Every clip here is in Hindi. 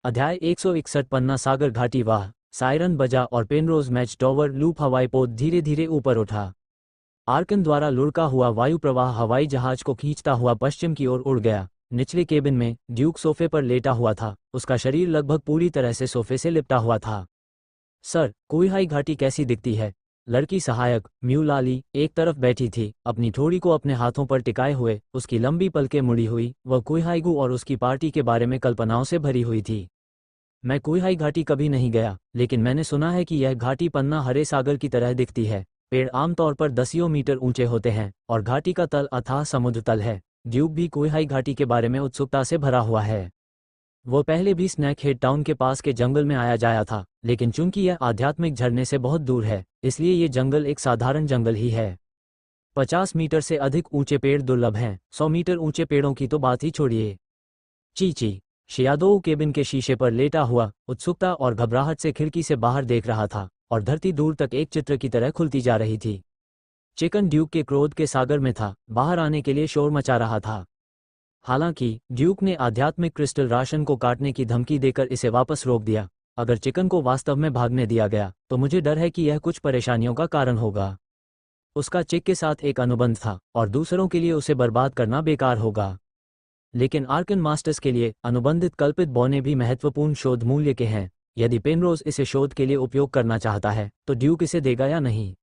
अध्याय 161 पन्ना सागर घाटी। वाह, सायरन बजा और पेनरोज मैच टॉवर लूप हवाई पोत धीरे धीरे ऊपर उठा। आर्कन द्वारा लुढ़का हुआ वायु प्रवाह हवाई जहाज को खींचता हुआ पश्चिम की ओर उड़ गया। निचले केबिन में ड्यूक सोफे पर लेटा हुआ था। उसका शरीर लगभग पूरी तरह से सोफे से लिपटा हुआ था। सर, कुइहाई घाटी कैसी दिखती है? लड़की सहायक म्यूलाली एक तरफ बैठी थी, अपनी ठोड़ी को अपने हाथों पर टिकाए हुए। उसकी लंबी पलकें मुड़ी हुई, वह कुइहाईगु और उसकी पार्टी के बारे में कल्पनाओं से भरी हुई थी। मैं कुइहाई घाटी कभी नहीं गया, लेकिन मैंने सुना है कि यह घाटी पन्ना हरे सागर की तरह दिखती है। पेड़ आमतौर पर दसियों मीटर ऊंचे होते हैं और घाटी का तल अथाह समुद्र तल है। ड्यूक भी कुइहाई घाटी के बारे में उत्सुकता से भरा हुआ है। वो पहले भी स्नैक हेड टाउन के पास के जंगल में आया जाया था, लेकिन चूंकि यह आध्यात्मिक झरने से बहुत दूर है, इसलिए ये जंगल एक साधारण जंगल ही है। 50 मीटर से अधिक ऊंचे पेड़ दुर्लभ हैं, 100 मीटर ऊंचे पेड़ों की तो बात ही छोड़िए। चीची शियादोऊ केबिन के शीशे पर लेटा हुआ उत्सुकता और घबराहट से खिड़की से बाहर देख रहा था, और धरती दूर तक एक चित्र की तरह खुलती जा रही थी। चिकन ड्यूक के क्रोध के सागर में था, बाहर आने के लिए शोर मचा रहा था। हालांकि ड्यूक ने आध्यात्मिक क्रिस्टल राशन को काटने की धमकी देकर इसे वापस रोक दिया। अगर चिकन को वास्तव में भागने दिया गया तो मुझे डर है कि यह कुछ परेशानियों का कारण होगा। उसका चिक के साथ एक अनुबंध था और दूसरों के लिए उसे बर्बाद करना बेकार होगा। लेकिन आर्कन मास्टर्स के लिए अनुबंधित कल्पित बौने भी महत्वपूर्ण शोध मूल्य के हैं। यदि पेनरोज इसे शोध के लिए उपयोग करना चाहता है तो ड्यूक इसे देगा या नहीं?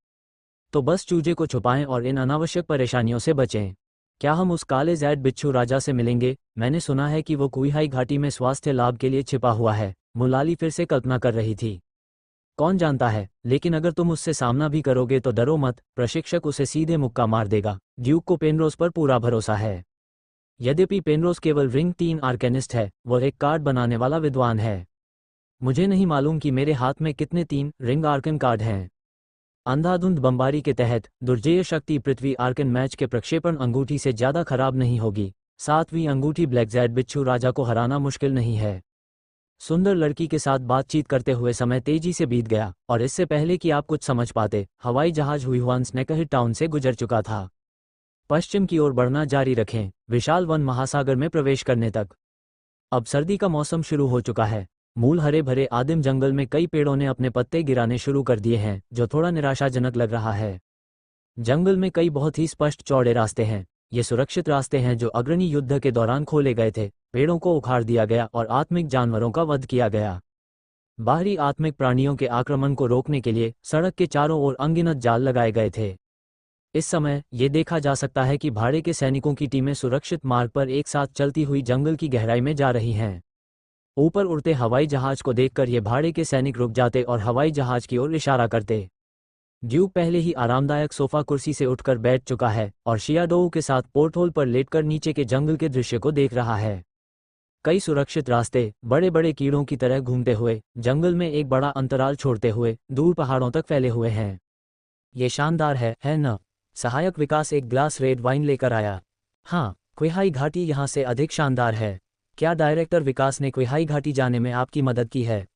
तो बस चूजे को छुपाएं और इन अनावश्यक परेशानियों से बचें। क्या हम उस काले जैड बिच्छू राजा से मिलेंगे? मैंने सुना है कि वो कुइहाई घाटी में स्वास्थ्य लाभ के लिए छिपा हुआ है। मुलाली फिर से कल्पना कर रही थी। कौन जानता है, लेकिन अगर तुम उससे सामना भी करोगे तो डरो मत, प्रशिक्षक उसे सीधे मुक्का मार देगा। ड्यूक को पेनरोज पर पूरा भरोसा है। यद्यपि पेनरोज केवल रिंग 3 आर्केनिस्ट है, वह एक कार्ड बनाने वाला विद्वान है। मुझे नहीं मालूम कि मेरे हाथ में कितने 3 रिंग आर्कन कार्ड हैं। अंधाधुंध बमबारी के तहत दुर्जेय शक्ति पृथ्वी आर्कन मैच के प्रक्षेपण अंगूठी से ज्यादा खराब नहीं होगी। 7वीं अंगूठी ब्लैकजैड बिच्छू राजा को हराना मुश्किल नहीं है। सुंदर लड़की के साथ बातचीत करते हुए समय तेजी से बीत गया, और इससे पहले कि आप कुछ समझ पाते, हवाई जहाज हुईहुआन स्नैकहिट टाउन से गुजर चुका था। पश्चिम की ओर बढ़ना जारी रखें, विशाल वन महासागर में प्रवेश करने तक। अब सर्दी का मौसम शुरू हो चुका है। मूल हरे भरे आदिम जंगल में कई पेड़ों ने अपने पत्ते गिराने शुरू कर दिए हैं, जो थोड़ा निराशाजनक लग रहा है। जंगल में कई बहुत ही स्पष्ट चौड़े रास्ते हैं। ये सुरक्षित रास्ते हैं जो अग्रणी युद्ध के दौरान खोले गए थे। पेड़ों को उखाड़ दिया गया और आत्मिक जानवरों का वध किया गया। बाहरी आत्मिक प्राणियों के आक्रमण को रोकने के लिए सड़क के चारों ओर अनगिनत जाल लगाए गए थे। इस समय ये देखा जा सकता है कि भाड़े के सैनिकों की टीमें सुरक्षित मार्ग पर एक साथ चलती हुई जंगल की गहराई में जा रही हैं। ऊपर उड़ते हवाई जहाज को देखकर ये भाड़े के सैनिक रुक जाते और हवाई जहाज की ओर इशारा करते। ड्यूक पहले ही आरामदायक सोफा कुर्सी से उठकर बैठ चुका है और शियाडोऊ के साथ पोर्टहोल पर लेटकर नीचे के जंगल के दृश्य को देख रहा है। कई सुरक्षित रास्ते बड़े बड़े कीड़ों की तरह घूमते हुए जंगल में एक बड़ा अंतराल छोड़ते हुए दूर पहाड़ों तक फैले हुए हैं। ये शानदार है न? सहायक विकास एक ग्लास रेड वाइन लेकर आया। हाँ, कुइहाई घाटी यहाँ से अधिक शानदार है। क्या डायरेक्टर विकास ने कुइहाई घाटी जाने में आपकी मदद की है?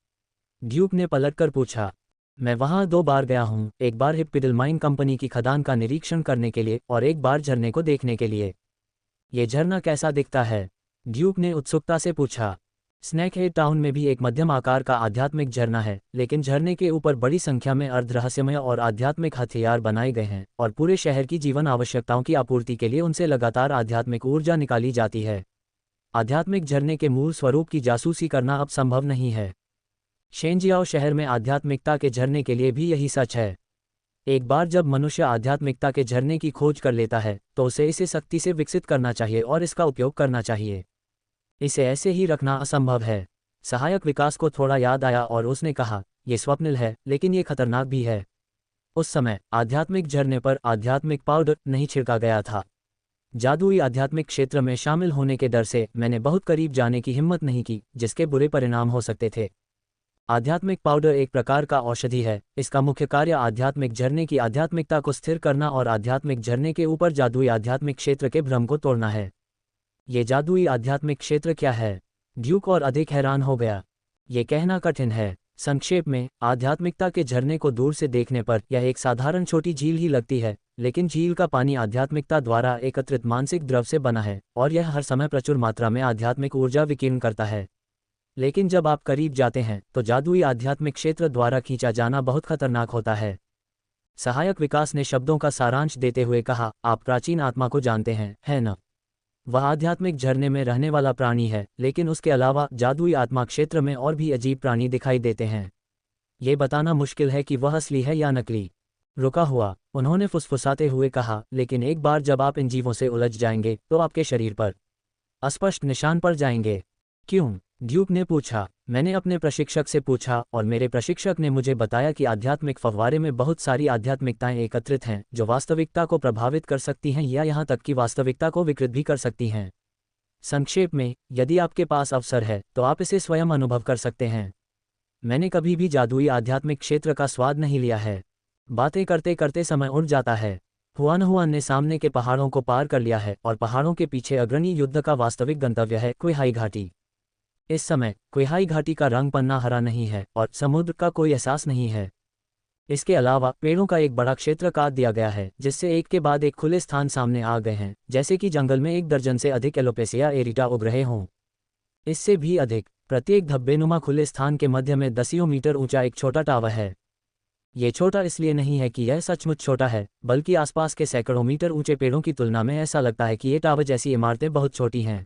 ड्यूक ने पलटकर पूछा। मैं वहाँ 2 बार गया हूँ, एक बार हिप्पिडल माइन कंपनी की खदान का निरीक्षण करने के लिए और एक बार झरने को देखने के लिए। ये झरना कैसा दिखता है? ड्यूक ने उत्सुकता से पूछा। स्नैकहेड टाउन में भी एक मध्यम आकार का आध्यात्मिक झरना है, लेकिन झरने के ऊपर बड़ी संख्या में अर्धरहस्यमय और आध्यात्मिक हथियार बनाए गए हैं और पूरे शहर की जीवन आवश्यकताओं की आपूर्ति के लिए उनसे लगातार आध्यात्मिक ऊर्जा निकाली जाती है। आध्यात्मिक झरने के मूल स्वरूप की जासूसी करना अब संभव नहीं है। शेंजियाओ शहर में आध्यात्मिकता के झरने के लिए भी यही सच है। एक बार जब मनुष्य आध्यात्मिकता के झरने की खोज कर लेता है तो उसे इसे सख्ती से विकसित करना चाहिए और इसका उपयोग करना चाहिए। इसे ऐसे ही रखना असंभव है। सहायक विकास को थोड़ा याद आया और उसने कहा, यह स्वप्निल है, लेकिन यह खतरनाक भी है। उस समय आध्यात्मिक झरने पर आध्यात्मिक पाउडर नहीं छिड़का गया था। जादुई आध्यात्मिक क्षेत्र में शामिल होने के डर से मैंने बहुत करीब जाने की हिम्मत नहीं की, जिसके बुरे परिणाम हो सकते थे। आध्यात्मिक पाउडर एक प्रकार का औषधि है। इसका मुख्य कार्य आध्यात्मिक झरने की आध्यात्मिकता को स्थिर करना और आध्यात्मिक झरने के ऊपर जादुई आध्यात्मिक क्षेत्र के भ्रम को तोड़ना है। ये जादुई आध्यात्मिक क्षेत्र क्या है? ड्यूक और अधिक हैरान हो गया। ये कहना कठिन है। संक्षेप में, आध्यात्मिकता के झरने को दूर से देखने पर यह एक साधारण छोटी झील ही लगती है, लेकिन झील का पानी आध्यात्मिकता द्वारा एकत्रित मानसिक द्रव से बना है और यह हर समय प्रचुर मात्रा में आध्यात्मिक ऊर्जा विकीर्ण करता है। लेकिन जब आप करीब जाते हैं तो जादुई आध्यात्मिक क्षेत्र द्वारा खींचा जाना बहुत खतरनाक होता है। सहायक विकास ने शब्दों का सारांश देते हुए कहा, आप प्राचीन आत्मा को जानते हैं, है न? वह आध्यात्मिक झरने में रहने वाला प्राणी है, लेकिन उसके अलावा जादुई आत्मा क्षेत्र में और भी अजीब प्राणी दिखाई देते हैं। ये बताना मुश्किल है कि वह असली है या नकली। रुका हुआ, उन्होंने फुसफुसाते हुए कहा, लेकिन एक बार जब आप इन जीवों से उलझ जाएंगे तो आपके शरीर पर अस्पष्ट निशान पड़ जाएंगे। क्यों? ड्यूक ने पूछा। मैंने अपने प्रशिक्षक से पूछा और मेरे प्रशिक्षक ने मुझे बताया कि आध्यात्मिक फव्वारे में बहुत सारी आध्यात्मिकताएं एकत्रित हैं जो वास्तविकता को प्रभावित कर सकती हैं या यहाँ तक कि वास्तविकता को विकृत भी कर सकती हैं। संक्षेप में, यदि आपके पास अवसर है तो आप इसे स्वयं अनुभव कर सकते हैं। मैंने कभी भी जादुई आध्यात्मिक क्षेत्र का स्वाद नहीं लिया है। बातें करते करते समय उड़ जाता है। हुआन ने सामने के पहाड़ों को पार कर लिया है और पहाड़ों के पीछे अग्रणी युद्ध का वास्तविक गंतव्य है क्वेहाई घाटी। इस समय क्वेहाई घाटी का रंग पन्ना हरा नहीं है और समुद्र का कोई एहसास नहीं है। इसके अलावा पेड़ों का एक बड़ा क्षेत्र काट दिया गया है, जिससे एक के बाद एक खुले स्थान सामने आ गए हैं, जैसे कि जंगल में 1 दर्जन से अधिक एलोपेसिया एरिटा उग रहे हों। इससे भी अधिक, प्रत्येक धब्बेनुमा खुले स्थान के मध्य में दसियों मीटर ऊंचा एक छोटा टावर है। ये छोटा इसलिए नहीं है कि यह सचमुच छोटा है, बल्कि आसपास के सैकड़ों मीटर ऊंचे पेड़ों की तुलना में ऐसा लगता है कि ये टावर जैसी इमारतें बहुत छोटी हैं।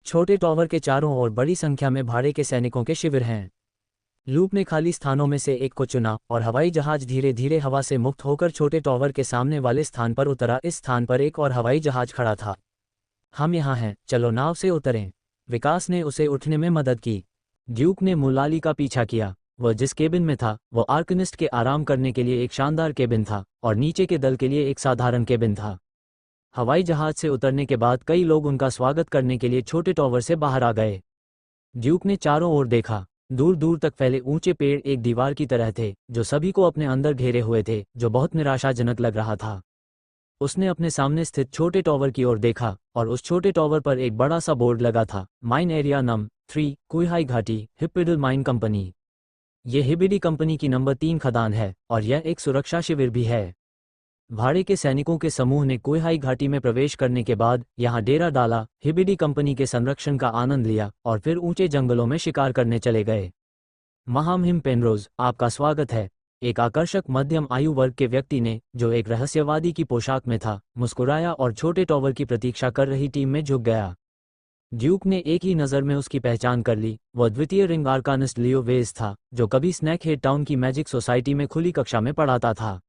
छोटे टावर के चारों ओर बड़ी संख्या में भाड़े के सैनिकों के शिविर हैं। लूप ने खाली स्थानों में से एक को चुना और हवाई जहाज धीरे धीरे हवा से मुक्त होकर छोटे टावर के सामने वाले स्थान पर उतरा। इस स्थान पर एक और हवाई जहाज खड़ा था। हम यहाँ हैं, चलो नाव से उतरें। विकास ने उसे उठने में मदद की। ड्यूक ने मुलाली का पीछा किया। वह जिस केबिन में था वो आर्कनिस्ट के आराम करने के लिए एक शानदार केबिन था और नीचे के दल के लिए एक साधारण केबिन था। हवाई जहाज से उतरने के बाद कई लोग उनका स्वागत करने के लिए छोटे टावर से बाहर आ गए। ड्यूक ने चारों ओर देखा। दूर दूर तक फैले ऊंचे पेड़ एक दीवार की तरह थे जो सभी को अपने अंदर घेरे हुए थे, जो बहुत निराशाजनक लग रहा था। उसने अपने सामने स्थित छोटे टावर की ओर देखा और उस छोटे टावर पर एक बड़ा सा बोर्ड लगा था, माइन एरिया नंबर 3 क्वेहाई घाटी हिप्पिडल माइन कंपनी। ये हिबिडी कंपनी की नंबर 3 खदान है और यह एक सुरक्षा शिविर भी है। भाड़े के सैनिकों के समूह ने क्वेहाई घाटी में प्रवेश करने के बाद यहाँ डेरा डाला, हिबिडी कंपनी के संरक्षण का आनंद लिया और फिर ऊंचे जंगलों में शिकार करने चले गए। महामहिम पेनरोज, आपका स्वागत है, एक आकर्षक मध्यम आयु वर्ग के व्यक्ति ने, जो एक रहस्यवादी की पोशाक में था, मुस्कुराया और छोटे टावर की प्रतीक्षा कर रही टीम में झुक गया। ड्यूक ने एक ही नज़र में उसकी पहचान कर ली। वह द्वितीय रिंग आर्कानिस्ट लियो वेज था, जो कभी स्नैकहेड टाउन की मैजिक सोसाइटी में खुली कक्षा में पढ़ाता था।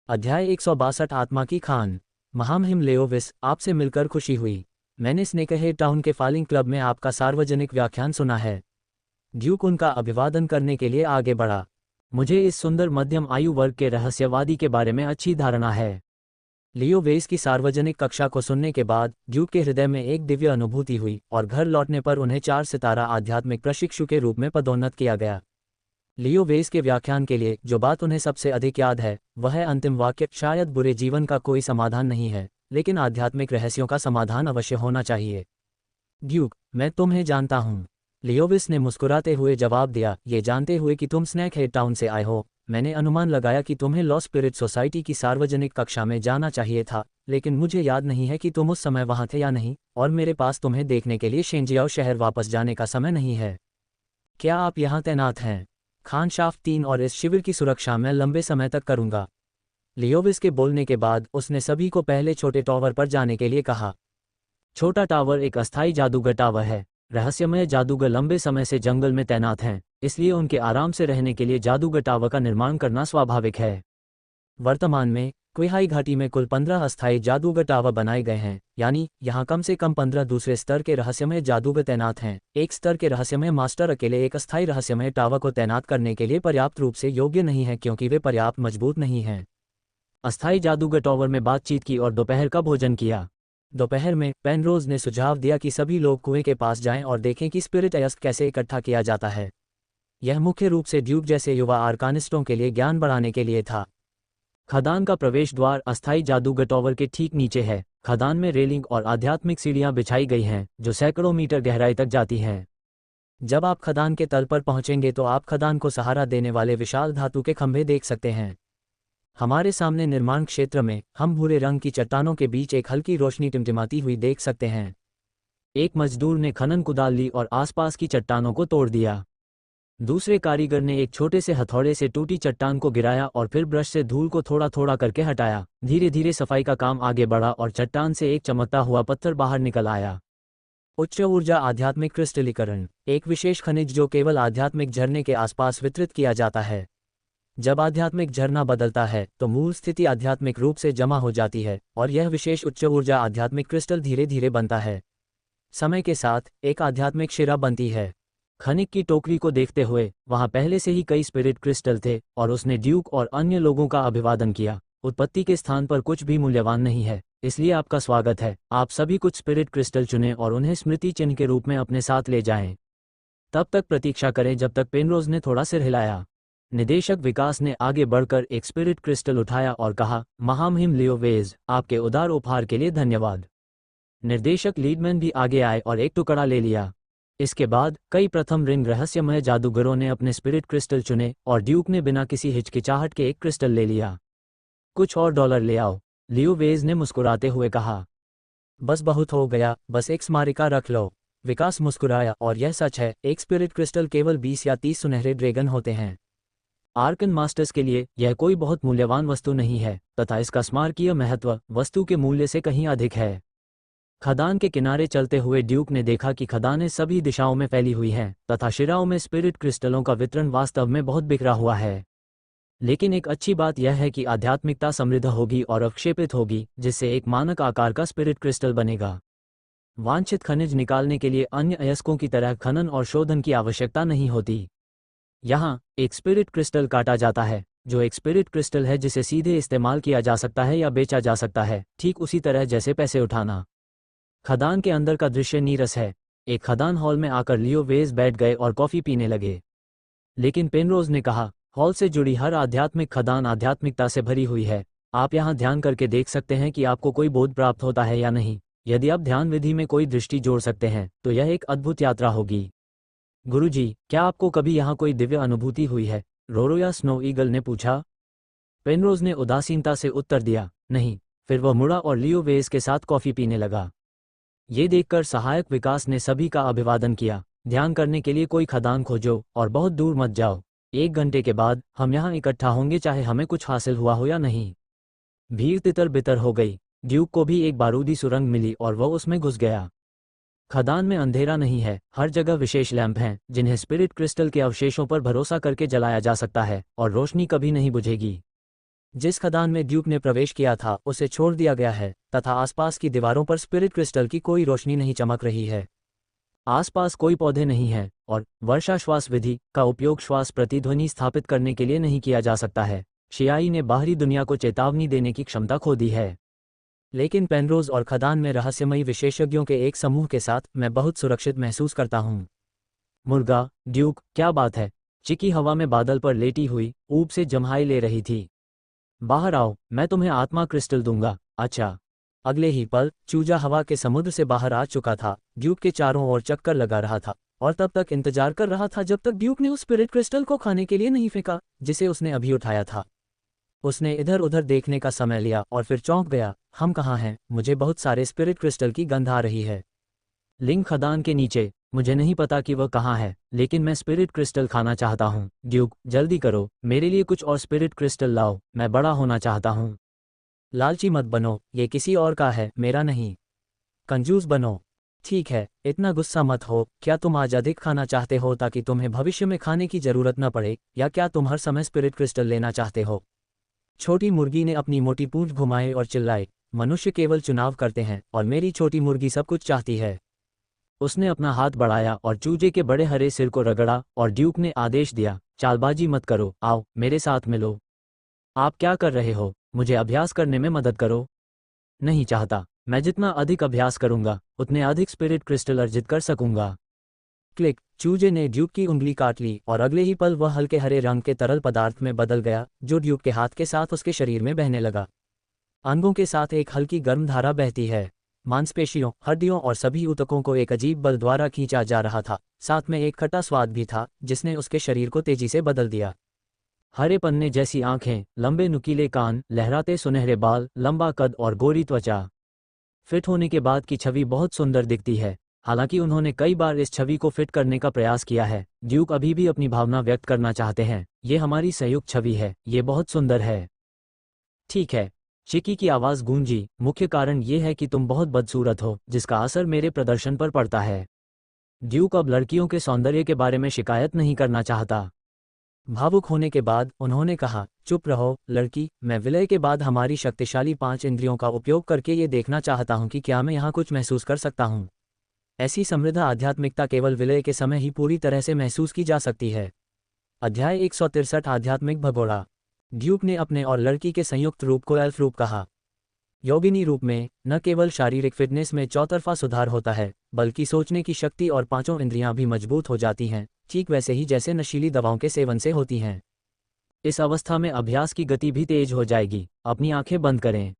अध्याय 162 आत्मा की खान। महामहिम लेओविस, आपसे मिलकर खुशी हुई। मैंने स्नेकहेड टाउन के फालिंग क्लब में आपका सार्वजनिक व्याख्यान सुना है। ड्यूक उनका अभिवादन करने के लिए आगे बढ़ा। मुझे इस सुंदर मध्यम आयु वर्ग के रहस्यवादी के बारे में अच्छी धारणा है। लियो वेस की सार्वजनिक कक्षा को सुनने के बाद ड्यूक के हृदय में एक दिव्य अनुभूति हुई और घर लौटने पर उन्हें 4 सितारा आध्यात्मिक प्रशिक्षु के रूप में पदोन्नत किया गया। लियो वेस के व्याख्यान के लिए जो बात उन्हें सबसे अधिक याद है वह है अंतिम वाक्य, शायद बुरे जीवन का कोई समाधान नहीं है, लेकिन आध्यात्मिक रहस्यों का समाधान अवश्य होना चाहिए। ड्यूक, मैं तुम्हें जानता हूँ, लियोविस ने मुस्कुराते हुए जवाब दिया, ये जानते हुए कि तुम स्नैकहेड टाउन से आए हो, मैंने अनुमान लगाया कि तुम्हें लॉ स्पिरिट सोसाइटी की सार्वजनिक कक्षा में जाना चाहिए था, लेकिन मुझे याद नहीं है कि तुम उस समय वहाँ थे या नहीं, और मेरे पास तुम्हें देखने के लिए शेंजियाओ शहर वापस जाने का समय नहीं है। क्या आप यहाँ तैनात हैं? खानशाफ्ट 3 और इस शिविर की सुरक्षा मैं लंबे समय तक करूंगा। लियोविस के बोलने के बाद उसने सभी को पहले छोटे टावर पर जाने के लिए कहा। छोटा टावर एक अस्थायी जादूगर टावर है। रहस्यमय जादूगर लंबे समय से जंगल में तैनात हैं, इसलिए उनके आराम से रहने के लिए जादूगर टावर का निर्माण करना स्वाभाविक है। वर्तमान में क्वेहाई घाटी में कुल 15 अस्थायी जादूगर टावर बनाए गए हैं, यानी यहाँ कम से कम 15 दूसरे स्तर के रहस्यमय जादूगर तैनात हैं। एक स्तर के रहस्यमय मास्टर अकेले एक अस्थायी रहस्यमय टावर को तैनात करने के लिए पर्याप्त रूप से योग्य नहीं है, क्योंकि वे पर्याप्त मजबूत नहीं हैं। अस्थायी जादूगर टावर में बातचीत की और दोपहर का भोजन किया। दोपहर में पेनरोज ने सुझाव दिया कि सभी लोग कुएं के पास जाएं और देखें कि स्पिरिट अयस्क कैसे इकट्ठा किया जाता है। यह मुख्य रूप से ड्यूक जैसे युवा आर्कानिस्टों के लिए ज्ञान बढ़ाने के लिए था। खदान का प्रवेश द्वार अस्थायी जादूगर टावर के ठीक नीचे है। खदान में रेलिंग और आध्यात्मिक सीढ़ियां बिछाई गई हैं जो सैकड़ों मीटर गहराई तक जाती हैं। जब आप खदान के तल पर पहुंचेंगे तो आप खदान को सहारा देने वाले विशाल धातु के खंभे देख सकते हैं। हमारे सामने निर्माण क्षेत्र में हम भूरे रंग की चट्टानों के बीच एक हल्की रोशनी टिमटिमाती हुई देख सकते हैं। एक मजदूर ने खनन कुदाल ली और आसपास की चट्टानों को तोड़ दिया। दूसरे कारीगर ने एक छोटे से हथौड़े से टूटी चट्टान को गिराया और फिर ब्रश से धूल को थोड़ा थोड़ा करके हटाया। धीरे धीरे सफाई का काम आगे बढ़ा और चट्टान से एक चमकता हुआ पत्थर बाहर निकल आया। उच्च ऊर्जा आध्यात्मिक क्रिस्टलीकरण, एक विशेष खनिज जो केवल आध्यात्मिक झरने के आसपास वितरित किया जाता है। जब आध्यात्मिक झरना बदलता है तो मूल स्थिति आध्यात्मिक रूप से जमा हो जाती है और यह विशेष उच्च ऊर्जा आध्यात्मिक क्रिस्टल धीरे धीरे बनता है। समय के साथ एक आध्यात्मिक शिरा बनती है। खनिक की टोकरी को देखते हुए वहां पहले से ही कई स्पिरिट क्रिस्टल थे और उसने ड्यूक और अन्य लोगों का अभिवादन किया। उत्पत्ति के स्थान पर कुछ भी मूल्यवान नहीं है, इसलिए आपका स्वागत है। आप सभी कुछ स्पिरिट क्रिस्टल चुनें और उन्हें स्मृति चिन्ह के रूप में अपने साथ ले जाएं। तब तक प्रतीक्षा करें जब तक पेनरोज ने थोड़ा सिर हिलाया। निदेशक विकास ने आगे बढ़कर एक स्पिरिट क्रिस्टल उठाया और कहा, महामहिम लियो वेज, आपके उदार उपहार के लिए धन्यवाद। निर्देशक लीडमैन भी आगे आए और एक टुकड़ा ले लिया। इसके बाद कई प्रथम रिंग रहस्यमय जादूगरों ने अपने स्पिरिट क्रिस्टल चुने और ड्यूक ने बिना किसी हिचकिचाहट के एक क्रिस्टल ले लिया। कुछ और डॉलर ले आओ, लियो वेज ने मुस्कुराते हुए कहा। बस बहुत हो गया, बस एक स्मारिका रख लो। विकास मुस्कुराया, और यह सच है, एक स्पिरिट क्रिस्टल केवल 20 या 30 सुनहरे ड्रैगन होते हैं। आर्कन मास्टर्स के लिए यह कोई बहुत मूल्यवान वस्तु नहीं है तथा इसका स्मारकीय महत्व वस्तु के मूल्य से कहीं अधिक है। खदान के किनारे चलते हुए ड्यूक ने देखा कि खदानें सभी दिशाओं में फैली हुई हैं तथा शिराओं में स्पिरिट क्रिस्टलों का वितरण वास्तव में बहुत बिखरा हुआ है। लेकिन एक अच्छी बात यह है कि आध्यात्मिकता समृद्ध होगी और अवक्षेपित होगी, जिससे एक मानक आकार का स्पिरिट क्रिस्टल बनेगा। वांछित खनिज निकालने के लिए अन्य अयस्कों की तरह खनन और शोधन की आवश्यकता नहीं होती। यहाँ एक स्पिरिट क्रिस्टल काटा जाता है, जो एक स्पिरिट क्रिस्टल है जिसे सीधे इस्तेमाल किया जा सकता है या बेचा जा सकता है, ठीक उसी तरह जैसे पैसे उठाना। खदान के अंदर का दृश्य नीरस है। एक खदान हॉल में आकर लियो वेज बैठ गए और कॉफी पीने लगे। लेकिन पेनरोज ने कहा, हॉल से जुड़ी हर आध्यात्मिक खदान आध्यात्मिकता से भरी हुई है। आप यहाँ ध्यान करके देख सकते हैं कि आपको कोई बोध प्राप्त होता है या नहीं। यदि आप ध्यान विधि में कोई दृष्टि जोड़ सकते हैं तो यह एक अद्भुत यात्रा होगी। गुरुजी, क्या आपको कभी यहाँ कोई दिव्य अनुभूति हुई है? रोरो या स्नो ईगल ने पूछा। पेनरोज ने उदासीनता से उत्तर दिया, नहीं। फिर वह मुड़ा और लियो वेज के साथ कॉफी पीने लगा। ये देखकर सहायक विकास ने सभी का अभिवादन किया। ध्यान करने के लिए कोई खदान खोजो और बहुत दूर मत जाओ। 1 घंटे के बाद हम यहाँ इकट्ठा होंगे, चाहे हमें कुछ हासिल हुआ हो या नहीं। भीड़ तितर बितर हो गई। ड्यूक को भी एक बारूदी सुरंग मिली और वह उसमें घुस गया। खदान में अंधेरा नहीं है, हर जगह विशेष लैंप हैं जिन्हें स्पिरिट क्रिस्टल के अवशेषों पर भरोसा करके जलाया जा सकता है और रोशनी कभी नहीं बुझेगी। जिस खदान में ड्यूक ने प्रवेश किया था उसे छोड़ दिया गया है तथा आसपास की दीवारों पर स्पिरिट क्रिस्टल की कोई रोशनी नहीं चमक रही है। आसपास कोई पौधे नहीं हैं और वर्षा श्वास विधि का उपयोग श्वास प्रतिध्वनि स्थापित करने के लिए नहीं किया जा सकता है। शियाई ने बाहरी दुनिया को चेतावनी देने की क्षमता खो दी है। लेकिन पेनरोज और खदान में रहस्यमयी विशेषज्ञों के एक समूह के साथ मैं बहुत सुरक्षित महसूस करता हूँ। मुर्गा, ड्यूक, क्या बात है? चिकी हवा में बादल पर लेटी हुई ऊब से जम्हाई ले रही थी। बाहर आओ, मैं तुम्हें आत्मा क्रिस्टल दूंगा। अच्छा। अगले ही पल चूजा हवा के समुद्र से बाहर आ चुका था। ड्यूक के चारों ओर चक्कर लगा रहा था और तब तक इंतजार कर रहा था जब तक ड्यूक ने उस स्पिरिट क्रिस्टल को खाने के लिए नहीं फेंका जिसे उसने अभी उठाया था। उसने इधर उधर देखने का समय लिया और फिर चौंक गया। हम कहाँ हैं? मुझे बहुत सारे स्पिरिट क्रिस्टल की गंध आ रही है। लिंग खदान के नीचे। मुझे नहीं पता कि वह कहाँ है, लेकिन मैं स्पिरिट क्रिस्टल खाना चाहता हूँ। ड्यूक, जल्दी करो, मेरे लिए कुछ और स्पिरिट क्रिस्टल लाओ, मैं बड़ा होना चाहता हूँ। लालची मत बनो, ये किसी और का है, मेरा नहीं। कंजूस बनो। ठीक है, इतना गुस्सा मत हो। क्या तुम आज अधिक खाना चाहते हो ताकि तुम्हें भविष्य में खाने की जरूरत न पड़े, या क्या तुम हर समय स्पिरिट क्रिस्टल लेना चाहते हो? छोटी मुर्गी ने अपनी मोटी पूंछ घुमाई और चिल्लाई, मनुष्य केवल चुनाव करते हैं और मेरी छोटी मुर्गी सब कुछ चाहती है। उसने अपना हाथ बढ़ाया और चूजे के बड़े हरे सिर को रगड़ा और ड्यूक ने आदेश दिया, चालबाजी मत करो, आओ मेरे साथ मिलो। आप क्या कर रहे हो? मुझे अभ्यास करने में मदद करो। नहीं चाहता। मैं जितना अधिक अभ्यास करूंगा उतने अधिक स्पिरिट क्रिस्टल अर्जित कर सकूंगा। क्लिक। चूजे ने ड्यूक की उंगली काट ली और अगले ही पल वह हल्के हरे रंग के तरल पदार्थ में बदल गया जो ड्यूक के हाथ के साथ उसके शरीर में बहने लगा। अंगों के साथ एक हल्की गर्म धारा बहती है। मांसपेशियों, हड्डियों और सभी ऊतकों को एक अजीब बल द्वारा खींचा जा रहा था। साथ में एक खट्टा स्वाद भी था जिसने उसके शरीर को तेजी से बदल दिया। हरे पन्ने जैसी आंखें, लंबे नुकीले कान, लहराते सुनहरे बाल, लंबा कद और गोरी त्वचा। फिट होने के बाद की छवि बहुत सुंदर दिखती है। हालांकि उन्होंने कई बार इस छवि को फिट करने का प्रयास किया है, ड्यूक अभी भी अपनी भावना व्यक्त करना चाहते हैं। ये हमारी संयुक्त छवि है, ये बहुत सुंदर है। ठीक है, चिकी की आवाज़ गूंजी, मुख्य कारण ये है कि तुम बहुत बदसूरत हो, जिसका असर मेरे प्रदर्शन पर पड़ता है। ड्यूक अब लड़कियों के सौंदर्य के बारे में शिकायत नहीं करना चाहता। भावुक होने के बाद उन्होंने कहा, चुप रहो लड़की, मैं विलय के बाद हमारी शक्तिशाली 5 इंद्रियों का उपयोग करके ये देखना चाहता हूँ कि क्या मैं यहाँ कुछ महसूस कर सकता हूँ। ऐसी समृद्ध आध्यात्मिकता केवल विलय के समय ही पूरी तरह से महसूस की जा सकती है। अध्याय 163 आध्यात्मिक भगोड़ा। ड्यूक ने अपने और लड़की के संयुक्त रूप को एल्फ रूप कहा। योगिनी रूप में न केवल शारीरिक फिटनेस में चौतरफा सुधार होता है, बल्कि सोचने की शक्ति और 5 इंद्रियां भी मजबूत हो जाती हैं, ठीक वैसे ही जैसे नशीली दवाओं के सेवन से होती हैं। इस अवस्था में अभ्यास की गति भी तेज हो जाएगी। अपनी आंखें बंद करें।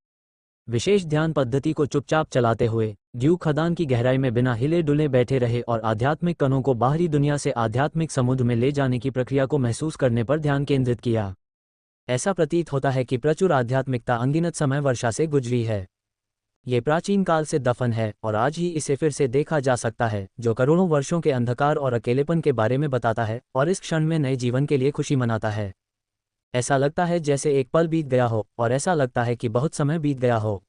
विशेष ध्यान पद्धति को चुपचाप चलाते हुए ड्यूक खदान की गहराई में बिना हिले डुले बैठे रहे और आध्यात्मिक कणों को बाहरी दुनिया से आध्यात्मिक समुद्र में ले जाने की प्रक्रिया को महसूस करने पर ध्यान केंद्रित किया। ऐसा प्रतीत होता है कि प्रचुर आध्यात्मिकता अनगिनत समय वर्षा से गुजरी है। ये प्राचीन काल से दफन है और आज ही इसे फिर से देखा जा सकता है, जो करोड़ों वर्षों के अंधकार और अकेलेपन के बारे में बताता है और इस क्षण में नए जीवन के लिए खुशी मनाता है। ऐसा लगता है जैसे एक पल बीत गया हो और ऐसा लगता है कि बहुत समय बीत गया हो।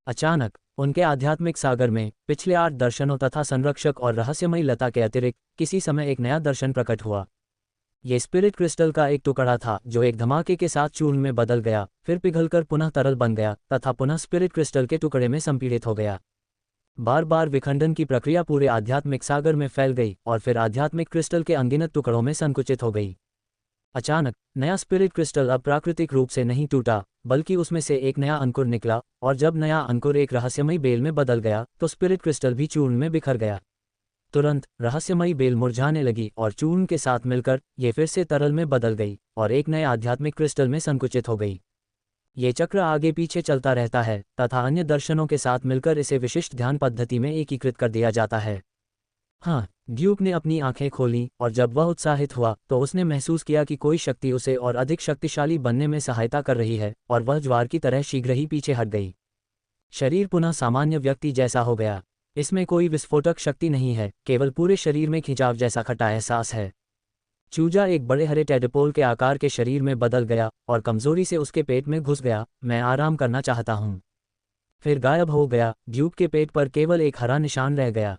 अचानक उनके आध्यात्मिक सागर में पिछले 8 दर्शनों तथा संरक्षक और रहस्यमयी लता के अतिरिक्त किसी समय एक नया दर्शन प्रकट हुआ। ये स्पिरिट क्रिस्टल का एक टुकड़ा था जो एक धमाके के साथ चूर्ण में बदल गया, फिर पिघलकर पुनः तरल बन गया तथा पुनः स्पिरिट क्रिस्टल के टुकड़े में संपीड़ित हो गया। बार बार विखंडन की प्रक्रिया पूरे आध्यात्मिक सागर में फैल गई और फिर आध्यात्मिक क्रिस्टल के अनगिनत टुकड़ों में संकुचित हो गई। अचानक नया स्पिरिट क्रिस्टल अब प्राकृतिक रूप से नहीं टूटा, बल्कि उसमें से एक नया अंकुर निकला, और जब नया अंकुर एक रहस्यमयी बेल में बदल गया तो स्पिरिट क्रिस्टल भी चूर्ण में बिखर गया। तुरंत रहस्यमयी बेल मुरझाने लगी और चूर्ण के साथ मिलकर ये फिर से तरल में बदल गई और एक नए आध्यात्मिक क्रिस्टल में संकुचित हो गई। ये चक्र आगे पीछे चलता रहता है तथा अन्य दर्शनों के साथ मिलकर इसे विशिष्ट ध्यान पद्धति में एकीकृत कर दिया जाता है। हाँ, ड्यूक ने अपनी आंखें खोलीं और जब वह उत्साहित हुआ तो उसने महसूस किया कि कोई शक्ति उसे और अधिक शक्तिशाली बनने में सहायता कर रही है और वह ज्वार की तरह शीघ्र ही पीछे हट गई। शरीर पुनः सामान्य व्यक्ति जैसा हो गया। इसमें कोई विस्फोटक शक्ति नहीं है, केवल पूरे शरीर में खिंचाव जैसा खटा एहसास है। चूजा एक बड़े हरे टेडपोल के आकार के शरीर में बदल गया और कमजोरी से उसके पेट में घुस गया। मैं आराम करना चाहता हूँ। फिर गायब हो गया। ड्यूक के पेट पर केवल एक हरा निशान रह गया।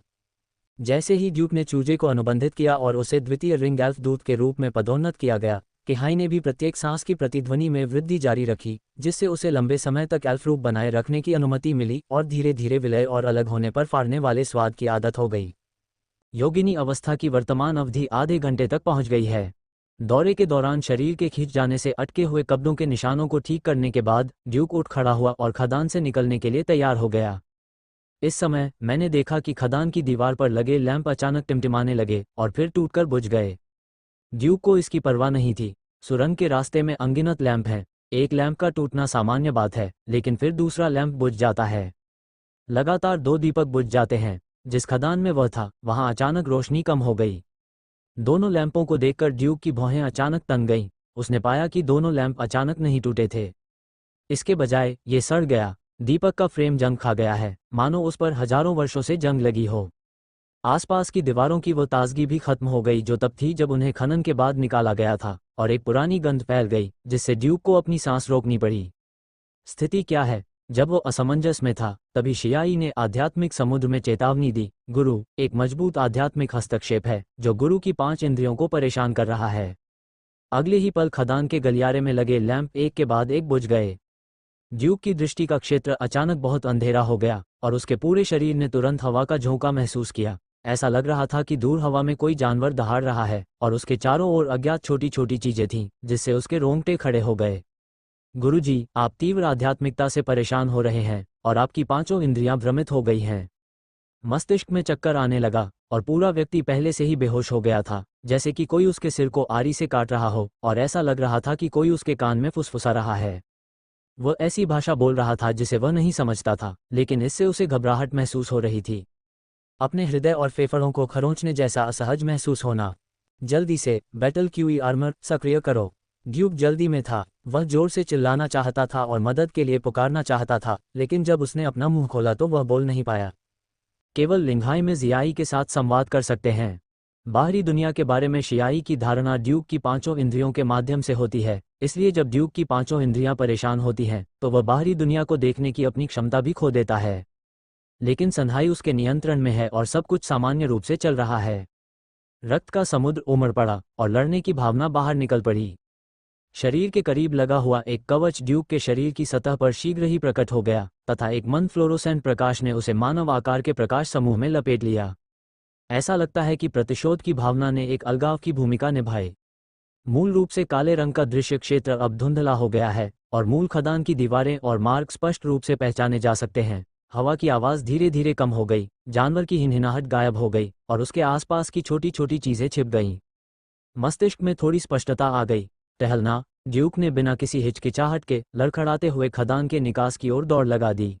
जैसे ही ड्यूक ने चूजे को अनुबंधित किया और उसे द्वितीय रिंग एल्फ दूत के रूप में पदोन्नत किया गया, किहाई ने भी प्रत्येक सांस की प्रतिध्वनि में वृद्धि जारी रखी, जिससे उसे लंबे समय तक एल्फ रूप बनाए रखने की अनुमति मिली और धीरे धीरे विलय और अलग होने पर फाड़ने वाले स्वाद की आदत हो गई। योगिनी अवस्था की वर्तमान अवधि आधे घंटे तक पहुंच गई है। दौरे के दौरान शरीर के खींच जाने से अटके हुए कब्डों के निशानों को ठीक करने के बाद ड्यूक उठ खड़ा हुआ और खदान से निकलने के लिए तैयार हो गया। इस समय मैंने देखा कि खदान की दीवार पर लगे लैंप अचानक टिमटिमाने लगे और फिर टूटकर बुझ गए। ड्यूक को इसकी परवाह नहीं थी। सुरंग के रास्ते में अनगिनत लैंप हैं। एक लैंप का टूटना सामान्य बात है, लेकिन फिर दूसरा लैंप बुझ जाता है। लगातार 2 दीपक बुझ जाते हैं। जिस खदान में वह था वहां अचानक रोशनी कम हो गई। दोनों लैंपों को देखकर ड्यूक की भौहें अचानक तन गईं। उसने पाया कि दोनों लैंप अचानक नहीं टूटे थे। इसके बजाय ये सड़ गया। दीपक का फ्रेम जंग खा गया है, मानो उस पर हजारों वर्षों से जंग लगी हो। आसपास की दीवारों की वो ताजगी भी खत्म हो गई जो तब थी जब उन्हें खनन के बाद निकाला गया था, और एक पुरानी गंध फैल गई जिससे ड्यूक को अपनी सांस रोकनी पड़ी। स्थिति क्या है? जब वो असमंजस में था तभी शियाई ने आध्यात्मिक समुद्र में चेतावनी दी, गुरु, एक मजबूत आध्यात्मिक हस्तक्षेप है जो गुरु की 5 इंद्रियों को परेशान कर रहा है। अगले ही पल खदान के गलियारे में लगे लैंप एक के बाद एक बुझ गए। ड्यूक की दृष्टि का क्षेत्र अचानक बहुत अंधेरा हो गया और उसके पूरे शरीर ने तुरंत हवा का झोंका महसूस किया। ऐसा लग रहा था कि दूर हवा में कोई जानवर दहाड़ रहा है और उसके चारों ओर अज्ञात छोटी छोटी चीजें थीं, जिससे उसके रोंगटे खड़े हो गए। गुरुजी, आप तीव्र आध्यात्मिकता से परेशान हो रहे हैं और आपकी 5 इंद्रियां भ्रमित हो गई हैं। मस्तिष्क में चक्कर आने लगा और पूरा व्यक्ति पहले से ही बेहोश हो गया था, जैसे कि कोई उसके सिर को आरी से काट रहा हो, और ऐसा लग रहा था कि कोई उसके कान में फुसफुसा रहा है। वह ऐसी भाषा बोल रहा था जिसे वह नहीं समझता था, लेकिन इससे उसे घबराहट महसूस हो रही थी। अपने हृदय और फेफड़ों को खरोंचने जैसा असहज महसूस होना। जल्दी से बैटल क्यूई आर्मर सक्रिय करो। ड्यूक जल्दी में था। वह जोर से चिल्लाना चाहता था और मदद के लिए पुकारना चाहता था, लेकिन जब उसने अपना मुंह खोला तो वह बोल नहीं पाया। केवल लिंघाई में जियाई के साथ संवाद कर सकते हैं। बाहरी दुनिया के बारे में शियाई की धारणा ड्यूक की पांचों इंद्रियों के माध्यम से होती है, इसलिए जब ड्यूक की पांचों इंद्रियां परेशान होती हैं तो वह बाहरी दुनिया को देखने की अपनी क्षमता भी खो देता है। लेकिन संधाई उसके नियंत्रण में है और सब कुछ सामान्य रूप से चल रहा है। रक्त का समुद्र उमड़ पड़ा और लड़ने की भावना बाहर निकल पड़ी। शरीर के करीब लगा हुआ एक कवच ड्यूक के शरीर की सतह पर शीघ्र ही प्रकट हो गया तथा एक मंद फ्लोरोसेंट प्रकाश ने उसे मानव आकार के प्रकाश समूह में लपेट लिया। ऐसा लगता है कि प्रतिशोध की भावना ने एक अलगाव की भूमिका निभाई। मूल रूप से काले रंग का दृश्य क्षेत्र अब धुंधला हो गया है और मूल खदान की दीवारें और मार्ग स्पष्ट रूप से पहचाने जा सकते हैं। हवा की आवाज़ धीरे धीरे कम हो गई, जानवर की हिनहिनाहट गायब हो गई और उसके आसपास की छोटी छोटी चीज़ें छिप गईं। मस्तिष्क में थोड़ी स्पष्टता आ गई। टहलना। ड्यूक ने बिना किसी हिचकिचाहट के लड़खड़ाते हुए खदान के निकास की ओर दौड़ लगा दी।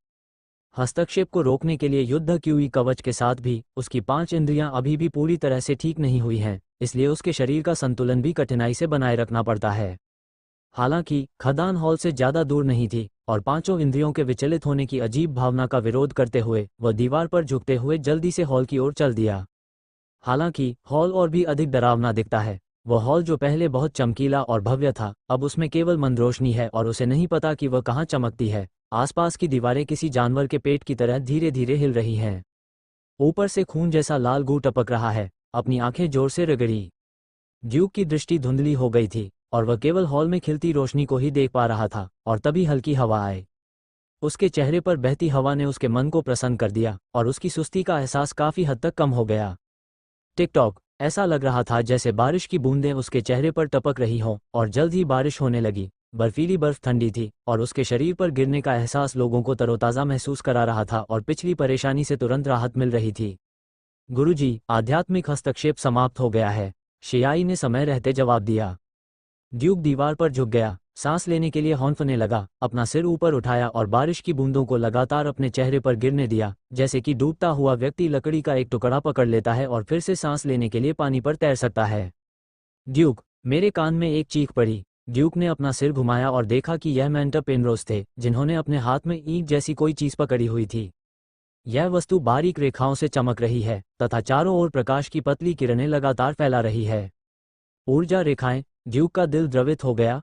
हस्तक्षेप को रोकने के लिए युद्ध की हुई कवच के साथ भी उसकी 5 इंद्रियां अभी भी पूरी तरह से ठीक नहीं हुई हैं, इसलिए उसके शरीर का संतुलन भी कठिनाई से बनाए रखना पड़ता है। हालांकि खदान हॉल से ज़्यादा दूर नहीं थी और पांचों इंद्रियों के विचलित होने की अजीब भावना का विरोध करते हुए वह दीवार पर झुकते हुए जल्दी से हॉल की ओर चल दिया। हालांकि हॉल और भी अधिक डरावना दिखता है। वह हॉल जो पहले बहुत चमकीला और भव्य था, अब उसमें केवल मंद रोशनी है और उसे नहीं पता कि वह कहाँ चमकती है। आसपास की दीवारें किसी जानवर के पेट की तरह धीरे धीरे हिल रही हैं। ऊपर से खून जैसा लाल गू टपक रहा है। अपनी आंखें जोर से रगड़ी। ड्यूक की दृष्टि धुंधली हो गई थी और वह केवल हॉल में खिलती रोशनी को ही देख पा रहा था और तभी हल्की हवा आई। उसके चेहरे पर बहती हवा ने उसके मन को प्रसन्न कर दिया और उसकी सुस्ती का एहसास काफी हद तक कम हो गया। Tick tock. ऐसा लग रहा था जैसे बारिश की बूंदें उसके चेहरे पर टपक रही हों और जल्द ही बारिश होने लगी। बर्फीली बर्फ ठंडी थी और उसके शरीर पर गिरने का एहसास लोगों को तरोताज़ा महसूस करा रहा था और पिछली परेशानी से तुरंत राहत मिल रही थी। गुरुजी, आध्यात्मिक हस्तक्षेप समाप्त हो गया है, शियाई ने समय रहते जवाब दिया। ड्यूक दीवार पर झुक गया, सांस लेने के लिए हौंफने लगा, अपना सिर ऊपर उठाया और बारिश की बूंदों को लगातार अपने चेहरे पर गिरने दिया, जैसे कि डूबता हुआ व्यक्ति लकड़ी का एक टुकड़ा पकड़ लेता है और फिर से सांस लेने के लिए पानी पर तैर सकता है। ड्यूक, मेरे कान में एक चीख पड़ी। ड्यूक ने अपना सिर घुमाया और देखा कि यह मेंटर पेनरोज थे, जिन्होंने अपने हाथ में ईंट जैसी कोई चीज पकड़ी हुई थी। यह वस्तु बारीक रेखाओं से चमक रही है तथा चारों ओर प्रकाश की पतली किरणें लगातार फैला रही है। ऊर्जा रेखाएं। ड्यूक का दिल द्रवित हो गया।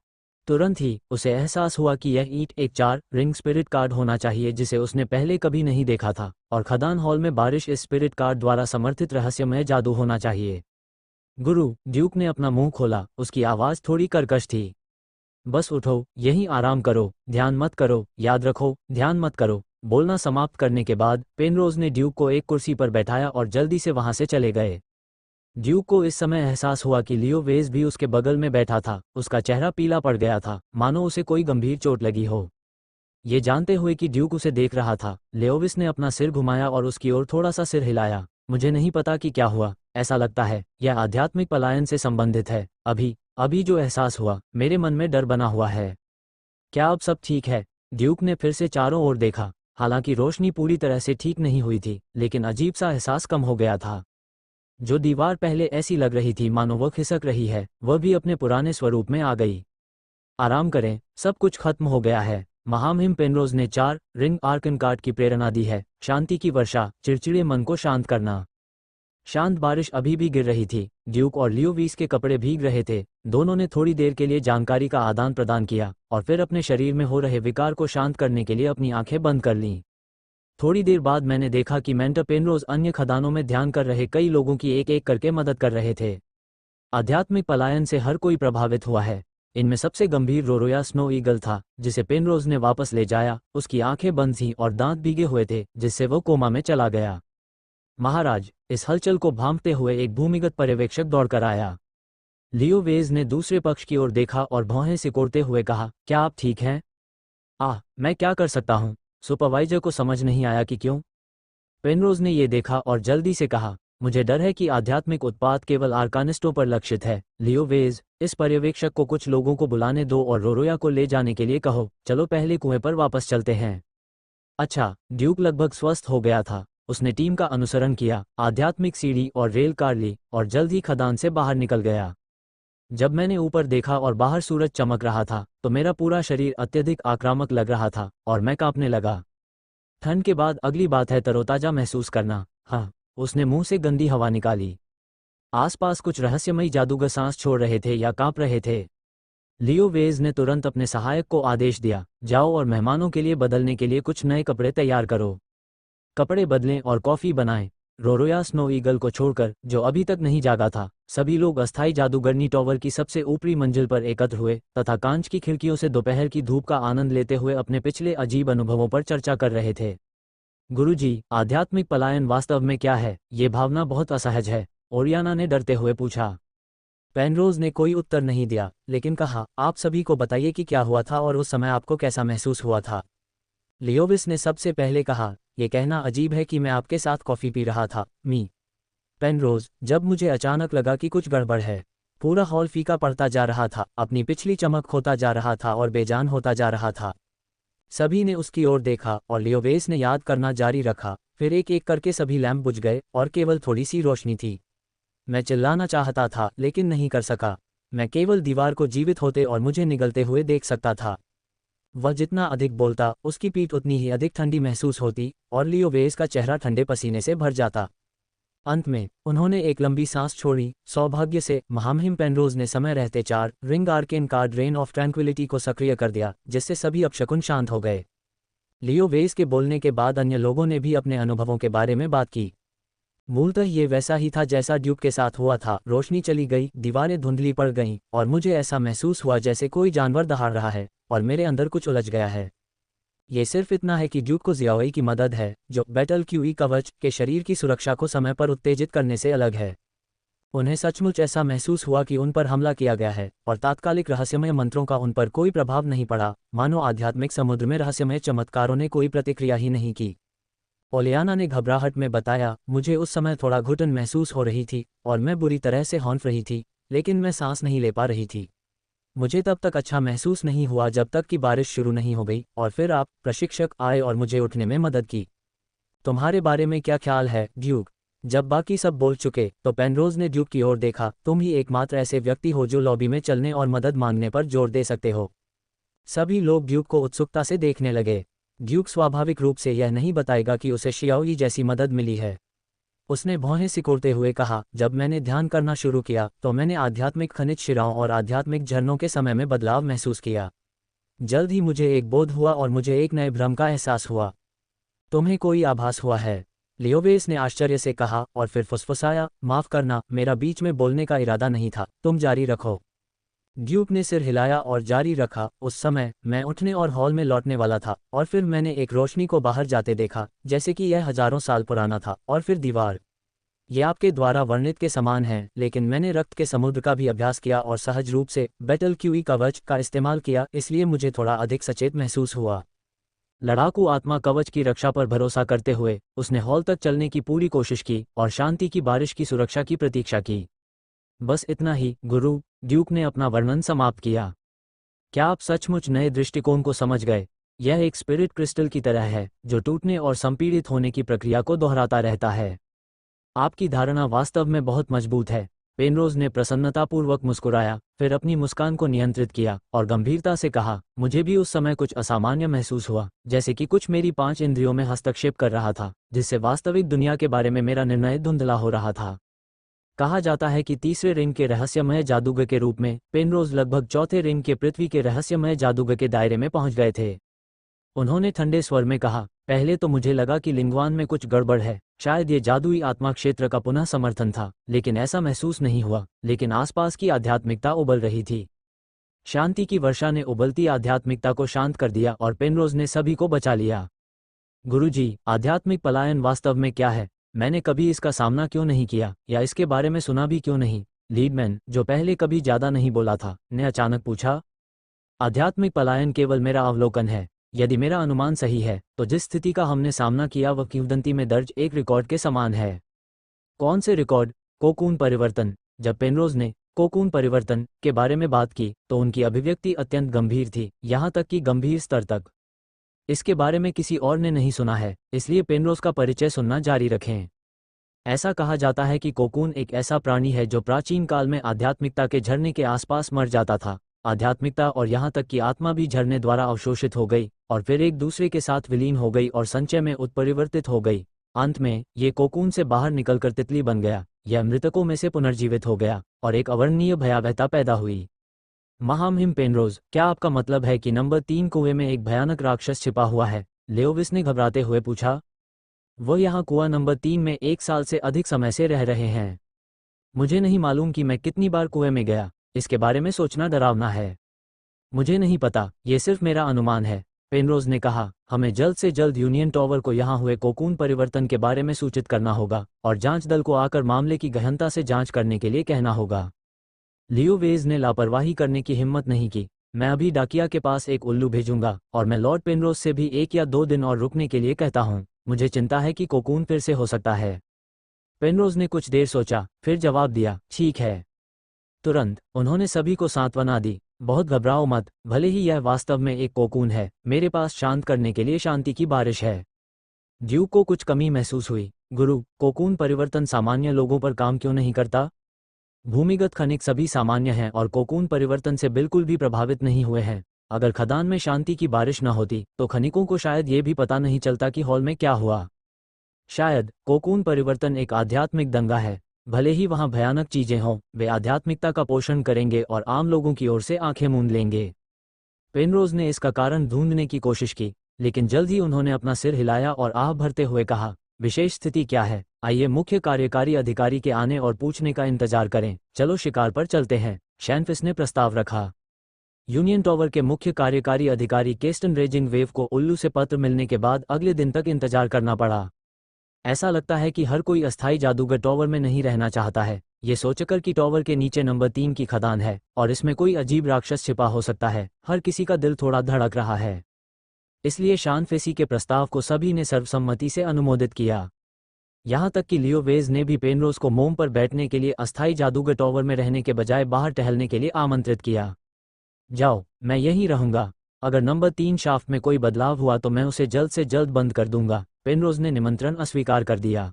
तुरंत ही उसे एहसास हुआ कि यह ईंट एक 4 रिंग स्पिरिट कार्ड होना चाहिए जिसे उसने पहले कभी नहीं देखा था, और खदान हॉल में बारिश इस स्पिरिट कार्ड द्वारा समर्थित रहस्यमय जादू होना चाहिए। गुरु, ड्यूक ने अपना मुंह खोला, उसकी आवाज़ थोड़ी कर्कश थी। बस उठो, यहीं आराम करो, ध्यान मत करो, याद रखो, ध्यान मत करो। बोलना समाप्त करने के बाद पेनरोज ने ड्यूक को एक कुर्सी पर बैठाया और जल्दी से वहां से चले गए। ड्यूक को इस समय एहसास हुआ कि लियो वेज भी उसके बगल में बैठा था। उसका चेहरा पीला पड़ गया था, मानो उसे कोई गंभीर चोट लगी हो। ये जानते हुए कि ड्यूक उसे देख रहा था, लेओविस ने अपना सिर घुमाया और उसकी ओर थोड़ा सा सिर हिलाया। मुझे नहीं पता कि क्या हुआ, ऐसा लगता है यह आध्यात्मिक पलायन से संबंधित है। अभी जो एहसास हुआ, मेरे मन में डर बना हुआ है। क्या अब सब ठीक है? ड्यूक ने फिर से चारों ओर देखा। हालांकि रोशनी पूरी तरह से ठीक नहीं हुई थी, लेकिन अजीब सा एहसास कम हो गया था। जो दीवार पहले ऐसी लग रही थी मानो वह खिसक रही है, वह भी अपने पुराने स्वरूप में आ गई। आराम करें, सब कुछ खत्म हो गया है। महामहिम पेनरोज ने 4 रिंग आर्कन कार्ड की प्रेरणा दी है। शांति की वर्षा, चिड़चिड़े मन को शांत करना। शांत बारिश अभी भी गिर रही थी। ड्यूक और लियोवीस के कपड़े भीग रहे थे। दोनों ने थोड़ी देर के लिए जानकारी का आदान प्रदान किया और फिर अपने शरीर में हो रहे विकार को शांत करने के लिए अपनी आंखें बंद कर लीं। थोड़ी देर बाद मैंने देखा कि मेंटर पेनरोज अन्य खदानों में ध्यान कर रहे कई लोगों की एक एक करके मदद कर रहे थे। आध्यात्मिक पलायन से हर कोई प्रभावित हुआ है। इनमें सबसे गंभीर रोरोया स्नो ईगल था, जिसे पेनरोज ने वापस ले जाया। उसकी आंखें बंद थीं और दांत भीगे हुए थे, जिससे वो कोमा में चला गया। महाराज, इस हलचल को भांपते हुए एक भूमिगत पर्यवेक्षक दौड़कर आया। लियो वेज ने दूसरे पक्ष की ओर देखा और भौहें सिकोड़ते हुए कहा, क्या आप ठीक हैं? मैं क्या कर सकता हूँ? सुपरवाइजर को समझ नहीं आया कि क्यों। पेनरोज ने ये देखा और जल्दी से कहा, मुझे डर है कि आध्यात्मिक उत्पात केवल आर्कानिस्टों पर लक्षित है। लियो वेज, इस पर्यवेक्षक को कुछ लोगों को बुलाने दो और रोरोया को ले जाने के लिए कहो। चलो पहले कुएं पर वापस चलते हैं। अच्छा। ड्यूक लगभग स्वस्थ हो गया था। उसने टीम का अनुसरण किया, आध्यात्मिक सीढ़ी और रेल कार ली और जल्द ही खदान से बाहर निकल गया। जब मैंने ऊपर देखा और बाहर सूरज चमक रहा था तो मेरा पूरा शरीर अत्यधिक आक्रामक लग रहा था और मैं कांपने लगा। ठंड के बाद अगली बात है तरोताजा महसूस करना। हाँ, उसने मुंह से गंदी हवा निकाली। आसपास कुछ रहस्यमयी जादूगर सांस छोड़ रहे थे या कांप रहे थे। लियो वेज ने तुरंत अपने सहायक को आदेश दिया, जाओ और मेहमानों के लिए बदलने के लिए कुछ नए कपड़े तैयार करो। कपड़े बदलें और कॉफ़ी बनाएं। रोरोया स्नो ईगल को छोड़कर, जो अभी तक नहीं जागा था, सभी लोग अस्थायी जादूगरनी टॉवर की सबसे ऊपरी मंजिल पर एकत्र हुए तथा कांच की खिड़कियों से दोपहर की धूप का आनंद लेते हुए अपने पिछले अजीब अनुभवों पर चर्चा कर रहे थे। गुरुजी, आध्यात्मिक पलायन वास्तव में क्या है? ये भावना बहुत असहज है, ओरियाना ने डरते हुए पूछा। पेनरोज ने कोई उत्तर नहीं दिया, लेकिन कहा, आप सभी को बताइए कि क्या हुआ था और उस समय आपको कैसा महसूस हुआ था। लियोविस ने सबसे पहले कहा, यह कहना अजीब है कि मैं आपके साथ कॉफ़ी पी रहा था, मी। पेनरोज, जब मुझे अचानक लगा कि कुछ गड़बड़ है। पूरा हॉल फीका पड़ता जा रहा था, अपनी पिछली चमक खोता जा रहा था और बेजान होता जा रहा था। सभी ने उसकी ओर देखा और लियोवेस ने याद करना जारी रखा। फिर एक एक करके सभी लैंप बुझ गए और केवल थोड़ी सी रोशनी थी। मैं चिल्लाना चाहता था लेकिन नहीं कर सका। मैं केवल दीवार को जीवित होते और मुझे निगलते हुए देख सकता था। वह जितना अधिक बोलता, उसकी पीठ उतनी ही अधिक ठंडी महसूस होती और लियोवेस का चेहरा ठंडे पसीने से भर जाता। अंत में उन्होंने एक लंबी सांस छोड़ी। सौभाग्य से महामहिम पेनरोज ने समय रहते 4 ring arcane card rain of tranquillity को सक्रिय कर दिया, जिससे सभी अपशकुन शांत हो गए। लियोवेस के बोलने के बाद अन्य लोगों ने भी अपने अनुभवों के बारे में बात की। मूलतः ये वैसा ही था जैसा ड्यूक के साथ हुआ था। रोशनी चली गई, दीवारें धुंधली पड़ गईं और मुझे ऐसा महसूस हुआ जैसे कोई जानवर दहाड़ रहा है और मेरे अंदर कुछ उलझ गया है। ये सिर्फ इतना है कि ड्यूक को जियाओई की मदद है, जो बैटल क्यूई कवच के शरीर की सुरक्षा को समय पर उत्तेजित करने से अलग है। उन्हें सचमुच ऐसा महसूस हुआ कि उन पर हमला किया गया है और तात्कालिक रहस्यमय मंत्रों का उन पर कोई प्रभाव नहीं पड़ा, मानो आध्यात्मिक समुद्र में रहस्यमय चमत्कारों ने कोई प्रतिक्रिया ही नहीं की। ओलियाना ने घबराहट में बताया, मुझे उस समय थोड़ा घुटन महसूस हो रही थी और मैं बुरी तरह से हौंफ रही थी, लेकिन मैं सांस नहीं ले पा रही थी। मुझे तब तक अच्छा महसूस नहीं हुआ जब तक कि बारिश शुरू नहीं हो गई और फिर आप, प्रशिक्षक, आए और मुझे उठने में मदद की। तुम्हारे बारे में क्या ख्याल है, ड्यूक? जब बाकी सब बोल चुके तो पेनरोज ने ड्यूक की ओर देखा। तुम ही एकमात्र ऐसे व्यक्ति हो जो लॉबी में चलने और मदद मांगने पर जोर दे सकते हो। सभी लोग ड्यूक को उत्सुकता से देखने लगे। ड्यूक स्वाभाविक रूप से यह नहीं बताएगा कि उसे शियाओई जैसी मदद मिली है। उसने भौहें सिकोड़ते हुए कहा, जब मैंने ध्यान करना शुरू किया तो मैंने आध्यात्मिक खनिज शिराओं और आध्यात्मिक झरनों के समय में बदलाव महसूस किया। जल्द ही मुझे एक बोध हुआ और मुझे एक नए भ्रम का एहसास हुआ। तुम्हें कोई आभास हुआ है? लियोवेस ने आश्चर्य से कहा और फिर फुसफुसाया, माफ करना, मेरा बीच में बोलने का इरादा नहीं था, तुम जारी रखो। ड्यूक ने सिर हिलाया और जारी रखा। उस समय मैं उठने और हॉल में लौटने वाला था और फिर मैंने एक रोशनी को बाहर जाते देखा, जैसे कि यह हजारों साल पुराना था, और फिर दीवार। ये आपके द्वारा वर्णित के समान है, लेकिन मैंने रक्त के समुद्र का भी अभ्यास किया और सहज रूप से बैटल क्यूई कवच का इस्तेमाल किया, इसलिए मुझे थोड़ा अधिक सचेत महसूस हुआ। लड़ाकू आत्मा कवच की रक्षा पर भरोसा करते हुए उसने हॉल तक चलने की पूरी कोशिश की और शांति की बारिश की सुरक्षा की प्रतीक्षा की। बस इतना ही, गुरु, ड्यूक ने अपना वर्णन समाप्त किया। क्या आप सचमुच नए दृष्टिकोण को समझ गए? यह एक स्पिरिट क्रिस्टल की तरह है जो टूटने और संपीड़ित होने की प्रक्रिया को दोहराता रहता है। आपकी धारणा वास्तव में बहुत मजबूत है। पेनरोज ने प्रसन्नतापूर्वक मुस्कुराया, फिर अपनी मुस्कान को नियंत्रित किया और गंभीरता से कहा, मुझे भी उस समय कुछ असामान्य महसूस हुआ, जैसे कि कुछ मेरी 5 इंद्रियों में हस्तक्षेप कर रहा था, जिससे वास्तविक दुनिया के बारे में मेरा निर्णय धुंधला हो रहा था। कहा जाता है कि तीसरे रिंग के रहस्यमय जादूगर के रूप में पेनरोज लगभग चौथे रिंग के पृथ्वी के रहस्यमय जादूगर के दायरे में पहुंच गए थे। उन्होंने ठंडे स्वर में कहा, पहले तो मुझे लगा कि लिंगवान में कुछ गड़बड़ है, शायद ये जादुई आत्मा क्षेत्र का पुनः समर्थन था, लेकिन ऐसा महसूस नहीं हुआ। लेकिन आसपास की आध्यात्मिकता उबल रही थी। शांति की वर्षा ने उबलती आध्यात्मिकता को शांत कर दिया और पेनरोज ने सभी को बचा लिया। गुरुजी, आध्यात्मिक पलायन वास्तव में क्या है? मैंने कभी इसका सामना क्यों नहीं किया या इसके बारे में सुना भी क्यों नहीं? लीडमैन, जो पहले कभी ज्यादा नहीं बोला था, ने अचानक पूछा। आध्यात्मिक पलायन केवल मेरा अवलोकन है। यदि मेरा अनुमान सही है तो जिस स्थिति का हमने सामना किया वह किंवदंती में दर्ज एक रिकॉर्ड के समान है। कौन से रिकॉर्ड? कोकून परिवर्तन। जब पेनरोज ने कोकून परिवर्तन के बारे में बात की तो उनकी अभिव्यक्ति अत्यंत गंभीर थी, यहाँ तक कि गंभीर स्तर तक। इसके बारे में किसी और ने नहीं सुना है, इसलिए पेनरोज का परिचय सुनना जारी रखें। ऐसा कहा जाता है कि कोकून एक ऐसा प्राणी है जो प्राचीन काल में आध्यात्मिकता के झरने के आसपास मर जाता था। आध्यात्मिकता और यहाँ तक कि आत्मा भी झरने द्वारा अवशोषित हो गई और फिर एक दूसरे के साथ विलीन हो गई और संचय में उत्परिवर्तित हो गई। अंत में ये कोकून से बाहर निकलकर तितली बन गया। यह मृतकों में से पुनर्जीवित हो गया और एक अवर्णनीय भयावहता पैदा हुई। महामहिम पेनरोज, क्या आपका मतलब है कि नंबर 3 कुएं में एक भयानक राक्षस छिपा हुआ है? लेओविस ने घबराते हुए पूछा। वह यहाँ कुआं नंबर 3 में 1 साल से अधिक समय से रह रहे हैं। मुझे नहीं मालूम कि मैं कितनी बार कुएं में गया। इसके बारे में सोचना डरावना है। मुझे नहीं पता, ये सिर्फ मेरा अनुमान है, पेनरोज ने कहा। हमें जल्द से जल्द यूनियन टावर को यहाँ हुए कोकून परिवर्तन के बारे में सूचित करना होगा और जांच दल को आकर मामले की गहनता से जांच करने के लिए कहना होगा। लियोवेज ने लापरवाही करने की हिम्मत नहीं की। मैं अभी डाकिया के पास एक उल्लू भेजूंगा और मैं लॉर्ड पेनरोज से भी 1 या 2 दिन और रुकने के लिए कहता हूँ। मुझे चिंता है कि कोकून फिर से हो सकता है। पेनरोज ने कुछ देर सोचा, फिर जवाब दिया, ठीक है। तुरंत उन्होंने सभी को सांत्वना दी। बहुत घबराओ मत, भले ही यह वास्तव में एक कोकून है, मेरे पास शांत करने के लिए शांति की बारिश है। ड्यूक को कुछ कमी महसूस हुई। गुरु, कोकून परिवर्तन सामान्य लोगों पर काम क्यों नहीं करता? भूमिगत खनिक सभी सामान्य हैं और कोकून परिवर्तन से बिल्कुल भी प्रभावित नहीं हुए हैं। अगर खदान में शांति की बारिश न होती तो खनिकों को शायद ये भी पता नहीं चलता कि हॉल में क्या हुआ। शायद कोकून परिवर्तन एक आध्यात्मिक दंगा है। भले ही वहां भयानक चीजें हों, वे आध्यात्मिकता का पोषण करेंगे और आम लोगों की ओर से आंखें मूंद लेंगे। पेनरोज ने इसका कारण ढूंढने की कोशिश की, लेकिन जल्द ही उन्होंने अपना सिर हिलाया और आह भरते हुए कहा, विशेष स्थिति क्या है? आइए मुख्य कार्यकारी अधिकारी के आने और पूछने का इंतजार करें। चलो शिकार पर चलते हैं, शैनफिस ने प्रस्ताव रखा। यूनियन टावर के मुख्य कार्यकारी अधिकारी केस्टन रेजिंग वेव को उल्लू से पत्र मिलने के बाद अगले दिन तक इंतजार करना पड़ा। ऐसा लगता है कि हर कोई अस्थायी जादूगर टावर में नहीं रहना चाहता है, ये सोचकर कि टावर के नीचे नंबर 3 की खदान है और इसमें कोई अजीब राक्षस छिपा हो सकता है। हर किसी का दिल थोड़ा धड़क रहा है। इसलिए शानफेसी के प्रस्ताव को सभी ने सर्वसम्मति से अनुमोदित किया। यहाँ तक कि लियोवेज ने भी पेनरोज को मोम पर बैठने के लिए अस्थायी जादूगर टावर में रहने के बजाय बाहर टहलने के लिए आमंत्रित किया। जाओ, मैं यहीं रहूंगा। अगर नंबर 3 शाफ्ट में कोई बदलाव हुआ तो मैं उसे जल्द से जल्द बंद कर दूंगा। पेनरोज ने निमंत्रण अस्वीकार कर दिया।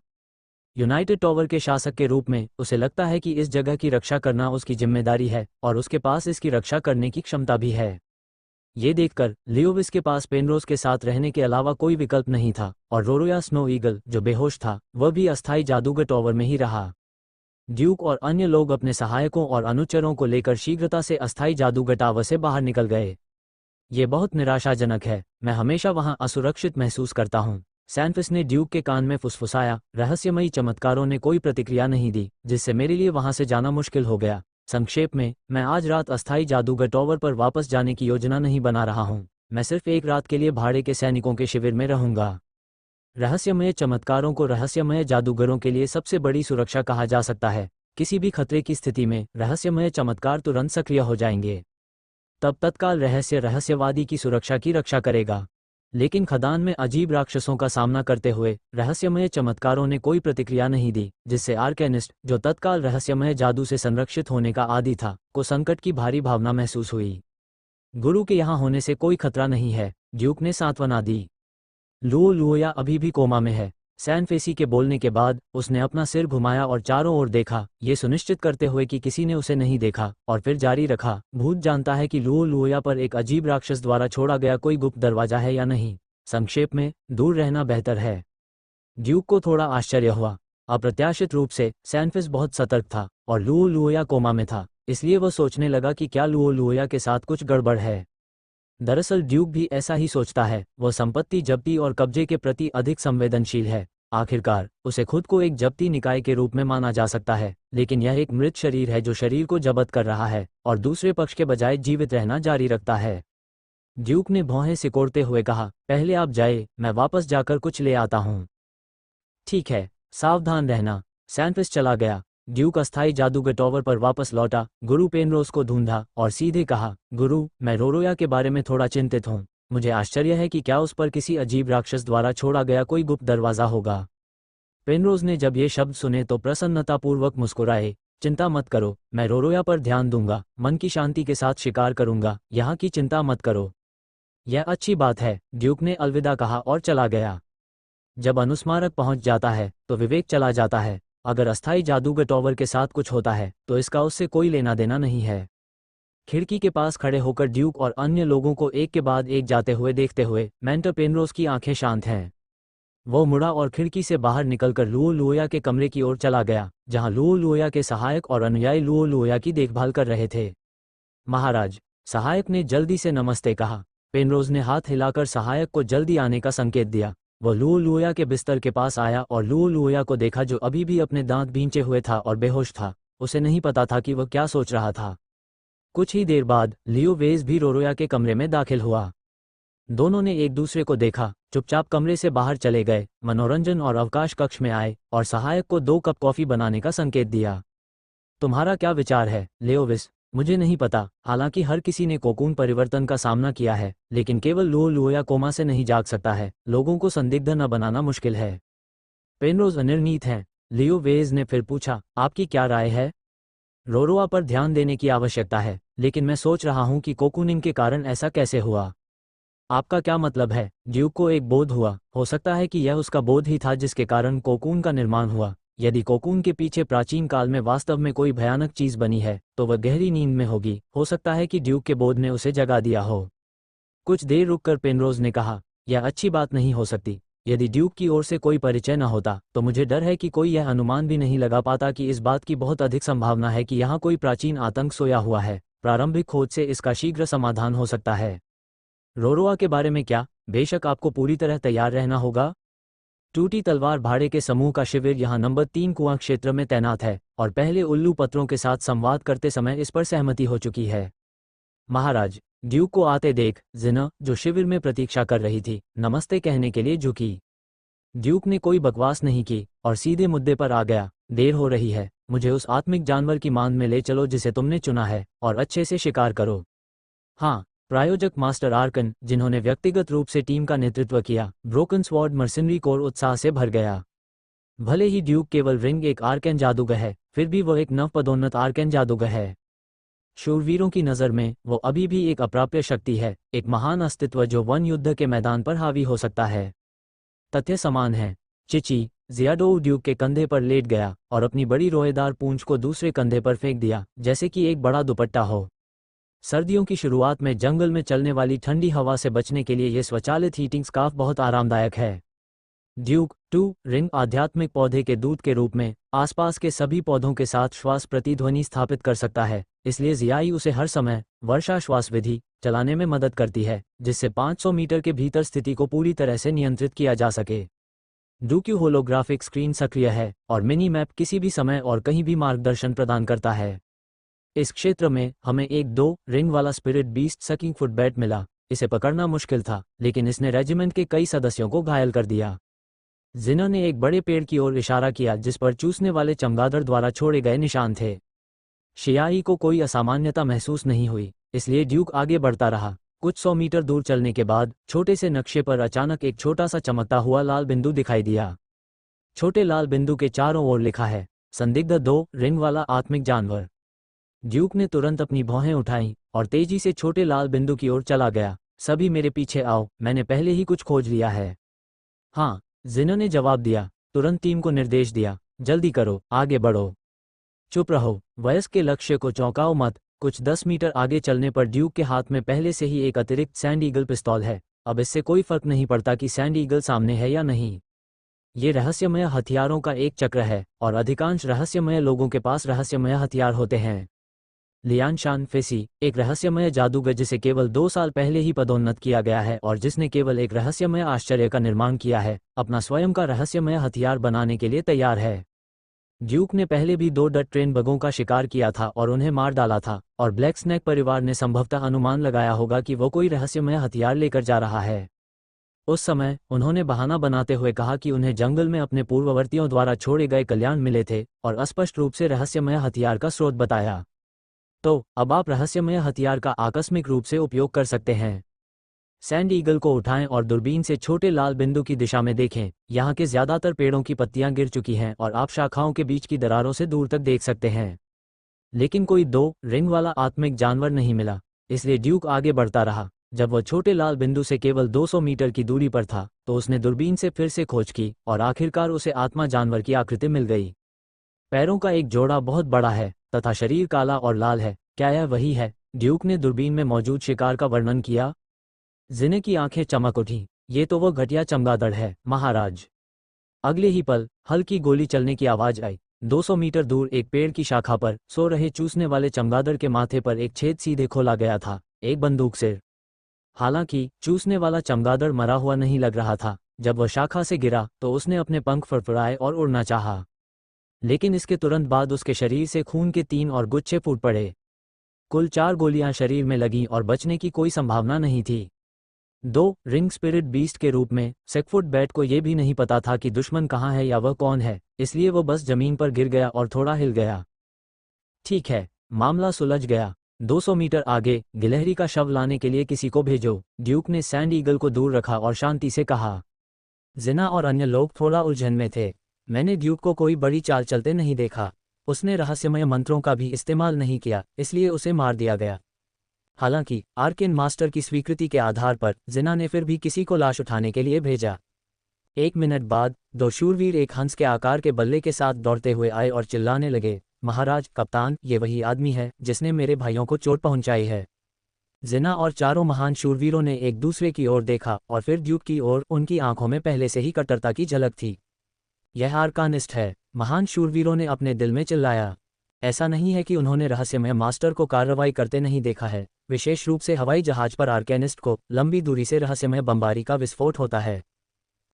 यूनाइटेड टावर के शासक के रूप में उसे लगता है कि इस जगह की रक्षा करना उसकी जिम्मेदारी है और उसके पास इसकी रक्षा करने की क्षमता भी है। ये देखकर लियोविस के पास पेनरोज के साथ रहने के अलावा कोई विकल्प नहीं था और रोरोया स्नो ईगल, जो बेहोश था, वह भी अस्थायी जादूगर टावर में ही रहा। ड्यूक और अन्य लोग अपने सहायकों और अनुचरों को लेकर शीघ्रता से अस्थायी जादूगर टावर से बाहर निकल गए। ये बहुत निराशाजनक है, मैं हमेशा वहां असुरक्षित महसूस करता हूँ, सैनफिस ने ड्यूक के कान में फुसफुसाया। रहस्यमयी चमत्कारों ने कोई प्रतिक्रिया नहीं दी, जिससे मेरे लिए वहां से जाना मुश्किल हो गया। संक्षेप में, मैं आज रात अस्थायी जादूगर टावर पर वापस जाने की योजना नहीं बना रहा हूं। मैं सिर्फ एक रात के लिए भाड़े के सैनिकों के शिविर में रहूंगा। रहस्यमय चमत्कारों को रहस्यमय जादूगरों के लिए सबसे बड़ी सुरक्षा कहा जा सकता है। किसी भी खतरे की स्थिति में रहस्यमय चमत्कार तुरंत सक्रिय हो जाएंगे। तब तत्काल रहस्य रहस्यवादी की सुरक्षा की रक्षा करेगा। लेकिन खदान में अजीब राक्षसों का सामना करते हुए रहस्यमय चमत्कारों ने कोई प्रतिक्रिया नहीं दी, जिससे आर्केनिस्ट, जो तत्काल रहस्यमय जादू से संरक्षित होने का आदी था, को संकट की भारी भावना महसूस हुई। गुरु के यहाँ होने से कोई खतरा नहीं है, ड्यूक ने सांत्वना दी। लुओया अभी भी कोमा में है। सैनफेसी के बोलने के बाद उसने अपना सिर घुमाया और चारों ओर देखा, ये सुनिश्चित करते हुए कि किसी ने उसे नहीं देखा, और फिर जारी रखा, भूत जानता है कि लुओया पर एक अजीब राक्षस द्वारा छोड़ा गया कोई गुप्त दरवाजा है या नहीं। संक्षेप में, दूर रहना बेहतर है। ड्यूक को थोड़ा आश्चर्य हुआ। अप्रत्याशित रूप से सैनफिस बहुत सतर्क था और लुओया कोमा में था, इसलिए वह सोचने लगा कि क्या लुओया के साथ कुछ गड़बड़ है। दरअसल ड्यूक भी ऐसा ही सोचता है। वह संपत्ति जब्ती और कब्जे के प्रति अधिक संवेदनशील है। आखिरकार उसे खुद को एक जब्ती निकाय के रूप में माना जा सकता है, लेकिन यह एक मृत शरीर है जो शरीर को जब्त कर रहा है और दूसरे पक्ष के बजाय जीवित रहना जारी रखता है। ड्यूक ने भौहें सिकोड़ते हुए कहा, पहले आप जाए, मैं वापस जाकर कुछ ले आता हूँ। ठीक है, सावधान रहना। सैनफिस चला गया। ड्यूक अस्थायी जादूगर टावर पर वापस लौटा, गुरु पेनरोज को ढूंढा और सीधे कहा, गुरु, मैं रोरोया के बारे में थोड़ा चिंतित हूँ। मुझे आश्चर्य है कि क्या उस पर किसी अजीब राक्षस द्वारा छोड़ा गया कोई गुप्त दरवाजा होगा। पेनरोज ने जब ये शब्द सुने तो प्रसन्नतापूर्वक मुस्कुराए। चिंता मत करो, मैं रोरोया पर ध्यान दूंगा, मन की शांति के साथ शिकार करूंगा, यहाँ की चिंता मत करो। यह अच्छी बात है, ड्यूक ने अलविदा कहा और चला गया। जब अनुस्मारक पहुंच जाता है तो विवेक चला जाता है। अगर अस्थायी जादूगर टावर के साथ कुछ होता है तो इसका उससे कोई लेना देना नहीं है। खिड़की के पास खड़े होकर ड्यूक और अन्य लोगों को एक के बाद एक जाते हुए देखते हुए मेंटर पेनरोज की आंखें शांत हैं। वो मुड़ा और खिड़की से बाहर निकलकर लुओ लुओया के कमरे की ओर चला गया, जहां लुओ लुओया के सहायक और अनुयायी लुओ लुओया की देखभाल कर रहे थे। महाराज, सहायक ने जल्दी से नमस्ते कहा। पेनरोज ने हाथ हिलाकर सहायक को जल्दी आने का संकेत दिया। वो लुओ लुओया के बिस्तर के पास आया और लुओ लुओया को देखा, जो अभी भी अपने दांत भींचे हुए था और बेहोश था। उसे नहीं पता था कि वह क्या सोच रहा था। कुछ ही देर बाद लियो वेज भी रोरोया के कमरे में दाखिल हुआ। दोनों ने एक दूसरे को देखा, चुपचाप कमरे से बाहर चले गए, मनोरंजन और अवकाश कक्ष में आए और सहायक को 2 कप कॉफी बनाने का संकेत दिया। तुम्हारा क्या विचार है, लेओविस? मुझे नहीं पता। हालांकि हर किसी ने कोकून परिवर्तन का सामना किया है, लेकिन केवल लुओ लुओया कोमा से नहीं जाग सकता है। लोगों को संदिग्ध न बनाना मुश्किल है। पेनरोज अनिर्णीत हैं। लियो वेज ने फिर पूछा, आपकी क्या राय है? रोरोआ पर ध्यान देने की आवश्यकता है, लेकिन मैं सोच रहा हूं कि कोकूनिंग के कारण ऐसा कैसे हुआ। आपका क्या मतलब है? ड्यूक को एक बोध हुआ। हो सकता है कि यह उसका बोध ही था जिसके कारण कोकून का निर्माण हुआ। यदि कोकून के पीछे प्राचीन काल में वास्तव में कोई भयानक चीज बनी है, तो वह गहरी नींद में होगी। हो सकता है कि ड्यूक के बोध ने उसे जगा दिया हो। कुछ देर रुककर पेनरोज ने कहा, यह अच्छी बात नहीं हो सकती। यदि ड्यूक की ओर से कोई परिचय न होता, तो मुझे डर है कि कोई यह अनुमान भी नहीं लगा पाता कि इस बात की बहुत अधिक संभावना है कि यहाँ कोई प्राचीन आतंक सोया हुआ है। प्रारंभिक खोज से इसका शीघ्र समाधान हो सकता है। रोरोआ के बारे में क्या? बेशक आपको पूरी तरह तैयार रहना होगा। टूटी तलवार भाड़े के समूह का शिविर यहाँ नंबर 3 कुआं क्षेत्र में तैनात है, और पहले उल्लू पत्रों के साथ संवाद करते समय इस पर सहमति हो चुकी है। महाराज, ड्यूक को आते देख जिना, जो शिविर में प्रतीक्षा कर रही थी, नमस्ते कहने के लिए झुकी। ड्यूक ने कोई बकवास नहीं की और सीधे मुद्दे पर आ गया। देर हो रही है, मुझे उस आत्मिक जानवर की मांद में ले चलो जिसे तुमने चुना है, और अच्छे से शिकार करो। हाँ, प्रायोजक मास्टर आर्कन, जिन्होंने व्यक्तिगत रूप से टीम का नेतृत्व किया, ब्रोकन स्वॉर्ड मर्सिनरी कोर उत्साह से भर गया। भले ही ड्यूक केवल रिंग एक आर्कन जादूगर है, फिर भी वह एक नवपदोन्नत आर्कन जादूगर है। शूरवीरों की नज़र में वो अभी भी एक अप्राप्य शक्ति है, एक महान अस्तित्व जो वन युद्ध के मैदान पर हावी हो सकता है। तथ्य समान है। चिची, जियाडोउ ड्यूक के कंधे पर लेट गया और अपनी बड़ी रोएदार पूंछ को दूसरे कंधे पर फेंक दिया, जैसे कि एक बड़ा दुपट्टा हो। सर्दियों की शुरुआत में जंगल में चलने वाली ठंडी हवा से बचने के लिए यह स्वचालित हीटिंग स्कार्फ बहुत आरामदायक है। ड्यूक 2 रिंग आध्यात्मिक पौधे के दूत के रूप में आसपास के सभी पौधों के साथ श्वास प्रतिध्वनि स्थापित कर सकता है, इसलिए जियाई उसे हर समय वर्षा श्वास विधि चलाने में मदद करती है, जिससे 500 मीटर के भीतर स्थिति को पूरी तरह से नियंत्रित किया जा सके। डूक्यू होलोग्राफिक स्क्रीन सक्रिय है और मिनी मैप किसी भी समय और कहीं भी मार्गदर्शन प्रदान करता है। इस क्षेत्र में हमें एक 2 रिंग वाला स्पिरिट बीस्ट सकिंग फुटबैट मिला। इसे पकड़ना मुश्किल था, लेकिन इसने रेजिमेंट के कई सदस्यों को घायल कर दिया। जिना ने एक बड़े पेड़ की ओर इशारा किया जिस पर चूसने वाले चमगादड़ द्वारा छोड़े गए निशान थे। शियाई को कोई असामान्यता महसूस नहीं हुई, इसलिए ड्यूक आगे बढ़ता रहा। कुछ 100 मीटर दूर चलने के बाद छोटे से नक्शे पर अचानक एक छोटा सा चमकता हुआ लाल बिंदु दिखाई दिया। छोटे लाल बिंदु के चारों ओर लिखा है, संदिग्ध 2 रिंग वाला आत्मिक जानवर। ड्यूक ने तुरंत अपनी भौहें उठाईं और तेजी से छोटे लाल बिंदु की ओर चला गया। सभी मेरे पीछे आओ, मैंने पहले ही कुछ खोज लिया है। हाँ, जिना ने जवाब दिया। तुरंत टीम को निर्देश दिया, जल्दी करो, आगे बढ़ो। चुप रहो, वयस्क के लक्ष्य को चौंकाओ मत। कुछ 10 मीटर आगे चलने पर ड्यूक के हाथ में पहले से ही एक अतिरिक्त सैंड ईगल पिस्तौल है। अब इससे कोई फर्क नहीं पड़ता कि सैंड ईगल सामने है या नहीं। ये रहस्यमय हथियारों का एक चक्र है, और अधिकांश रहस्यमय लोगों के पास रहस्यमय हथियार होते हैं। लियानशान फेसी, एक रहस्यमय जादूगर जिसे केवल 2 साल पहले ही पदोन्नत किया गया है और जिसने केवल एक रहस्यमय आश्चर्य का निर्माण किया है, अपना स्वयं का रहस्यमय हथियार बनाने के लिए तैयार है। ड्यूक ने पहले भी 2 डट ट्रेन बगों का शिकार किया था और उन्हें मार डाला था, और ब्लैक स्नैक परिवार ने संभवतः अनुमान लगाया होगा कि वो कोई रहस्यमय हथियार लेकर जा रहा है। उस समय उन्होंने बहाना बनाते हुए कहा कि उन्हें जंगल में अपने पूर्ववर्तियों द्वारा छोड़े गए कल्याण मिले थे, और अस्पष्ट रूप से रहस्यमय हथियार का स्रोत बताया। तो अब आप रहस्यमय हथियार का आकस्मिक रूप से उपयोग कर सकते हैं। सैंड ईगल को उठाएं और दूरबीन से छोटे लाल बिंदु की दिशा में देखें। यहाँ के ज्यादातर पेड़ों की पत्तियां गिर चुकी हैं और आप शाखाओं के बीच की दरारों से दूर तक देख सकते हैं। लेकिन कोई 2 रिंग वाला आत्मिक जानवर नहीं मिला, इसलिए ड्यूक आगे बढ़ता रहा। जब वह छोटे लाल बिंदु से केवल 200 मीटर की दूरी पर था, तो उसने दूरबीन से फिर से खोज की और आखिरकार उसे आत्मा जानवर की आकृति मिल गई। पैरों का एक जोड़ा बहुत बड़ा है तथा शरीर काला और लाल है। क्या यह वही है? ड्यूक ने दूरबीन में मौजूद शिकार का वर्णन किया। जिने की आंखें चमक उठी। ये तो वो घटिया चमगादड़ है, महाराज। अगले ही पल हल्की गोली चलने की आवाज आई। 200 मीटर दूर एक पेड़ की शाखा पर सो रहे चूसने वाले चमगादड़ के माथे पर एक छेद सीधे खोला गया था, एक बंदूक से। हालांकि चूसने वाला चमगादड़ मरा हुआ नहीं लग रहा था। जब वह शाखा से गिरा तो उसने अपने पंख फड़फड़ाए और उड़ना चाहा, लेकिन इसके तुरंत बाद उसके शरीर से खून के 3 और गुच्छे फूट पड़े। कुल 4 गोलियां शरीर में लगीं और बचने की कोई संभावना नहीं थी। 2 रिंग स्पिरिट बीस्ट के रूप में सेकफुट बैट को यह भी नहीं पता था कि दुश्मन कहाँ है या वह कौन है, इसलिए वह बस जमीन पर गिर गया और थोड़ा हिल गया। ठीक है, मामला सुलझ गया। 200 मीटर आगे गिलहरी का शव लाने के लिए किसी को भेजो। ड्यूक ने सैंड ईगल को दूर रखा और शांति से कहा। जिना और अन्य लोग थोड़ा उलझन में थे। मैंने ड्यूक को कोई बड़ी चाल चलते नहीं देखा। उसने रहस्यमय मंत्रों का भी इस्तेमाल नहीं किया, इसलिए उसे मार दिया गया। हालांकि आर्केन मास्टर की स्वीकृति के आधार पर जिना ने फिर भी किसी को लाश उठाने के लिए भेजा। 1 मिनट बाद 2 शूरवीर एक हंस के आकार के बल्ले के साथ दौड़ते हुए आए और चिल्लाने लगे, महाराज, कप्तान, ये वही आदमी है जिसने मेरे भाइयों को चोट पहुंचाई है। जिना और चारों महान शूरवीरों ने एक दूसरे की ओर देखा और फिर ड्यूक की ओर। उनकी आंखों में पहले से ही कट्टरता की झलक थी। यह आर्कानिस्ट है, महान शूरवीरों ने अपने दिल में चिल्लाया। ऐसा नहीं है कि उन्होंने रहस्यमय मास्टर को कार्रवाई करते नहीं देखा है, विशेष रूप से हवाई जहाज पर आर्केनिस्ट को लंबी दूरी से रहस्यमय बमबारी का विस्फोट होता है।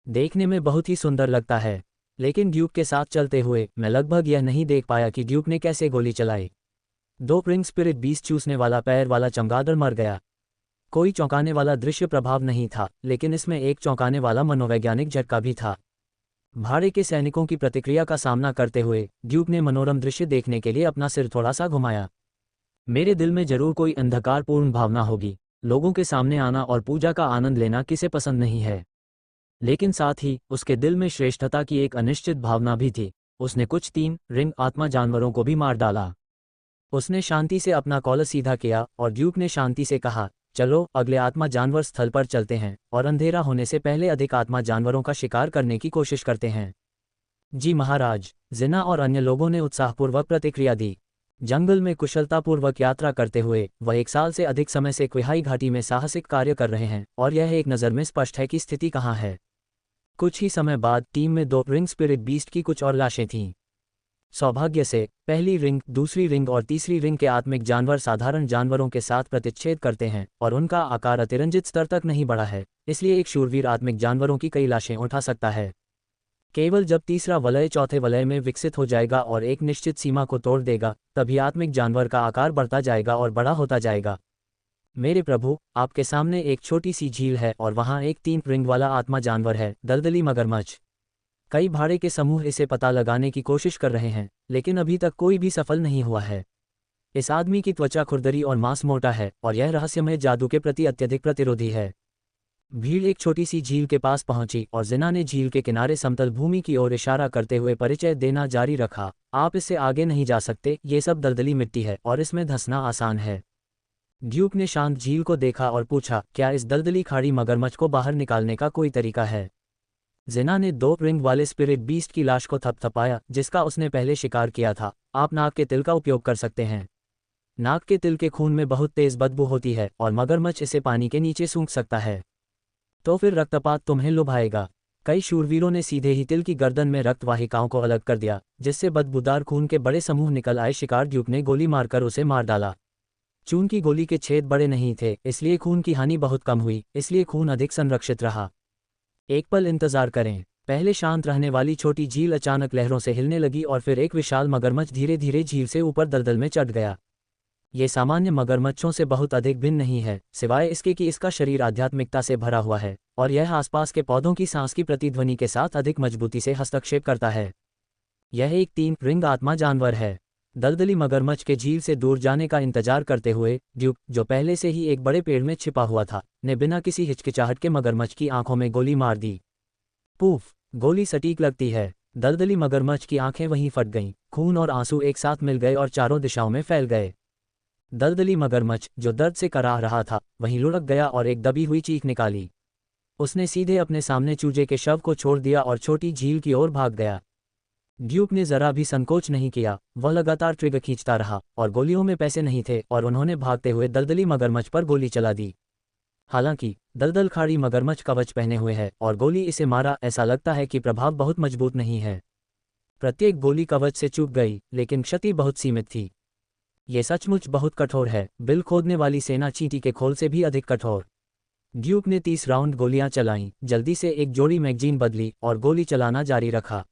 देखने में बहुत ही सुंदर लगता है, लेकिन ड्यूक के साथ चलते हुए मैं लगभग यह नहीं देख पाया कि ड्यूक ने कैसे गोली चलाई। 2 रिंग स्पिरिट बीस्ट चूसने वाला पैर वाला चमगादड़ मर गया। कोई चौंकाने वाला दृश्य प्रभाव नहीं था, लेकिन इसमें एक चौंकाने वाला मनोवैज्ञानिक झटका भी था। भाड़े के सैनिकों की प्रतिक्रिया का सामना करते हुए ड्यूक ने मनोरम दृश्य देखने के लिए अपना सिर थोड़ा सा घुमाया। मेरे दिल में जरूर कोई अंधकारपूर्ण भावना होगी। लोगों के सामने आना और पूजा का आनंद लेना किसे पसंद नहीं है, लेकिन साथ ही उसके दिल में श्रेष्ठता की एक अनिश्चित भावना भी थी। उसने कुछ 3 रिंग आत्मा जानवरों को भी मार डाला। उसने शांति से अपना कॉलर सीधा किया और ड्यूक ने शांति से कहा, चलो अगले आत्मा जानवर स्थल पर चलते हैं और अंधेरा होने से पहले अधिक आत्मा जानवरों का शिकार करने की कोशिश करते हैं। जी महाराज, जिना और अन्य लोगों ने उत्साहपूर्वक प्रतिक्रिया दी। जंगल में कुशलतापूर्वक यात्रा करते हुए वह 1 साल से अधिक समय से क्विहाई घाटी में साहसिक कार्य कर रहे हैं और यह एक नज़र में स्पष्ट है कि स्थिति कहाँ है। कुछ ही समय बाद टीम में 2 रिंग स्पिरिट बीस्ट की कुछ और लाशें थीं। सौभाग्य से पहली रिंग, दूसरी रिंग और तीसरी रिंग के आत्मिक जानवर साधारण जानवरों के साथ प्रतिच्छेद करते हैं और उनका आकार अतिरंजित स्तर तक नहीं बढ़ा है, इसलिए एक शूरवीर आत्मिक जानवरों की कई लाशें उठा सकता है। केवल जब तीसरा वलय चौथे वलय में विकसित हो जाएगा और एक निश्चित सीमा को तोड़ देगा, तभी आत्मिक जानवर का आकार बढ़ता जाएगा और बड़ा होता जाएगा। मेरे प्रभु, आपके सामने एक छोटी सी झील है और वहाँ एक 3 रिंग वाला आत्मा जानवर है, दलदली मगरमच्छ। कई भाड़े के समूह इसे पता लगाने की कोशिश कर रहे हैं, लेकिन अभी तक कोई भी सफल नहीं हुआ है। इस आदमी की त्वचा खुरदरी और मांस मोटा है और यह रहस्यमय जादू के प्रति अत्यधिक प्रतिरोधी है। भीड़ एक छोटी सी झील के पास पहुंची और जिना ने झील के किनारे समतल भूमि की ओर इशारा करते हुए परिचय देना जारी रखा, आप इससे आगे नहीं जा सकते, ये सब दलदली मिट्टी है और इसमें धंसना आसान है। ड्यूक ने शांत झील को देखा और पूछा, क्या इस दलदली खाड़ी मगरमच्छ को बाहर निकालने का कोई तरीका है? जिना ने 2 रिंग वाले स्पिरिट बीस्ट की लाश को थपथपाया जिसका उसने पहले शिकार किया था। आप नाक के तिल का उपयोग कर सकते हैं। नाक के तिल के खून में बहुत तेज बदबू होती है और मगरमच्छ इसे पानी के नीचे सूंघ सकता है, तो फिर रक्तपात तुम्हें लुभाएगा। कई शूरवीरों ने सीधे ही तिल की गर्दन में रक्त वाहिकाओं को अलग कर दिया, जिससे बदबूदार खून के बड़े समूह निकल आए। शिकार ड्यूक ने गोली मारकर उसे मार डाला। चून की गोली के छेद बड़े नहीं थे, इसलिए खून की हानि बहुत कम हुई, इसलिए खून अधिक संरक्षित रहा। एक पल इंतजार करें। पहले शांत रहने वाली छोटी झील अचानक लहरों से हिलने लगी और फिर एक विशाल मगरमच्छ धीरे धीरे झील से ऊपर दलदल में चढ़ गया। ये सामान्य मगरमच्छों से बहुत अधिक भिन्न नहीं है, सिवाय इसके कि इसका शरीर आध्यात्मिकता से भरा हुआ है और यह आसपास के पौधों की सांस की प्रतिध्वनि के साथ अधिक मजबूती से हस्तक्षेप करता है। यह एक 3 रिंग आत्मा जानवर है। दलदली मगरमच्छ के झील से दूर जाने का इंतजार करते हुए ड्यूक, जो पहले से ही एक बड़े पेड़ में छिपा हुआ था, ने बिना किसी हिचकिचाहट के मगरमच्छ की आंखों में गोली मार दी। पूफ! गोली सटीक लगती है। दलदली मगरमच्छ की आंखें वहीं फट गईं, खून और आंसू एक साथ मिल गए और चारों दिशाओं में फैल गए। दलदली मगरमच्छ, जो दर्द से कराह रहा था, वहीं लुढ़क गया और एक दबी हुई चीख निकाली। उसने सीधे अपने सामने चूजे के शव को छोड़ दिया और छोटी झील की ओर भाग गया। ड्यूक ने जरा भी संकोच नहीं किया, वह लगातार ट्रिगर खींचता रहा और गोलियों में पैसे नहीं थे और उन्होंने भागते हुए दलदली मगरमच्छ पर गोली चला दी। हालांकि दलदल खाड़ी मगरमच्छ कवच पहने हुए है और गोली इसे मारा, ऐसा लगता है कि प्रभाव बहुत मजबूत नहीं है। प्रत्येक गोली कवच से चूक गई, लेकिन क्षति बहुत सीमित थी। ये सचमुच बहुत कठोर है, बिल खोदने वाली सेना चींटी के खोल से भी अधिक कठोर। ड्यूक ने 30 राउंड गोलियां चलाईं, जल्दी से एक जोड़ी मैगजीन बदली और गोली चलाना जारी रखा।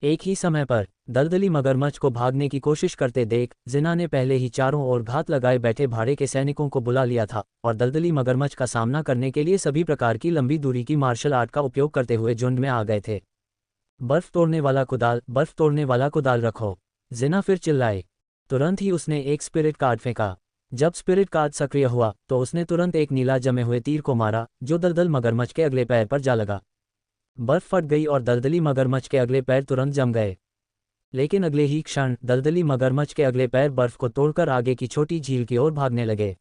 एक ही समय पर दलदली मगरमच्छ को भागने की कोशिश करते देख जिना ने पहले ही चारों ओर घात लगाए बैठे भाड़े के सैनिकों को बुला लिया था और दलदली मगरमच्छ का सामना करने के लिए सभी प्रकार की लंबी दूरी की मार्शल आर्ट का उपयोग करते हुए झुंड में आ गए थे। बर्फ तोड़ने वाला कुदाल रखो, जिना फिर चिल्लाए। तुरंत ही उसने एक स्पिरिट कार्ड फेंका। जब स्पिरिट कार्ड सक्रिय हुआ तो उसने तुरंत एक नीला जमे हुए तीर को मारा जो दलदल मगरमच्छ के अगले पैर पर जा लगा। बर्फ फट गई और दलदली मगरमच्छ के अगले पैर तुरंत जम गए। लेकिन अगले ही क्षण दलदली मगरमच्छ के अगले पैर बर्फ को तोड़कर आगे की छोटी झील की ओर भागने लगे।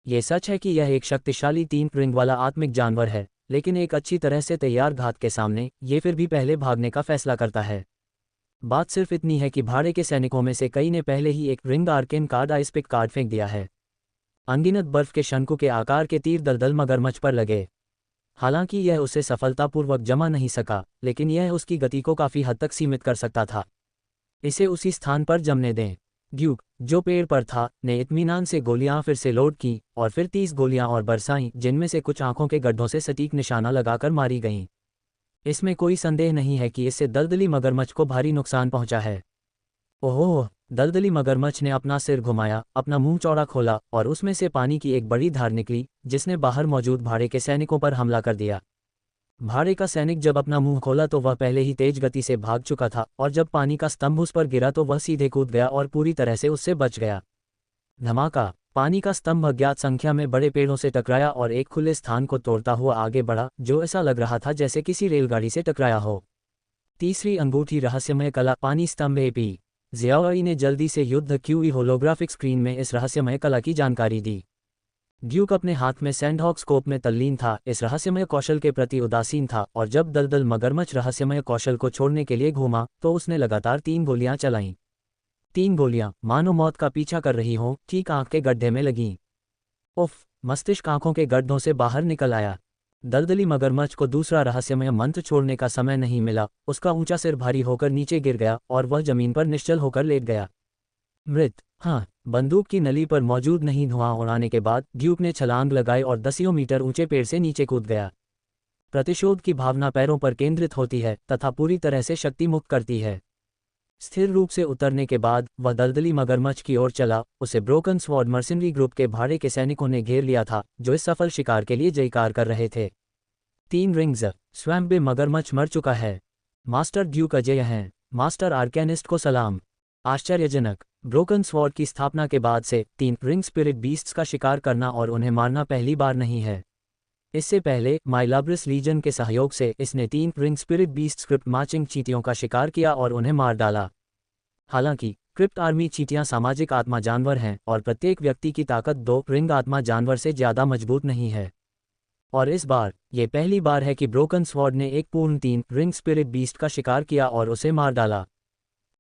ये सच है कि यह एक शक्तिशाली 3 रिंग वाला आत्मिक जानवर है, लेकिन एक अच्छी तरह से तैयार घात के सामने ये फिर भी पहले भागने का फैसला करता है। बात सिर्फ इतनी है कि भाड़े के सैनिकों में से कई ने पहले ही एक ring arcane card ice pick card फेंक दिया है। अनगिनत बर्फ के शंकु के आकार के तीर दलदल मगरमच्छ पर लगे। हालांकि यह उसे सफलतापूर्वक जमा नहीं सका, लेकिन यह उसकी गति को काफी हद तक सीमित कर सकता था। इसे उसी स्थान पर जमने दें। ड्यूक, जो पेड़ पर था, ने इत्मीनान से गोलियां फिर से लोड की और फिर 30 गोलियां और बरसाईं, जिनमें से कुछ आंखों के गड्ढों से सटीक निशाना लगाकर मारी गईं। इसमें कोई संदेह नहीं है कि इससे दलदली मगरमच्छ को भारी नुकसान पहुंचा है। ओह! दलदली मगरमच्छ ने अपना सिर घुमाया, अपना मुंह चौड़ा खोला और उसमें से पानी की एक बड़ी धार निकली, जिसने बाहर मौजूद भाड़े के सैनिकों पर हमला कर दिया। भाड़े का सैनिक जब अपना मुंह खोला तो वह पहले ही तेज गति से भाग चुका था और जब पानी का स्तंभ उस पर गिरा तो वह सीधे कूद गया और पूरी तरह से उससे बच गया। धमाका! पानी का स्तंभ अज्ञात संख्या में बड़े पेड़ों से टकराया और एक खुले स्थान को तोड़ता हुआ आगे बढ़ा, जो ऐसा लग रहा था जैसे किसी रेलगाड़ी से टकराया हो। तीसरी अंगूठी रहस्यमय कला पानी स्तंभ एपी ज़ियाओई ने जल्दी से युद्ध क्यूई होलोग्राफिक स्क्रीन में इस रहस्यमय कला की जानकारी दी। ड्यूक अपने हाथ में सैंडहॉक स्कोप में तल्लीन था, इस रहस्यमय कौशल के प्रति उदासीन था और जब दलदल मगरमच्छ रहस्यमय कौशल को छोड़ने के लिए घूमा तो उसने लगातार 3 गोलियां चलाईं। 3 गोलियां मानो मौत का पीछा कर रही हों, ठीक आंख के गड्ढे में लगीं। उफ! मस्तिष्क आंखों के गड्ढों से बाहर निकल आया। दलदली मगरमच्छ को दूसरा रहस्यमय मंत्र छोड़ने का समय नहीं मिला, उसका ऊंचा सिर भारी होकर नीचे गिर गया और वह जमीन पर निश्चल होकर लेट गया। मृत। हाँ, बंदूक की नली पर मौजूद नहीं धुआं उड़ाने के बाद ड्यूक ने छलांग लगाई और दसियों मीटर ऊंचे पेड़ से नीचे कूद गया। प्रतिशोध की भावना पैरों पर केंद्रित होती है तथा पूरी तरह से शक्ति मुक्त करती है। स्थिर रूप से उतरने के बाद वह दलदली मगरमच्छ की ओर चला। उसे ब्रोकन स्वॉर्ड मर्सिनरी ग्रुप के भाड़े के सैनिकों ने घेर लिया था, जो इस सफल शिकार के लिए जयकार कर रहे थे। 3 रिंग्स। स्वयं बे मगरमच्छ मर चुका है। मास्टर ड्यूक अजय हैं। मास्टर आर्केनिस्ट को सलाम। आश्चर्यजनक! ब्रोकन स्वॉर्ड की स्थापना के बाद से 3 रिंग स्पिरिट बीस्ट्स का शिकार करना और उन्हें मारना पहली बार नहीं है। इससे पहले माइलाब्रिस लीजन के सहयोग से इसने 3 ring spirit beast crypt marching चींटियों का शिकार किया और उन्हें मार डाला। हालांकि क्रिप्ट आर्मी चींटियां सामाजिक आत्मा जानवर हैं और प्रत्येक व्यक्ति की ताकत 2 रिंग आत्मा जानवर से ज़्यादा मजबूत नहीं है। और इस बार यह पहली बार है कि ब्रोकन स्वॉर्ड ने एक पूर्ण 3 रिंग स्पिरिट बीस्ट का शिकार किया और उसे मार डाला।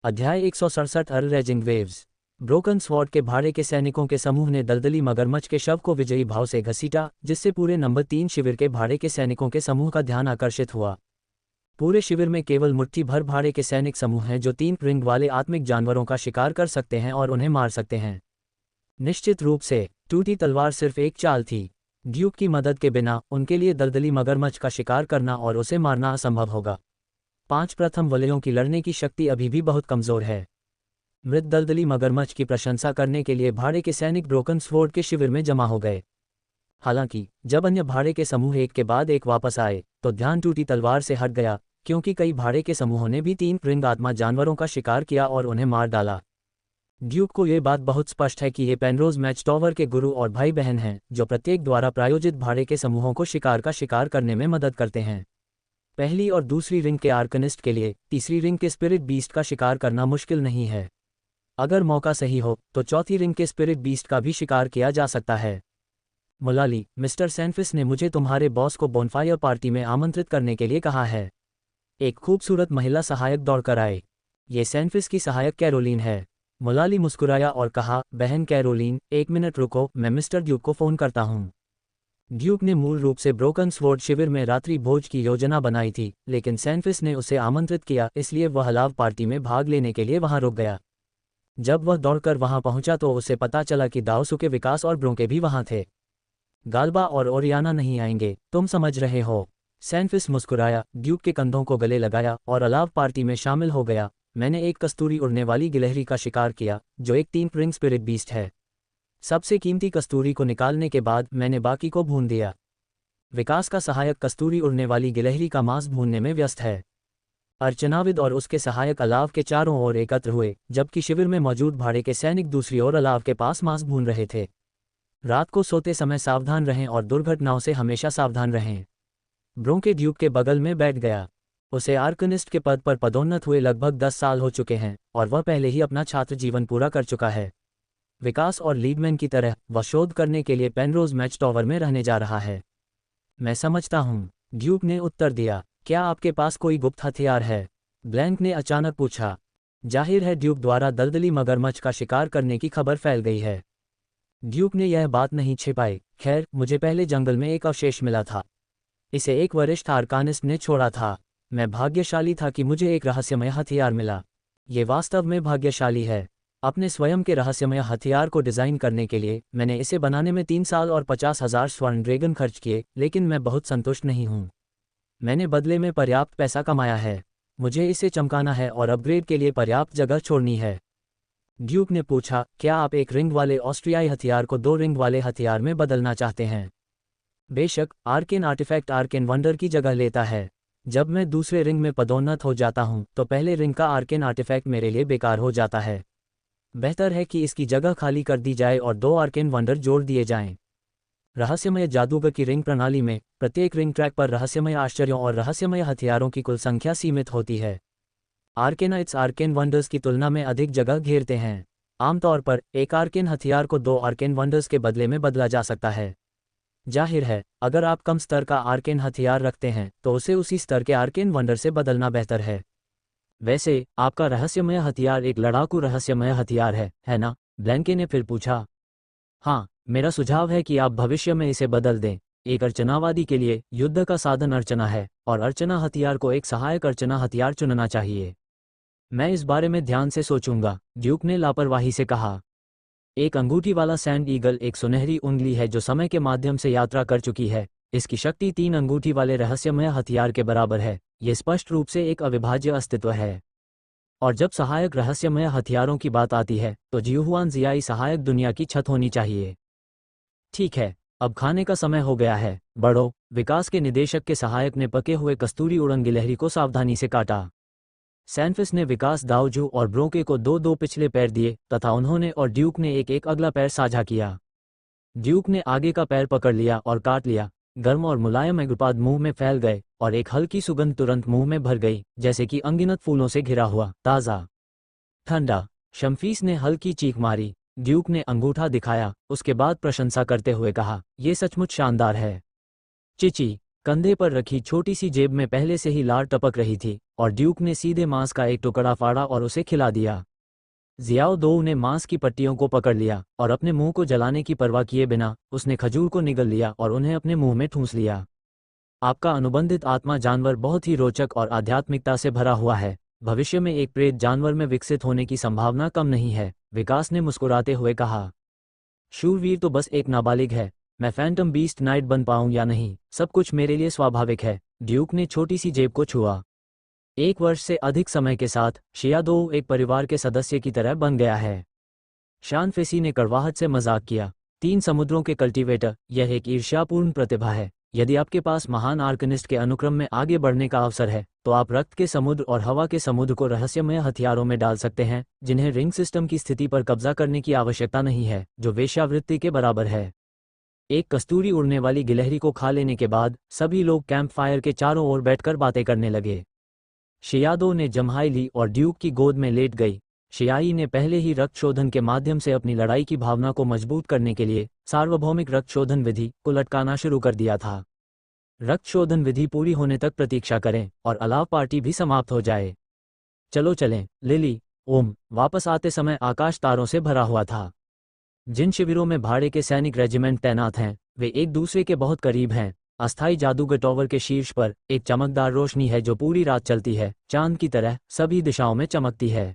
अध्याय 167 रेजिंग वेव्स। ब्रोकन स्वॉर्ड के भाड़े के सैनिकों के समूह ने दलदली मगरमच्छ के शव को विजयी भाव से घसीटा, जिससे पूरे नंबर 3 शिविर के भाड़े के सैनिकों के समूह का ध्यान आकर्षित हुआ। पूरे शिविर में केवल मुट्ठी भर भाड़े के सैनिक समूह हैं जो 3 रिंग वाले आत्मिक जानवरों का शिकार कर सकते हैं और उन्हें मार सकते हैं। निश्चित रूप से टूटी तलवार सिर्फ एक चाल थी। ड्यूक की मदद के बिना उनके लिए दलदली मगरमच्छ का शिकार करना और उसे मारना असंभव होगा। 5 प्रथम वलयों की लड़ने की शक्ति अभी भी बहुत कमजोर है। मृत दलदली मगरमच्छ की प्रशंसा करने के लिए भाड़े के सैनिक ब्रोकन स्वॉर्ड के शिविर में जमा हो गए। हालांकि जब अन्य भाड़े के समूह एक के बाद एक वापस आए तो ध्यान टूटी तलवार से हट गया, क्योंकि कई भाड़े के समूहों ने भी 3 रिंग आत्मा जानवरों का शिकार किया और उन्हें मार डाला। ड्यूक को यह बात बहुत स्पष्ट है कि ये पेनरोज मैच टॉवर के गुरु और भाई बहन हैं, जो प्रत्येक द्वारा प्रायोजित भाड़े के समूहों को शिकार का शिकार करने में मदद करते हैं। पहली और दूसरी रिंग के आर्कनिस्ट के लिए तीसरी रिंग के स्पिरिट बीस्ट का शिकार करना मुश्किल नहीं है। अगर मौका सही हो तो चौथी रिंग के स्पिरिट बीस्ट का भी शिकार किया जा सकता है। मुलाली, मिस्टर सैनफिस ने मुझे तुम्हारे बॉस को बोनफायर पार्टी में आमंत्रित करने के लिए कहा है। एक खूबसूरत महिला सहायक दौड़कर आए। ये सैनफिस की सहायक कैरोलीन है। मुलाली मुस्कुराया और कहा, बहन कैरोलीन, 1 मिनट रुको, मैं मिस्टर ड्यूक को फ़ोन करता हूँ। ड्यूक ने मूल रूप से ब्रोकन स्वॉर्ड शिविर में रात्रि भोज की योजना बनाई थी, लेकिन सैनफिस ने उसे आमंत्रित किया, इसलिए वह लाव पार्टी में भाग लेने के लिए वहां रुक गया। जब वह दौड़कर वहां पहुंचा तो उसे पता चला कि दाओसुके विकास और ब्रोंके भी वहां थे। गाल्बा और ओरियाना नहीं आएंगे, तुम समझ रहे हो। सैनफिस मुस्कुराया, ड्यूक के कंधों को गले लगाया और अलाव पार्टी में शामिल हो गया। मैंने एक कस्तूरी उड़ने वाली गिलहरी का शिकार किया, जो एक 3 रिंग स्पिरिट बीस्ट है। सबसे कीमती कस्तूरी को निकालने के बाद मैंने बाकी को भून दिया। विकास का सहायक कस्तूरी उड़ने वाली गिलहरी का मांस भूनने में व्यस्त है। अर्चनाविद और उसके सहायक अलाव के चारों ओर एकत्र हुए, जबकि शिविर में मौजूद भाड़े के सैनिक दूसरी ओर अलाव के पास मांस भून रहे थे। रात को सोते समय सावधान रहें और दुर्घटनाओं से हमेशा सावधान रहें। ब्रोंके ड्यूक के बगल में बैठ गया। उसे आर्कनिस्ट के पद पर पदोन्नत हुए लगभग 10 साल हो चुके हैं और वह पहले ही अपना छात्र जीवन पूरा कर चुका है। विकास और लीडमैन की तरह वह शोध करने के लिए पेनरोज मैच टॉवर में रहने जा रहा है। मैं समझता हूँ, ड्यूक ने उत्तर दिया। क्या आपके पास कोई गुप्त हथियार है? ब्लैंक ने अचानक पूछा। जाहिर है ड्यूक द्वारा दलदली मगरमच्छ का शिकार करने की खबर फैल गई है। ड्यूक ने यह बात नहीं छिपाई। खैर, मुझे पहले जंगल में एक अवशेष मिला था। इसे एक वरिष्ठ आर्कानिस्ट ने छोड़ा था। मैं भाग्यशाली था कि मुझे एक रहस्यमय हथियार मिला। ये वास्तव में भाग्यशाली है। अपने स्वयं के रहस्यमय हथियार को डिज़ाइन करने के लिए मैंने इसे बनाने में 3 साल और 50,000 स्वर्ण ड्रैगन खर्च किए, लेकिन मैं बहुत संतुष्ट नहीं हूँ। मैंने बदले में पर्याप्त पैसा कमाया है। मुझे इसे चमकाना है और अपग्रेड के लिए पर्याप्त जगह छोड़नी है। ड्यूक ने पूछा, क्या आप एक रिंग वाले ऑस्ट्रियाई हथियार को 2 रिंग वाले हथियार में बदलना चाहते हैं? बेशक, आर्केन आर्टिफैक्ट आर्केन वंडर की जगह लेता है। जब मैं दूसरे रिंग में पदोन्नत हो जाता हूं, तो पहले रिंग का आर्केन आर्टिफैक्ट मेरे लिए बेकार हो जाता है। बेहतर है कि इसकी जगह खाली कर दी जाए और 2 आर्केन वंडर जोड़ दिए जाएं। रहस्यमय जादूगर की रिंग प्रणाली में प्रत्येक रिंग ट्रैक पर रहस्यमय आश्चर्यों और रहस्यमय हथियारों की कुल संख्या सीमित होती है। आर्केनाइट्स आर्केन वंडर्स की तुलना में अधिक जगह घेरते हैं। आमतौर पर एक आर्केन हथियार को 2 आर्केन वंडर्स के बदले में बदला जा सकता है। जाहिर है, अगर आप कम स्तर का आर्केन हथियार रखते हैं तो उसे उसी स्तर के आर्केन वंडर से बदलना बेहतर है। वैसे, आपका रहस्यमय हथियार एक लड़ाकू रहस्यमय हथियार है ना? ब्लैंके ने फिर पूछा। हाँ, मेरा सुझाव है कि आप भविष्य में इसे बदल दें। एक अर्चनावादी के लिए युद्ध का साधन अर्चना है, और अर्चना हथियार को एक सहायक अर्चना हथियार चुनना चाहिए। मैं इस बारे में ध्यान से सोचूंगा, ड्यूक ने लापरवाही से कहा। एक अंगूठी वाला सैंड ईगल एक सुनहरी उंगली है जो समय के माध्यम से यात्रा कर चुकी है। इसकी शक्ति 3 अंगूठी वाले रहस्यमय हथियार के बराबर है। यह स्पष्ट रूप से एक अविभाज्य अस्तित्व है। और जब सहायक रहस्यमय हथियारों की बात आती है तो जियुहुआन जियाई सहायक दुनिया की छत होनी चाहिए। ठीक है, अब खाने का समय हो गया है, बढ़ो। विकास के निदेशक के सहायक ने पके हुए कस्तूरी उड़न गिलहरी को सावधानी से काटा। सैनफिस ने विकास, दाओजू और ब्रोंके को 2-2 पिछले पैर दिए तथा उन्होंने और ड्यूक ने एक अगला पैर साझा किया। ड्यूक ने आगे का पैर पकड़ लिया और काट लिया। गर्म और मुलायम अग्रपाद मुंह में फैल गए और एक हल्की सुगंध तुरंत मुंह में भर गई, जैसे कि अनगिनत फूलों से घिरा हुआ ताज़ा ठंडा। शम्फीस ने हल्की चीख मारी। ड्यूक ने अंगूठा दिखाया, उसके बाद प्रशंसा करते हुए कहा, यह सचमुच शानदार है। चिची। कंधे पर रखी छोटी सी जेब में पहले से ही लार टपक रही थी और ड्यूक ने सीधे मांस का एक टुकड़ा फाड़ा और उसे खिला दिया। जियाओ दोऊ ने मांस की पट्टियों को पकड़ लिया और अपने मुंह को जलाने की परवाह किए बिना उसने खजूर को निगल लिया और उन्हें अपने मुंह में ठूंस लिया। आपका अनुबंधित आत्मा जानवर बहुत ही रोचक और आध्यात्मिकता से भरा हुआ है। भविष्य में एक प्रेत जानवर में विकसित होने की संभावना कम नहीं है, विकास ने मुस्कुराते हुए कहा। शूरवीर तो बस एक नाबालिग है। मैं फैंटम बीस्ट नाइट बन पाऊं या नहीं, सब कुछ मेरे लिए स्वाभाविक है। ड्यूक ने छोटी सी जेब को छुआ। 1 वर्ष से अधिक समय के साथ शियादोऊ एक परिवार के सदस्य की तरह बन गया है। शान फेसी ने कड़वाहट से मजाक किया। 3 समुद्रों के कल्टीवेटर, यह एक ईर्ष्यापूर्ण प्रतिभा है। यदि आपके पास महान आर्कनिस्ट के अनुक्रम में आगे बढ़ने का अवसर है तो आप रक्त के समुद्र और हवा के समुद्र को रहस्यमय हथियारों में डाल सकते हैं, जिन्हें रिंग सिस्टम की स्थिति पर कब्जा करने की आवश्यकता नहीं है, जो वेश्यावृत्ति के बराबर है। एक कस्तूरी उड़ने वाली गिलहरी को खा लेने के बाद सभी लोग कैंप फायर के चारों ओर बैठकर बातें करने लगे। शियादो ने जम्हाई ली और ड्यूक की गोद में लेट गई। शियाई ने पहले ही रक्त शोधन के माध्यम से अपनी लड़ाई की भावना को मजबूत करने के लिए सार्वभौमिक रक्त शोधन विधि को लटकाना शुरू कर दिया था। रक्त शोधन विधि पूरी होने तक प्रतीक्षा करें और अलाव पार्टी भी समाप्त हो जाए। चलो चलें, लिली। ओम। वापस आते समय आकाश तारों से भरा हुआ था। जिन शिविरों में भाड़े के सैनिक रेजिमेंट तैनात हैं वे एक दूसरे के बहुत करीब हैं। अस्थायी जादूगर टॉवर के शीर्ष पर एक चमकदार रोशनी है जो पूरी रात चलती है, चांद की तरह सभी दिशाओं में चमकती है।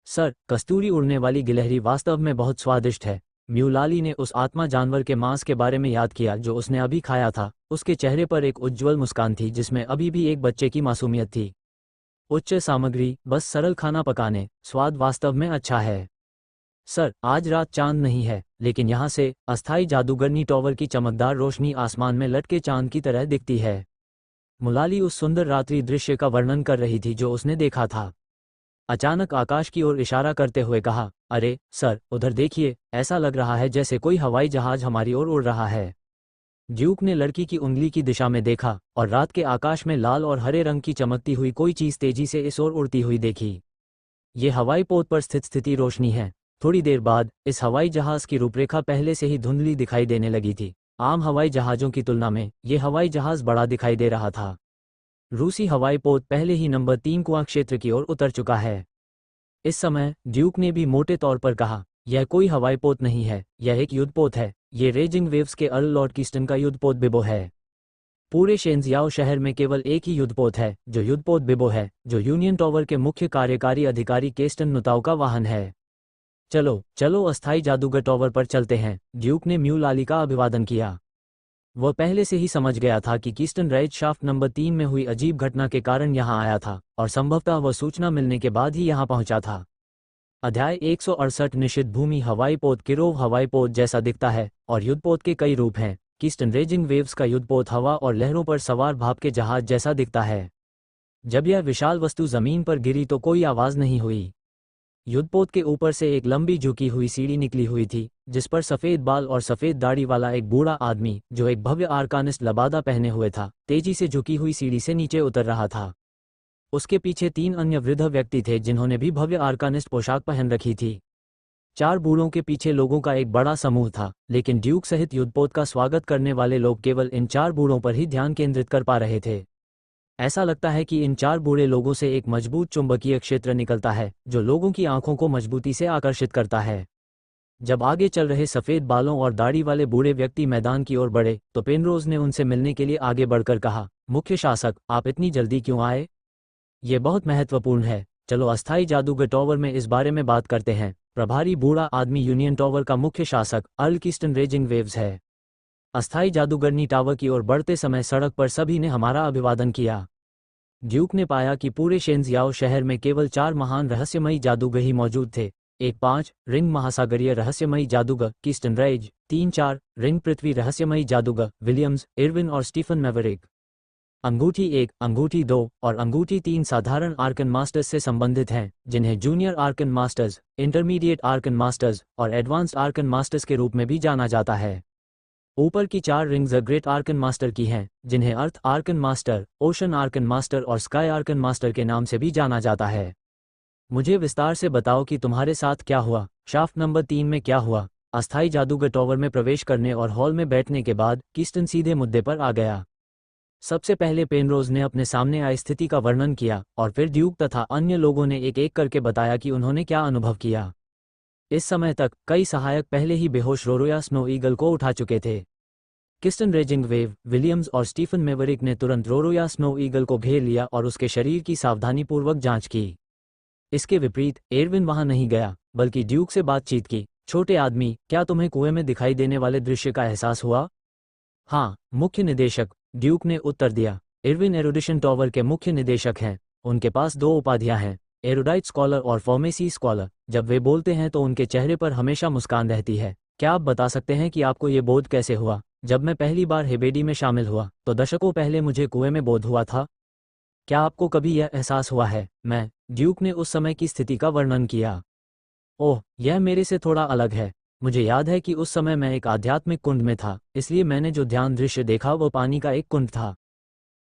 सर, कस्तूरी उड़ने वाली गिलहरी वास्तव में बहुत स्वादिष्ट है। म्यूलाली ने उस आत्मा जानवर के मांस के बारे में याद किया जो उसने अभी खाया था। उसके चेहरे पर एक उज्ज्वल मुस्कान थी जिसमें अभी भी एक बच्चे की मासूमियत थी। उच्च सामग्री, बस सरल खाना पकाने, स्वाद वास्तव में अच्छा है। सर, आज रात चांद नहीं है, लेकिन यहाँ से अस्थायी जादूगरनी टॉवर की चमकदार रोशनी आसमान में लटके चांद की तरह दिखती है। मुलाली उस सुंदर रात्रि दृश्य का वर्णन कर रही थी जो उसने देखा था। अचानक आकाश की ओर इशारा करते हुए कहा, अरे सर, उधर देखिए, ऐसा लग रहा है जैसे कोई हवाई जहाज हमारी ओर उड़ रहा है। ड्यूक ने लड़की की उंगली की दिशा में देखा और रात के आकाश में लाल और हरे रंग की चमकती हुई कोई चीज तेजी से इस ओर उड़ती हुई देखी। ये हवाई पोत पर स्थित स्थिति रोशनी है। थोड़ी देर बाद इस हवाई जहाज की रूपरेखा पहले से ही धुंधली दिखाई देने लगी थी। आम हवाई जहाजों की तुलना में ये हवाई जहाज बड़ा दिखाई दे रहा था। रूसी हवाई पोत पहले ही नंबर 3 कुआं क्षेत्र की ओर उतर चुका है। इस समय ड्यूक ने भी मोटे तौर पर कहा, यह कोई हवाई पोत नहीं है, यह एक युद्धपोत है। ये रेजिंग वेव्स के अर्ल लॉर्ड कीस्टन का युद्धपोत बिबो है। पूरे शेंजियाओ शहर में केवल एक ही युद्धपोत है जो युद्धपोत बिबो है, जो यूनियन टॉवर के मुख्य कार्यकारी अधिकारी केस्टन नुताओ का वाहन है। चलो चलो अस्थायी जादूगर टॉवर पर चलते हैं। ड्यूक ने म्यूलाली का अभिवादन किया। वह पहले से ही समझ गया था कि कीस्टन राइज शाफ्ट नंबर 3 में हुई अजीब घटना के कारण यहाँ आया था और संभवतः वह सूचना मिलने के बाद ही यहाँ पहुंचा था। अध्याय 168 निषिद्ध भूमि हवाई पोत किरोव हवाई पोत जैसा दिखता है और युद्धपोत के कई रूप हैं। कीस्टन रेजिंग वेव्स का युद्धपोत हवा और लहरों पर सवार भाप के जहाज जैसा दिखता है। जब यह विशाल वस्तु जमीन पर गिरी तो कोई आवाज नहीं हुई। युद्धपोत के ऊपर से एक लंबी झुकी हुई सीढ़ी निकली हुई थी जिस पर सफेद बाल और सफेद दाढ़ी वाला एक बूढ़ा आदमी जो एक भव्य आर्कानिस्ट लबादा पहने हुए था, तेजी से झुकी हुई सीढ़ी से नीचे उतर रहा था। उसके पीछे 3 अन्य वृद्ध व्यक्ति थे जिन्होंने भी भव्य आर्कानिस्ट पोशाक पहन रखी थी। 4 बूढ़ों के पीछे लोगों का एक बड़ा समूह था, लेकिन ड्यूक सहित युद्धपोत का स्वागत करने वाले लोग केवल इन 4 बूढ़ों पर ही ध्यान केंद्रित कर पा रहे थे। ऐसा लगता है कि इन 4 बूढ़े लोगों से एक मजबूत चुंबकीय क्षेत्र निकलता है जो लोगों की आंखों को मजबूती से आकर्षित करता है। जब आगे चल रहे सफेद बालों और दाढ़ी वाले बूढ़े व्यक्ति मैदान की ओर बढ़े तो पेनरोज ने उनसे मिलने के लिए आगे बढ़कर कहा, मुख्य शासक, आप इतनी जल्दी क्यों आए? ये बहुत महत्वपूर्ण है। चलो अस्थायी जादूगर टॉवर में इस बारे में बात करते हैं। प्रभारी बूढ़ा आदमी यूनियन टॉवर का मुख्य शासक अर्ल कीस्टन रेजिंग वेव्स है। अस्थायी जादूगरनी टावर की ओर बढ़ते समय सड़क पर सभी ने हमारा अभिवादन किया। ड्यूक ने पाया कि पूरे शेंजियाओ शहर में केवल 4 महान रहस्यमयी जादूगर ही मौजूद थे। 1-5 रिंग महासागरीय रहस्यमयी जादूगर कीस्टन राइज, 3-4 रिंग पृथ्वी रहस्यमयी जादूगर विलियम्स, इरविन और स्टीफन मैवरिक। अंगूठी 1, अंगूठी 2 और अंगूठी 3 साधारण आर्कन मास्टर्स से संबंधित हैं, जिन्हें junior Arkan masters, intermediate Arkan masters और एडवांस्ड आर्कन मास्टर्स के रूप में भी जाना जाता है। ऊपर की 4 रिंग्स ग्रेट आर्कन मास्टर की हैं, जिन्हें earth arcane master, ocean arcane master और स्काई आर्कन मास्टर के नाम से भी जाना जाता है। मुझे विस्तार से बताओ कि तुम्हारे साथ क्या हुआ। शाफ्ट नंबर 3 में क्या हुआ? अस्थायी जादूगर टॉवर में प्रवेश करने और हॉल में बैठने के बाद कीस्टन सीधे मुद्दे पर आ गया। सबसे पहले पेनरोज ने अपने सामने आई स्थिति का वर्णन किया और फिर ड्यूक तथा अन्य लोगों ने एक एक करके बताया कि उन्होंने क्या अनुभव किया। इस समय तक कई सहायक पहले ही बेहोश रोरोया स्नो ईगल को उठा चुके थे। कीस्टन रेजिंग वेव, विलियम्स और स्टीफन मैवरिक ने तुरंत रोरोया स्नो ईगल को घेर लिया और उसके शरीर की सावधानीपूर्वक जांच की। इसके विपरीत एरविन वहां नहीं गया, बल्कि ड्यूक से बातचीत की। छोटे आदमी, क्या तुम्हें कुएं में दिखाई देने वाले दृश्य का एहसास हुआ? हाँ, मुख्य निदेशक, ड्यूक ने उत्तर दिया। इरविन एरुडिशन टॉवर के मुख्य निदेशक हैं। उनके पास 2 उपाधियां हैं, एरुडाइट स्कॉलर और फॉर्मेसी स्कॉलर। जब वे बोलते हैं तो उनके चेहरे पर हमेशा मुस्कान रहती है। क्या आप बता सकते हैं कि आपको ये बोध कैसे हुआ? जब मैं पहली बार हेबेडी में शामिल हुआ तो दशकों पहले मुझे कुएं में बोध हुआ था। क्या आपको कभी यह एहसास हुआ है? ड्यूक ने उस समय की स्थिति का वर्णन किया। ओह, यह मेरे से थोड़ा अलग है। मुझे याद है कि उस समय मैं एक आध्यात्मिक कुंड में था, इसलिए मैंने जो ध्यान दृश्य देखा वो पानी का एक कुंड था।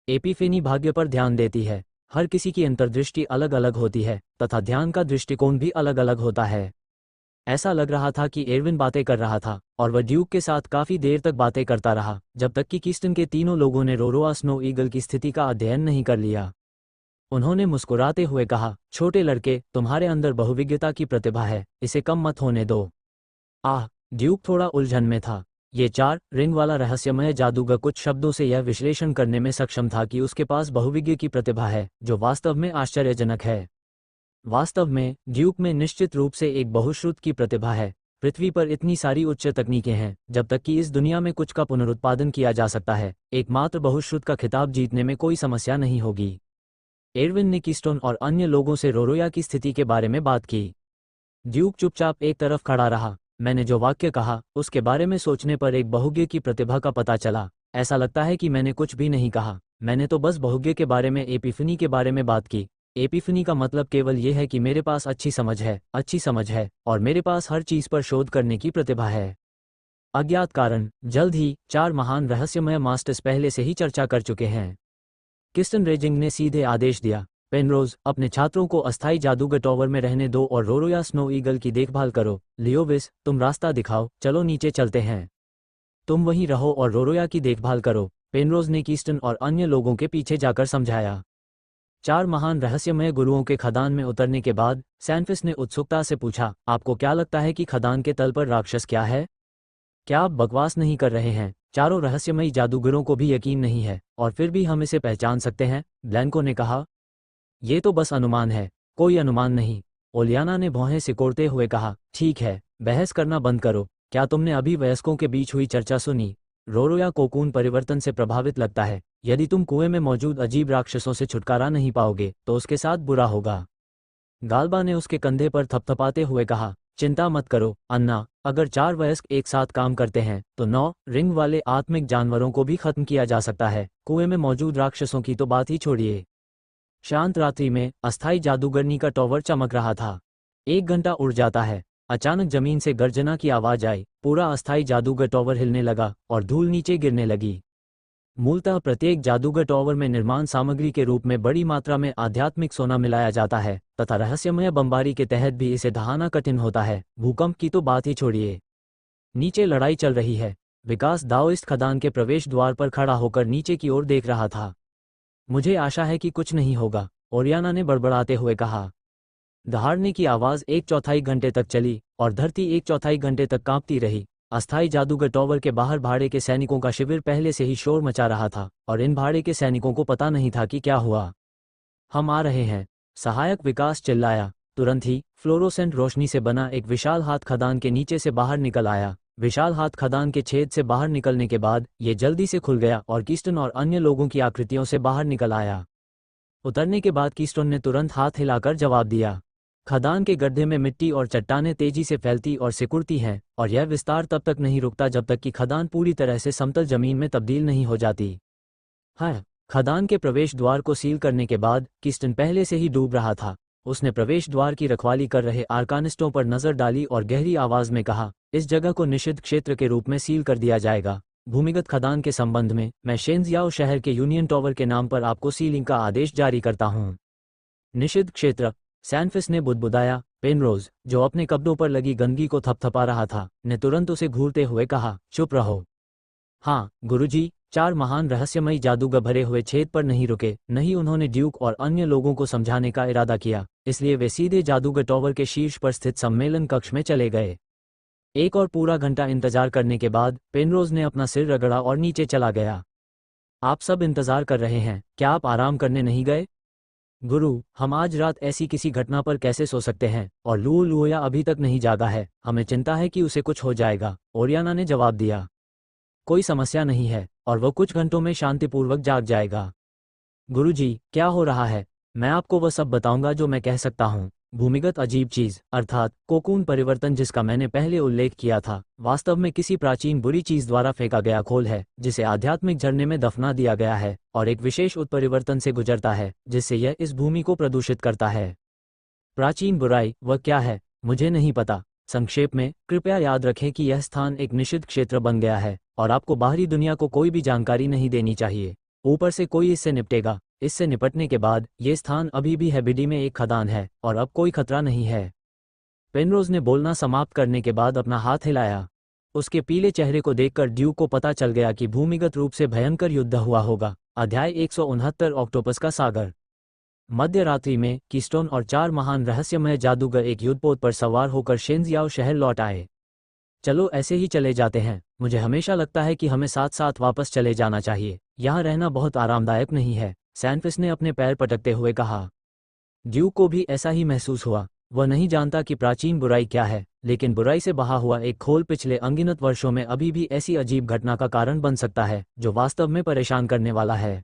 एपिफेनी भाग्य पर ध्यान देती है। हर किसी की अंतर्दृष्टि अलग अलग होती है तथा ध्यान का दृष्टिकोण भी अलग अलग होता है। ऐसा लग रहा था कि एरविन बातें कर रहा था और वह ड्यूक के साथ काफी देर तक बातें करता रहा, जब तक कि कीस्टन के तीनों लोगों ने रोरोआ स्नो ईगल की स्थिति का अध्ययन नहीं कर लिया। उन्होंने मुस्कुराते हुए कहा, छोटे लड़के, तुम्हारे अंदर बहुविज्ञता की प्रतिभा है, इसे कम मत होने दो। ड्यूक थोड़ा उलझन में था। ये 4 रिंग वाला रहस्यमय जादूगर कुछ शब्दों से यह विश्लेषण करने में सक्षम था कि उसके पास बहुविज्ञ की प्रतिभा है, जो वास्तव में आश्चर्यजनक है। वास्तव में ड्यूक में निश्चित रूप से एक बहुश्रुत की प्रतिभा है। पृथ्वी पर इतनी सारी उच्च तकनीकें हैं, जब तक कि इस दुनिया में कुछ का पुनरुत्पादन किया जा सकता है, एकमात्र बहुश्रुत का खिताब जीतने में कोई समस्या नहीं होगी। एरविन ने कीस्टोन और अन्य लोगों से रोरोया की स्थिति के बारे में बात की। ड्यूक चुपचाप एक तरफ खड़ा रहा। मैंने जो वाक्य कहा, उसके बारे में सोचने पर एक बहुज्ञ की प्रतिभा का पता चला। ऐसा लगता है कि मैंने कुछ भी नहीं कहा, मैंने तो बस बहुज्ञ के बारे में, एपिफनी के बारे में बात की। एपिफनी का मतलब केवल यह है कि मेरे पास अच्छी समझ है और मेरे पास हर चीज पर शोध करने की प्रतिभा है। अज्ञात कारण, जल्द ही 4 महान रहस्यमय मास्टर्स पहले से ही चर्चा कर चुके हैं। किस्टन रेजिंग ने सीधे आदेश दिया, पेनरोज, अपने छात्रों को अस्थायी जादूगर टॉवर में रहने दो और रोरोया स्नो ईगल की देखभाल करो। लियोविस, तुम रास्ता दिखाओ, चलो नीचे चलते हैं। तुम वहीं रहो और रोरोया की देखभाल करो, पेनरोज ने कीस्टन और अन्य लोगों के पीछे जाकर समझाया। 4 महान रहस्यमय गुरुओं के खदान में उतरने के बाद सैनफिस ने उत्सुकता से पूछा, आपको क्या लगता है कि खदान के तल पर राक्षस क्या है? क्या आप बकवास नहीं कर रहे हैं? चारों रहस्यमयी जादूगरों को भी यकीन नहीं है, और फिर भी हम इसे पहचान सकते हैं, ब्लैंको ने कहा। ये तो बस अनुमान है। कोई अनुमान नहीं, ओलियाना ने भौहें सिकोड़ते हुए कहा। ठीक है, बहस करना बंद करो। क्या तुमने अभी वयस्कों के बीच हुई चर्चा सुनी? रोरोया कोकून परिवर्तन से प्रभावित लगता है। यदि तुम कुएं में मौजूद अजीब राक्षसों से छुटकारा नहीं पाओगे तो उसके साथ बुरा होगा। गाल्बा ने उसके कंधे पर थपथपाते हुए कहा, चिंता मत करो अन्ना, अगर 4 वयस्क एक साथ काम करते हैं तो 9 रिंग वाले आत्मिक जानवरों को भी खत्म किया जा सकता है। कुएं में मौजूद राक्षसों की तो बात ही छोड़िए। शांत रात्रि में अस्थायी जादूगरनी का टॉवर चमक रहा था। 1 घंटा उड़ जाता है। अचानक जमीन से गर्जना की आवाज आई, पूरा अस्थायी जादूगर टॉवर हिलने लगा और धूल नीचे गिरने लगी। मूलतः प्रत्येक जादूगर टॉवर में निर्माण सामग्री के रूप में बड़ी मात्रा में आध्यात्मिक सोना मिलाया जाता है तथा रहस्यमय बमबारी के तहत भी इसे दहाना कठिन होता है। भूकंप की तो बात ही छोड़िए। नीचे लड़ाई चल रही है। विकास दाओइस्ट खदान के प्रवेश द्वार पर खड़ा होकर नीचे की ओर देख रहा था। मुझे आशा है कि कुछ नहीं होगा, ओरियाना ने बड़बड़ाते हुए कहा। दहाड़ने की आवाज 1/4 घंटे तक चली और धरती 1/4 घंटे तक कांपती रही। अस्थायी जादूगर टॉवर के बाहर भाड़े के सैनिकों का शिविर पहले से ही शोर मचा रहा था और इन भाड़े के सैनिकों को पता नहीं था कि क्या हुआ। हम आ रहे हैं, सहायक विकास चिल्लाया। तुरंत ही फ्लोरोसेंट रोशनी से बना एक विशाल हाथ खदान के नीचे से बाहर निकल आया। विशाल हाथ खदान के छेद से बाहर निकलने के बाद ये जल्दी से खुल गया और कीस्टन और अन्य लोगों की आकृतियों से बाहर निकल आया। उतरने के बाद कीस्टन ने तुरंत हाथ हिलाकर जवाब दिया। खदान के गड्ढे में मिट्टी और चट्टानें तेजी से फैलती और सिकुड़ती हैं और यह विस्तार तब तक नहीं रुकता जब तक कि खदान पूरी तरह से समतल जमीन में तब्दील नहीं हो जाती। हाँ, खदान के प्रवेश द्वार को सील करने के बाद कीस्टन पहले से ही डूब रहा था। उसने प्रवेश द्वार की रखवाली कर रहे आर्कानिस्टों पर नजर डाली और गहरी आवाज में कहा, इस जगह को निषिद्ध क्षेत्र के रूप में सील कर दिया जाएगा। भूमिगत खदान के संबंध में मैं शेंजियाओ शहर के यूनियन टॉवर के नाम पर आपको सीलिंग का आदेश जारी करता हूँ। निषिद्ध क्षेत्र, सैनफिस ने बुदबुदाया। पेनरोज, जो अपने कपड़ों पर लगी गंदगी को थपथपा रहा था, ने तुरंत उसे घूरते हुए कहा, चुप रहो। हाँ गुरुजी। 4 महान रहस्यमयी जादूगर भरे हुए छेद पर नहीं रुके। नहीं, उन्होंने ड्यूक और अन्य लोगों को समझाने का इरादा किया, इसलिए वे सीधे जादूगर टॉवर के शीर्ष पर स्थित सम्मेलन कक्ष में चले गए। 1 और पूरा घंटा इंतजार करने के बाद पेनरोज ने अपना सिर रगड़ा और नीचे चला गया। आप सब इंतजार कर रहे हैं, क्या आप आराम करने नहीं गए? गुरु, हम आज रात ऐसी किसी घटना पर कैसे सो सकते हैं, और लुओया अभी तक नहीं जागा है। हमें चिंता है कि उसे कुछ हो जाएगा, ओरियाना ने जवाब दिया। कोई समस्या नहीं है और वो कुछ घंटों में शांतिपूर्वक जाग जाएगा। गुरुजी, क्या हो रहा है? मैं आपको वह सब बताऊंगा जो मैं कह सकता हूँ। भूमिगत अजीब चीज अर्थात कोकून परिवर्तन जिसका मैंने पहले उल्लेख किया था, वास्तव में किसी प्राचीन बुरी चीज द्वारा फेंका गया खोल है जिसे आध्यात्मिक झरने में दफना दिया गया है और एक विशेष उत्परिवर्तन से गुजरता है जिससे यह इस भूमि को प्रदूषित करता है। प्राचीन बुराई वह क्या है, मुझे नहीं पता। संक्षेप में, कृपया याद रखें कि यह स्थान एक निषिद्ध क्षेत्र बन गया है और आपको बाहरी दुनिया को कोई भी जानकारी नहीं देनी चाहिए। ऊपर से कोई इससे निपटेगा। इससे निपटने के बाद ये स्थान अभी भी हेबिडी में एक खदान है और अब कोई खतरा नहीं है। पेनरोज ने बोलना समाप्त करने के बाद अपना हाथ हिलाया। उसके पीले चेहरे को देखकर ड्यूक को पता चल गया कि भूमिगत रूप से भयंकर युद्ध हुआ होगा। अध्याय 169 ऑक्टोपस का सागर। मध्य रात्रि में कीस्टोन और 4 महान रहस्यमय जादूगर एक युद्धपोत पर सवार होकर शेंजियाओ शहर लौट आए। चलो ऐसे ही चले जाते हैं, मुझे हमेशा लगता है कि हमें साथ साथ वापस चले जाना चाहिए, यहाँ रहना बहुत आरामदायक नहीं है, सैनफिस ने अपने पैर पटकते हुए कहा। ड्यूक को भी ऐसा ही महसूस हुआ। वह नहीं जानता कि प्राचीन बुराई क्या है, लेकिन बुराई से बहा हुआ एक खोल पिछले अनगिनत वर्षों में अभी भी ऐसी अजीब घटना का कारण बन सकता है जो वास्तव में परेशान करने वाला है।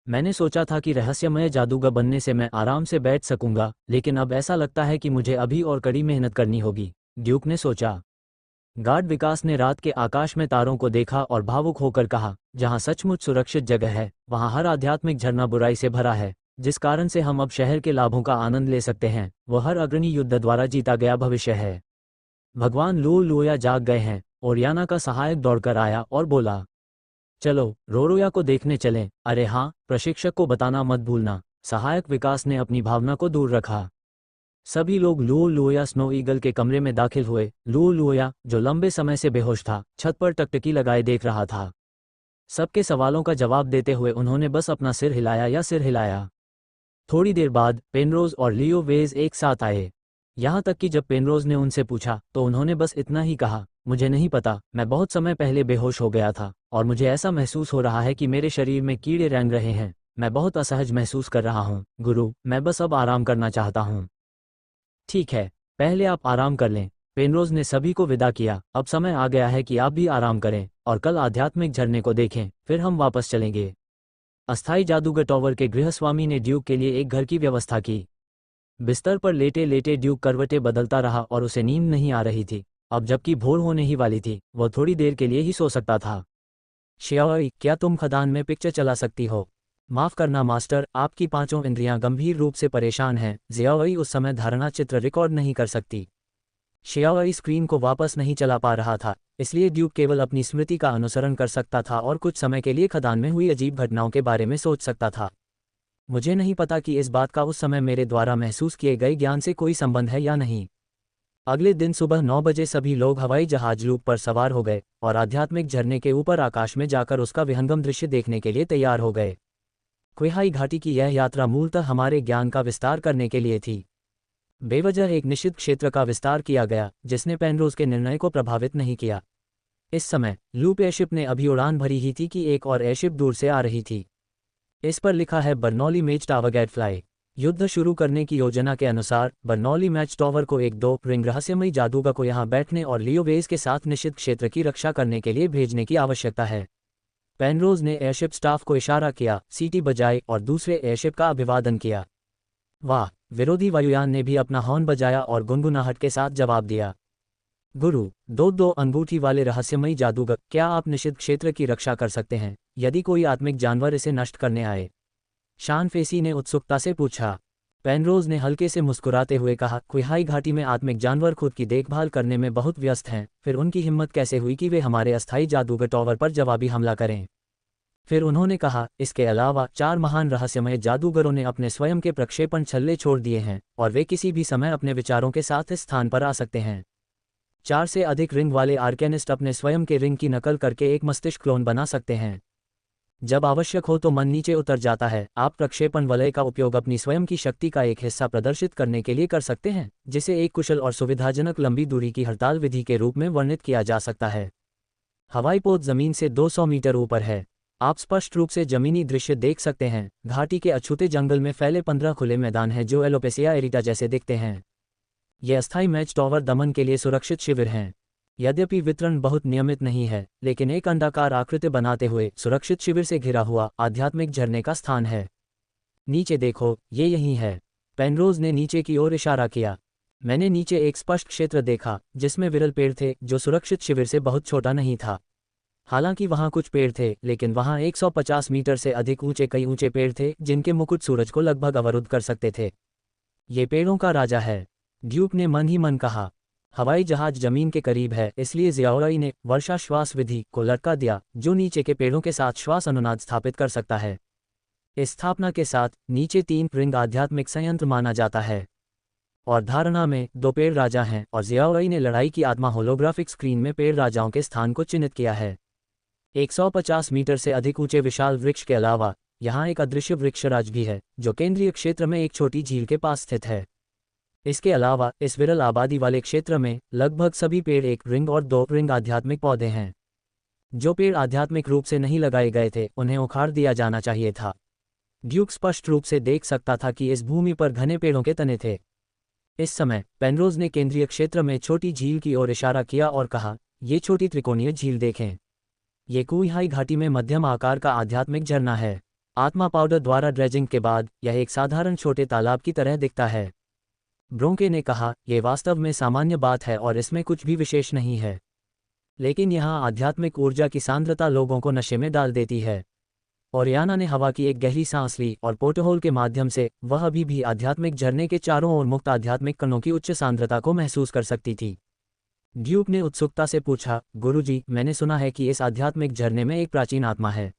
मैंने सोचा था कि रहस्यमय जादूगर बनने से मैं आराम से बैठ सकूंगा, लेकिन अब ऐसा लगता है कि मुझे अभी और कड़ी मेहनत करनी होगी, ड्यूक ने सोचा। गार्ड विकास ने रात के आकाश में तारों को देखा और भावुक होकर कहा, जहां सचमुच सुरक्षित जगह है वहां हर आध्यात्मिक झरना बुराई से भरा है, जिस कारण से हम अब शहर के लाभों का आनंद ले सकते हैं वह हर अग्रणी युद्ध द्वारा जीता गया भविष्य है। भगवान लोया जाग गए हैं। ओरियाना का सहायक दौड़कर आया और बोला, चलो रोरोया को देखने चलें। अरे हाँ, प्रशिक्षक को बताना मत भूलना। सहायक विकास ने अपनी भावना को दूर रखा। सभी लोग लोया स्नो ईगल के कमरे में दाखिल हुए। लोया, जो लंबे समय से बेहोश था, छत पर टकटकी लगाए देख रहा था। सबके सवालों का जवाब देते हुए उन्होंने बस अपना सिर हिलाया। थोड़ी देर बाद पेनरोज और लियो वेज एक साथ आए। यहाँ तक कि जब पेनरोज ने उनसे पूछा तो उन्होंने बस इतना ही कहा, मुझे नहीं पता, मैं बहुत समय पहले बेहोश हो गया था और मुझे ऐसा महसूस हो रहा है कि मेरे शरीर में कीड़े रेंग रहे हैं। मैं बहुत असहज महसूस कर रहा हूँ गुरु, मैं बस अब आराम करना चाहता हूँ। ठीक है, पहले आप आराम कर लें। पेनरोज ने सभी को विदा किया। अब समय आ गया है कि आप भी आराम करें और कल आध्यात्मिक झरने को देखें, फिर हम वापस चलेंगे। अस्थायी जादूगर टॉवर के गृहस्वामी ने ड्यूक के लिए एक घर की व्यवस्था की। बिस्तर पर लेटे लेटे ड्यूक करवटें बदलता रहा और उसे नींद नहीं आ रही थी। अब जबकि भोर होने ही वाली थी, वह थोड़ी देर के लिए ही सो सकता था। शियाओई, क्या तुम खदान में पिक्चर चला सकती हो? माफ करना मास्टर, आपकी पांचों इंद्रियां गंभीर रूप से परेशान हैं। जियाओई उस समय धारणा चित्र रिकॉर्ड नहीं कर सकती। शियाओई स्क्रीन को वापस नहीं चला पा रहा था, इसलिए ड्यूक केवल अपनी स्मृति का अनुसरण कर सकता था और कुछ समय के लिए खदान में हुई अजीब घटनाओं के बारे में सोच सकता था। मुझे नहीं पता कि इस बात का उस समय मेरे द्वारा महसूस किए गए ज्ञान से कोई संबंध है या नहीं। अगले दिन सुबह 9 बजे सभी लोग हवाई जहाज लूप पर सवार हो गए और आध्यात्मिक झरने के ऊपर आकाश में जाकर उसका विहंगम दृश्य देखने के लिए तैयार हो गए। क्वेहाई घाटी की यह यात्रा मूलतः हमारे ज्ञान का विस्तार करने के लिए थी। बेवजह एक निश्चित क्षेत्र का विस्तार किया गया जिसने पेनरोज के निर्णय को प्रभावित नहीं किया। इस समय लूप एयरशिप ने अभी उड़ान भरी ही थी कि एक और एयरशिप दूर से आ रही थी। इस पर लिखा है Bernoulli mech tower gate fly. युद्ध शुरू करने की योजना के अनुसार बर्नौली मैच टावर को एक 2 रिंग रहस्यमयी जादूगर को यहां बैठने और लियो वेज के साथ निश्चित क्षेत्र की रक्षा करने के लिए भेजने की आवश्यकता है। पेनरोज ने एयरशिप स्टाफ को इशारा किया, सीटी बजाई और दूसरे एयरशिप का अभिवादन किया। वाह! विरोधी वायुयान ने भी अपना हॉर्न बजाया और गुनगुनाहट के साथ जवाब दिया। गुरु, दो अंगूठी वाले रहस्यमयी जादूगर, क्या आप निश्चित क्षेत्र की रक्षा कर सकते हैं यदि कोई आत्मिक जानवर इसे नष्ट करने आए? शान फेसी ने उत्सुकता से पूछा। पेनरोज ने हल्के से मुस्कुराते हुए कहा, क्वेहाई घाटी में आत्मिक जानवर खुद की देखभाल करने में बहुत व्यस्त हैं, फिर उनकी हिम्मत कैसे हुई कि वे हमारे अस्थायी जादूगर टावर पर जवाबी हमला करें? फिर उन्होंने कहा, इसके अलावा 4 महान रहस्यमय जादूगरों ने अपने स्वयं के प्रक्षेपण छल्ले छोड़ दिए हैं और वे किसी भी समय अपने विचारों के साथ इस स्थान पर आ सकते हैं। 4 से अधिक रिंग वाले आर्केनिस्ट अपने स्वयं के रिंग की नकल करके एक मस्तिष्क क्लोन बना सकते हैं। जब आवश्यक हो तो मन नीचे उतर जाता है। आप प्रक्षेपण वलय का उपयोग अपनी स्वयं की शक्ति का एक हिस्सा प्रदर्शित करने के लिए कर सकते हैं, जिसे एक कुशल और सुविधाजनक लंबी दूरी की हड़ताल विधि के रूप में वर्णित किया जा सकता है। हवाई पोत जमीन से 200 मीटर ऊपर है। आप स्पष्ट रूप से जमीनी दृश्य देख सकते हैं। घाटी के अछूते जंगल में फैले 15 खुले मैदान हैं जो एलोपेसिया एरिटा जैसे दिखते हैं। ये अस्थायी मैच टावर दमन के लिए सुरक्षित शिविर हैं। यद्यपि वितरण बहुत नियमित नहीं है, लेकिन एक अंडाकार आकृति बनाते हुए सुरक्षित शिविर से घिरा हुआ आध्यात्मिक झरने का स्थान है। नीचे देखो, ये यही है। पेनरोज ने नीचे की ओर इशारा किया। मैंने नीचे एक स्पष्ट क्षेत्र देखा जिसमें विरल पेड़ थे जो सुरक्षित शिविर से बहुत छोटा नहीं था। हालांकि वहां कुछ पेड़ थे, लेकिन वहां 150 मीटर से अधिक ऊंचे कई ऊंचे पेड़ थे जिनके मुकुट सूरज को लगभग अवरुद्ध कर सकते थे। ये पेड़ों का राजा है, ड्यूक ने मन ही मन कहा। हवाई जहाज जमीन के करीब है, इसलिए जियाओई ने वर्षा श्वास विधि को लटका दिया जो नीचे के पेड़ों के साथ श्वास अनुनाद स्थापित कर सकता है। इस स्थापना के साथ नीचे 3 रिंग आध्यात्मिक संयंत्र माना जाता है और धारणा में 2 पेड़ राजा हैं और जियाओई ने लड़ाई की आत्मा होलोग्राफिक स्क्रीन में पेड़ राजाओं के स्थान को चिन्हित किया है। 150 मीटर से अधिक ऊंचे विशाल वृक्ष के अलावा यहाँ एक अदृश्य वृक्षराज भी है जो केंद्रीय क्षेत्र में एक छोटी झील के पास स्थित है। इसके अलावा इस विरल आबादी वाले क्षेत्र में लगभग सभी पेड़ 1 रिंग और 2 रिंग आध्यात्मिक पौधे हैं। जो पेड़ आध्यात्मिक रूप से नहीं लगाए गए थे उन्हें उखाड़ दिया जाना चाहिए था। ड्यूक स्पष्ट रूप से देख सकता था कि इस भूमि पर घने पेड़ों के तने थे। इस समय पेनरोज ने केंद्रीय क्षेत्र में छोटी झील की ओर इशारा किया और कहा, ये छोटी त्रिकोणीय झील देखें। ये कुइहाई घाटी में मध्यम आकार का आध्यात्मिक झरना है। आत्मा पाउडर द्वारा ड्रेजिंग के बाद यह एक साधारण छोटे तालाब की तरह दिखता है। ब्रोंके ने कहा, यह वास्तव में सामान्य बात है और इसमें कुछ भी विशेष नहीं है, लेकिन यहाँ आध्यात्मिक ऊर्जा की सांद्रता लोगों को नशे में डाल देती है। ओरियाना ने हवा की एक गहरी सांस ली और पोर्टहोल के माध्यम से वह अभी भी आध्यात्मिक झरने के चारों ओर मुक्त आध्यात्मिक कणों की उच्च सांद्रता को महसूस कर सकती थी। ड्यूक ने उत्सुकता से पूछा, गुरुजी, मैंने सुना है कि इस आध्यात्मिक झरने में एक प्राचीन आत्मा है।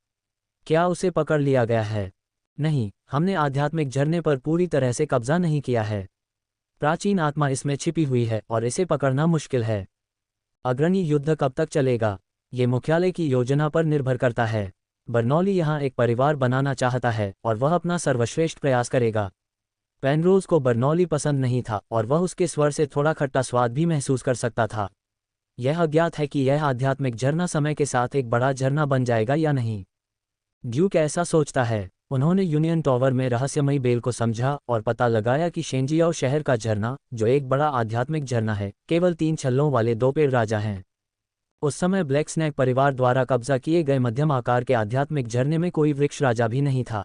क्या उसे पकड़ लिया गया है? नहीं, हमने आध्यात्मिक झरने पर पूरी तरह से कब्जा नहीं किया है। प्राचीन आत्मा इसमें छिपी हुई है और इसे पकड़ना मुश्किल है। अग्रणी युद्ध कब तक चलेगा, ये मुख्यालय की योजना पर निर्भर करता है। बर्नौली यहाँ एक परिवार बनाना चाहता है और वह अपना सर्वश्रेष्ठ प्रयास करेगा। पेनरोज को बर्नौली पसंद नहीं था और वह उसके स्वर से थोड़ा खट्टा स्वाद भी महसूस कर सकता था। यह अज्ञात है कि यह आध्यात्मिक झरना समय के साथ एक बड़ा झरना बन जाएगा या नहीं। ड्यूक ऐसा सोचता है। उन्होंने यूनियन टावर में रहस्यमयी बेल को समझा और पता लगाया कि शेंजियाओ शहर का झरना, जो एक बड़ा आध्यात्मिक झरना है, केवल 3 छल्लों वाले 2 पेड़ राजा हैं। उस समय ब्लैक स्नैक परिवार द्वारा कब्जा किए गए मध्यम आकार के आध्यात्मिक झरने में कोई वृक्ष राजा भी नहीं था।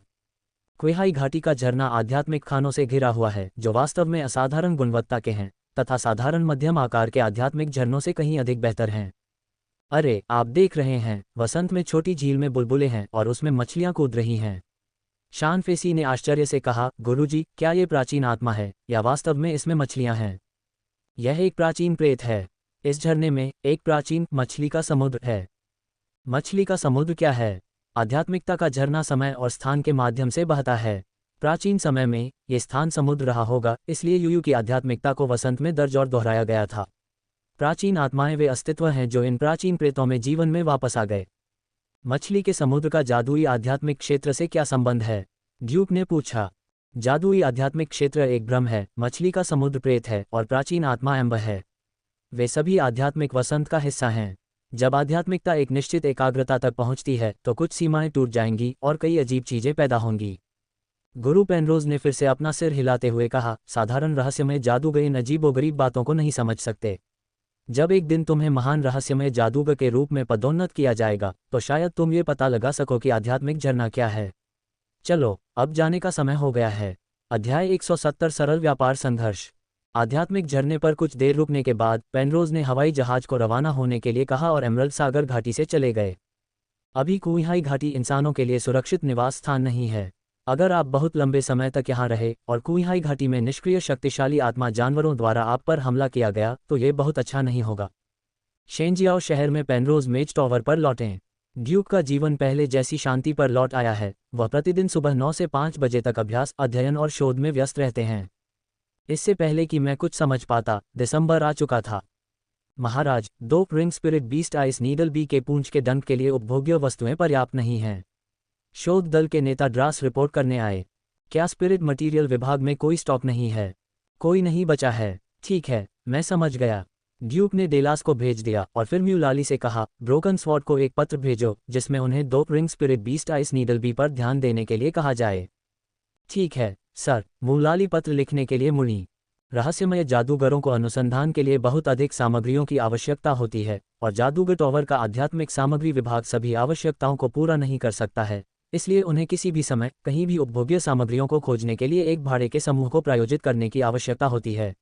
कुइहाई घाटी का झरना आध्यात्मिक खानों से घिरा हुआ है, जो वास्तव में असाधारण गुणवत्ता के हैं तथा साधारण मध्यम आकार के आध्यात्मिक झरनों से कहीं अधिक बेहतर हैं। अरे, आप देख रहे हैं, वसंत में छोटी झील में बुलबुलें हैं और उसमें मछलियां कूद रही हैं। शानफेसी ने आश्चर्य से कहा, गुरुजी, क्या ये प्राचीन आत्मा है या वास्तव में इसमें मछलियां हैं? यह एक प्राचीन प्रेत है। इस झरने में एक प्राचीन मछली का समुद्र है। मछली का समुद्र क्या है? आध्यात्मिकता का झरना समय और स्थान के माध्यम से बहता है। प्राचीन समय में ये स्थान समुद्र रहा होगा, इसलिए यूयू की आध्यात्मिकता को वसंत में दर्ज और दोहराया गया था। प्राचीन आत्माएं वे अस्तित्व हैं जो इन प्राचीन प्रेतों में जीवन में वापस आ गए। मछली के समुद्र का जादुई आध्यात्मिक क्षेत्र से क्या संबंध है? ड्यूक ने पूछा। जादुई आध्यात्मिक क्षेत्र एक भ्रम है, मछली का समुद्र प्रेत है और प्राचीन आत्मा एम्बर है। वे सभी आध्यात्मिक वसंत का हिस्सा हैं। जब आध्यात्मिकता एक निश्चित एकाग्रता तक पहुंचती है तो कुछ सीमाएं टूट जाएंगी और कई अजीब चीजें पैदा होंगी। गुरु पेनरोज ने फिर से अपना सिर हिलाते हुए कहा, साधारण रहस्यमय जादूगर इन अजीबोगरीब बातों को नहीं समझ सकते। जब एक दिन तुम्हें महान रहस्यमय जादूगर के रूप में पदोन्नत किया जाएगा तो शायद तुम ये पता लगा सको कि आध्यात्मिक झरना क्या है। चलो, अब जाने का समय हो गया है। अध्याय 170 सरल व्यापार संघर्ष। आध्यात्मिक झरने पर कुछ देर रुकने के बाद पेनरोज ने हवाई जहाज को रवाना होने के लिए कहा और एमरल्ड सागर घाटी से चले गए। अभी कुइहाई घाटी इंसानों के लिए सुरक्षित निवास स्थान नहीं है। अगर आप बहुत लंबे समय तक यहाँ रहे और कुइहाई घाटी में निष्क्रिय शक्तिशाली आत्मा जानवरों द्वारा आप पर हमला किया गया तो ये बहुत अच्छा नहीं होगा। शेंजियाओ शहर में पेनरोज मेज टावर पर लौटें। ड्यूक का जीवन पहले जैसी शांति पर लौट आया है। वह प्रतिदिन सुबह 9 से 5 बजे तक अभ्यास, अध्ययन और शोध में व्यस्त रहते हैं। इससे पहले कि मैं कुछ समझ पाता, दिसंबर आ चुका था। महाराज, 2 ring spirit beast ice needle bee के पूंछ के दंड के लिए उपभोग्य वस्तुएं पर्याप्त नहीं हैं। शोध दल के नेता ड्रास रिपोर्ट करने आए। क्या स्पिरिट मटीरियल विभाग में कोई स्टॉक नहीं है? कोई नहीं बचा है। ठीक है, मैं समझ गया। ड्यूक ने डेलास को भेज दिया और फिर म्यूलाली से कहा, ब्रोकन स्वॉर्ड को एक पत्र भेजो जिसमें उन्हें 2 ring spirit beast ice needle bee पर ध्यान देने के लिए कहा जाए। ठीक है सर। म्यूलाली पत्र लिखने के लिए मुड़ी। रहस्यमय जादूगरों को अनुसंधान के लिए बहुत अधिक सामग्रियों की आवश्यकता होती है और जादूगर टावर का आध्यात्मिक सामग्री विभाग सभी आवश्यकताओं को पूरा नहीं कर सकता है, इसलिए उन्हें किसी भी समय कहीं भी उपभोग्य सामग्रियों को खोजने के लिए एक भाड़े के समूह को प्रायोजित करने की आवश्यकता होती है।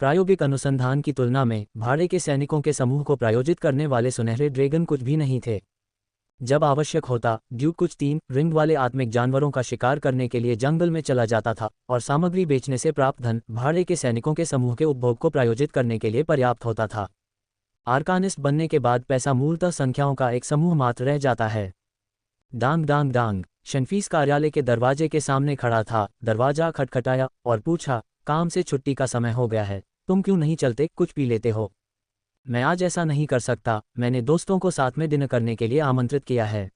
प्रायोगिक अनुसंधान की तुलना में भाड़े के सैनिकों के समूह को प्रायोजित करने वाले सुनहरे ड्रैगन कुछ भी नहीं थे। जब आवश्यक होता, ड्यूक कुछ 3 रिंग वाले आत्मिक जानवरों का शिकार करने के लिए जंगल में चला जाता था और सामग्री बेचने से प्राप्त धन भाड़े के सैनिकों के समूह के उपभोग को प्रायोजित करने के लिए पर्याप्त होता था। आर्कानिस्ट बनने के बाद पैसा मूलतः संख्याओं का एक समूह मात्र रह जाता है। डांग डांग डांग। शनफीस कार्यालय के दरवाजे के सामने खड़ा था। दरवाजा खटखटाया और पूछा, काम से छुट्टी का समय हो गया है, तुम क्यों नहीं चलते, कुछ पी लेते हो? मैं आज ऐसा नहीं कर सकता, मैंने दोस्तों को साथ में डिनर करने के लिए आमंत्रित किया है।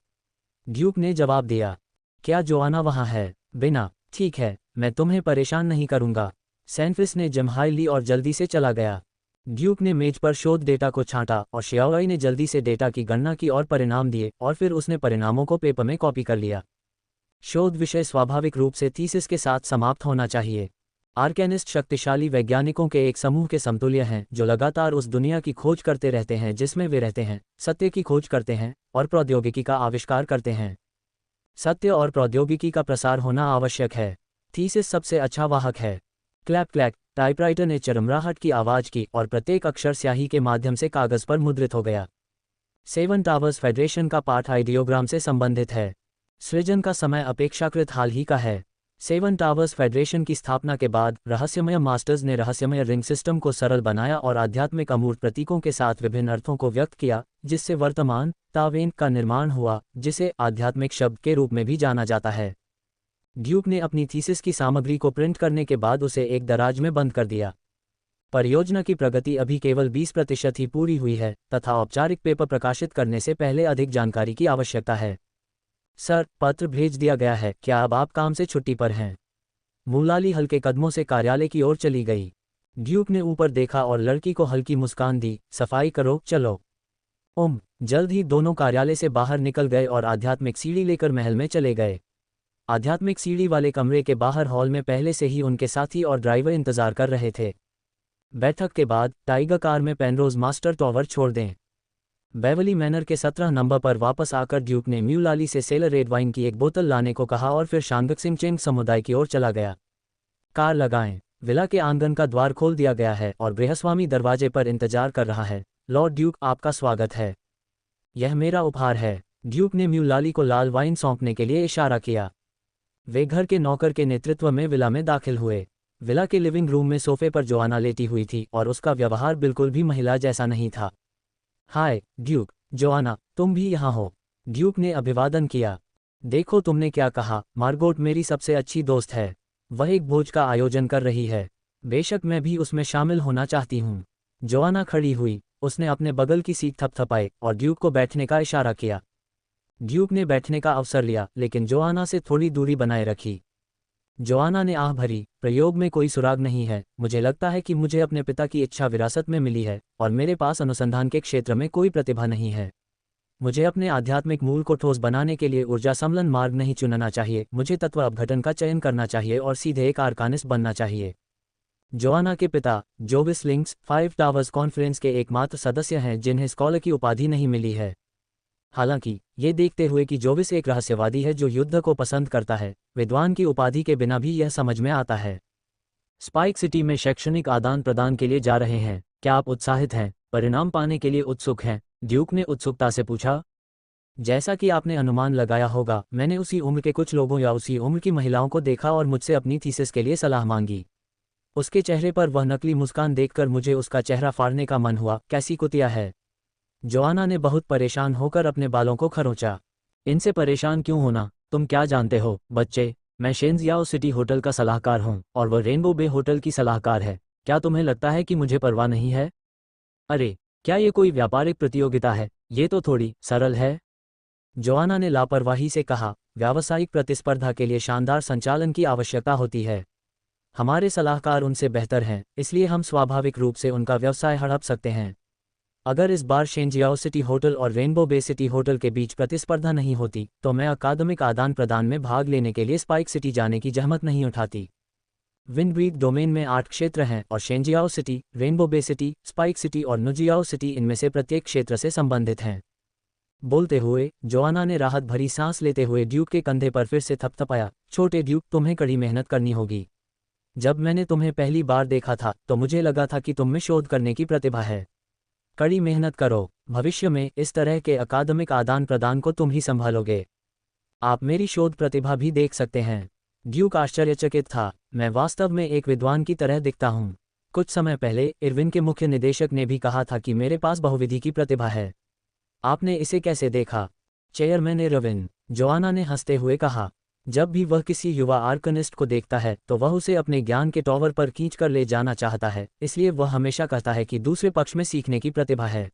ड्यूक ने जवाब दिया। क्या जोआना वहाँ है? बिना। ठीक है, मैं तुम्हें परेशान नहीं करूँगा। सैनफिस ने जम्हाई ली और जल्दी से चला गया। ड्यूक ने मेज पर शोध डेटा को छांटा और शियाओई ने जल्दी से डेटा की गणना की और परिणाम दिए और फिर उसने परिणामों को पेपर में कॉपी कर लिया। शोध विषय स्वाभाविक रूप से थीसिस के साथ समाप्त होना चाहिए। आर्केनिस्ट शक्तिशाली वैज्ञानिकों के एक समूह के समतुल्य हैं जो लगातार उस दुनिया की खोज करते रहते हैं जिसमें वे रहते हैं, सत्य की खोज करते हैं और प्रौद्योगिकी का आविष्कार करते हैं। सत्य और प्रौद्योगिकी का प्रसार होना आवश्यक है। थीसिस सबसे अच्छा वाहक है। क्लैप क्लैक, टाइपराइटर ने चरमराहट की आवाज की और प्रत्येक अक्षर स्याही के माध्यम से कागज पर मुद्रित हो गया। 7 टावर्स फेडरेशन का पाठ आइडियोग्राम से संबंधित है। सृजन का समय अपेक्षाकृत हाल ही का है। 7 टावर्स फेडरेशन की स्थापना के बाद रहस्यमय मास्टर्स ने रहस्यमय रिंग सिस्टम को सरल बनाया और आध्यात्मिक अमूर्त प्रतीकों के साथ विभिन्न अर्थों को व्यक्त किया, जिससे वर्तमान तावेन का निर्माण हुआ, जिसे आध्यात्मिक शब्द के रूप में भी जाना जाता है। ड्यूक ने अपनी थीसिस की सामग्री को प्रिंट करने के बाद उसे एक दराज में बंद कर दिया। परियोजना की प्रगति अभी केवल 20% ही पूरी हुई है तथा औपचारिक पेपर प्रकाशित करने से पहले अधिक जानकारी की आवश्यकता है। सर, पत्र भेज दिया गया है, क्या अब आप काम से छुट्टी पर हैं? मूलाली हल्के कदमों से कार्यालय की ओर चली गई। ड्यूक ने ऊपर देखा और लड़की को हल्की मुस्कान दी। सफाई करो, चलो। जल्द ही दोनों कार्यालय से बाहर निकल गए और आध्यात्मिक सीढ़ी लेकर महल में चले गए। आध्यात्मिक सीढ़ी वाले कमरे के बाहर हॉल में पहले से ही उनके साथी और ड्राइवर इंतजार कर रहे थे। बैठक के बाद टाइगर कार में पेनरोज मास्टर टॉवर छोड़ दें। बेवली मैनर के 17 नंबर पर वापस आकर ड्यूक ने म्यूलाली से सेलर रेड वाइन की एक बोतल लाने को कहा और फिर शांगक्सिंग चेंग समुदाय की ओर चला गया। कार लगाएं। विला के आंगन का द्वार खोल दिया गया है और गृहस्वामी दरवाजे पर इंतजार कर रहा है। लॉर्ड ड्यूक, आपका स्वागत है। यह मेरा उपहार है। ड्यूक ने म्यूलाली को लाल वाइन सौंपने के लिए इशारा किया। वे घर के नौकर के नेतृत्व में विला में दाखिल हुए। विला के लिविंग रूम में सोफे पर जोआना लेटी हुई थी और उसका व्यवहार बिल्कुल भी महिला जैसा नहीं था। हाय ड्यूक, जोआना, तुम भी यहाँ हो? ड्यूक ने अभिवादन किया। देखो तुमने क्या कहा, मार्गोट मेरी सबसे अच्छी दोस्त है। वह एक भोज का आयोजन कर रही है। बेशक मैं भी उसमें शामिल होना चाहती हूँ। जोआना खड़ी हुई, उसने अपने बगल की सीट थपथपाई और ड्यूक को बैठने का इशारा किया। ड्यूक ने बैठने का अवसर लिया लेकिन जोआना से थोड़ी दूरी बनाए रखी। जोआना ने आह भरी, प्रयोग में कोई सुराग नहीं है। मुझे लगता है कि मुझे अपने पिता की इच्छा विरासत में मिली है और मेरे पास अनुसंधान के क्षेत्र में कोई प्रतिभा नहीं है। मुझे अपने आध्यात्मिक मूल को ठोस बनाने के लिए ऊर्जा सम्मलन मार्ग नहीं चुनना चाहिए। मुझे तत्व अपघटन का चयन करना चाहिए और सीधे एक आर्कानिस्ट बनना चाहिए। जोआना के पिता जोविस लिंक्स 5 टावर्स कॉन्फ्रेंस के एकमात्र सदस्य हैं जिन्हें स्कॉलर की उपाधि नहीं मिली है। हालांकि ये देखते हुए कि जोविस एक रहस्यवादी है जो युद्ध को पसंद करता है, विद्वान की उपाधि के बिना भी यह समझ में आता है। स्पाइक सिटी में शैक्षणिक आदान प्रदान के लिए जा रहे हैं। क्या आप उत्साहित हैं, परिणाम पाने के लिए उत्सुक हैं? ड्यूक ने उत्सुकता से पूछा। जैसा कि आपने अनुमान लगाया होगा, मैंने उसी उम्र के कुछ लोगों या उसी उम्र की महिलाओं को देखा और मुझसे अपनी थीसिस के लिए सलाह मांगी। उसके चेहरे पर वह नकली मुस्कान देखकर मुझे उसका चेहरा फाड़ने का मन हुआ। कैसी कुतिया है। जोआना ने बहुत परेशान होकर अपने बालों को खरोंचा। इनसे परेशान क्यों होना, तुम क्या जानते हो बच्चे, मैं शेंजियाओ सिटी होटल का सलाहकार हूँ और वह रेनबो बे होटल की सलाहकार है। क्या तुम्हें लगता है कि मुझे परवाह नहीं है? अरे, क्या ये कोई व्यापारिक प्रतियोगिता है? ये तो थोड़ी सरल है। जोआना ने लापरवाही से कहा, व्यावसायिक प्रतिस्पर्धा के लिए शानदार संचालन की आवश्यकता होती है। हमारे सलाहकार उनसे बेहतर हैं, इसलिए हम स्वाभाविक रूप से उनका व्यवसाय हड़प सकते हैं। अगर इस बार शेंजियाओ सिटी होटल और रेनबो बे सिटी होटल के बीच प्रतिस्पर्धा नहीं होती तो मैं अकादमिक आदान प्रदान में भाग लेने के लिए स्पाइक सिटी जाने की जहमत नहीं उठाती। विंडब्रीक डोमेन में 8 क्षेत्र हैं और शेंजियाओ सिटी, रेनबो बे सिटी, स्पाइक सिटी और नुजियाओ सिटी इनमें से प्रत्येक क्षेत्र से संबंधित हैं। बोलते हुए जोआना ने राहत भरी सांस लेते हुए ड्यूक के कंधे पर फिर से थपथपाया। छोटे ड्यूक, तुम्हें कड़ी मेहनत करनी होगी। जब मैंने तुम्हें पहली बार देखा था तो मुझे लगा था कि तुम में शोध करने की प्रतिभा है। कड़ी मेहनत करो, भविष्य में इस तरह के अकादमिक आदान प्रदान को तुम ही संभालोगे। आप मेरी शोध प्रतिभा भी देख सकते हैं। ड्यूक आश्चर्यचकित था। मैं वास्तव में एक विद्वान की तरह दिखता हूँ। कुछ समय पहले इरविन के मुख्य निदेशक ने भी कहा था कि मेरे पास बहुविधि की प्रतिभा है। आपने इसे कैसे देखा? चेयरमैन इरविन, जोआना ने हंसते हुए कहा। जब भी वह किसी युवा आर्कनिस्ट को देखता है तो वह उसे अपने ज्ञान के टॉवर पर खींच कर ले जाना चाहता है, इसलिए वह हमेशा कहता है कि दूसरे पक्ष में सीखने की प्रतिभा है।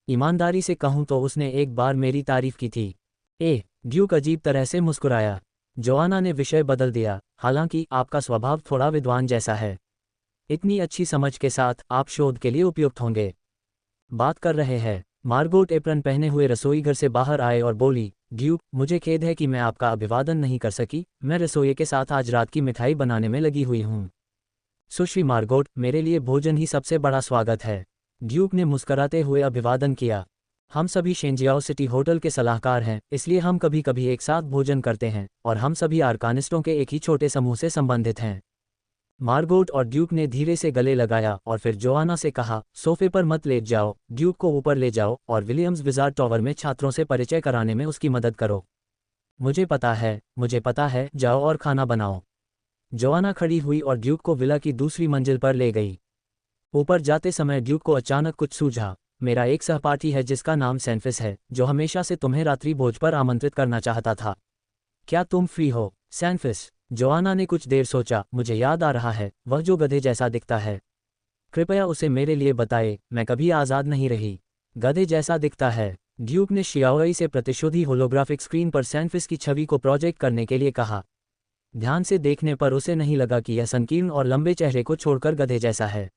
ईमानदारी से कहूं तो उसने एक बार मेरी तारीफ की थी। ड्यूक अजीब तरह से मुस्कुराया। जोआना ने विषय बदल दिया। हालांकि आपका स्वभाव थोड़ा विद्वान जैसा है। इतनी अच्छी समझ के साथ आप शोध के लिए उपयुक्त होंगे। बात कर रहे हैं। मार्गोट एप्रन पहने हुए रसोई घर से बाहर आए और बोली, ड्यूक, मुझे खेद है कि मैं आपका अभिवादन नहीं कर सकी, मैं रसोई के साथ आज रात की मिठाई बनाने में लगी हुई हूँ। सुश्री मार्गोट, मेरे लिए भोजन ही सबसे बड़ा स्वागत है। ड्यूक ने मुस्कराते हुए अभिवादन किया। हम सभी शेंजियाओ सिटी होटल के सलाहकार हैं, इसलिए हम कभी कभी एक साथ भोजन करते हैं, और हम सभी आर्कानिस्टों के एक ही छोटे समूह से संबंधित हैं। मार्गोट और ड्यूक ने धीरे से गले लगाया और फिर जोआना से कहा, सोफे पर मत लेट जाओ, ड्यूक को ऊपर ले जाओ और विलियम्स विजार्ड टावर में छात्रों से परिचय कराने में उसकी मदद करो। मुझे पता है, जाओ और खाना बनाओ। जोआना खड़ी हुई और ड्यूक को विला की दूसरी मंजिल पर ले गई। ऊपर जाते समय ड्यूक को अचानक कुछ सूझा। मेरा एक सहपाठी है जिसका नाम सैनफिस है, जो हमेशा से तुम्हें रात्रि भोज पर आमंत्रित करना चाहता था। क्या तुम फ्री हो, सैनफिस? जोआना ने कुछ देर सोचा। मुझे याद आ रहा है, वह जो गधे जैसा दिखता है। कृपया उसे मेरे लिए बताए, मैं कभी आज़ाद नहीं रही। गधे जैसा दिखता है। ड्यूक ने शियाओई से प्रतिशोधी होलोग्राफिक स्क्रीन पर सैनफिस की छवि को प्रोजेक्ट करने के लिए कहा। ध्यान से देखने पर उसे नहीं लगा कि यह संकीर्ण और लंबे चेहरे को छोड़कर गधे जैसा है।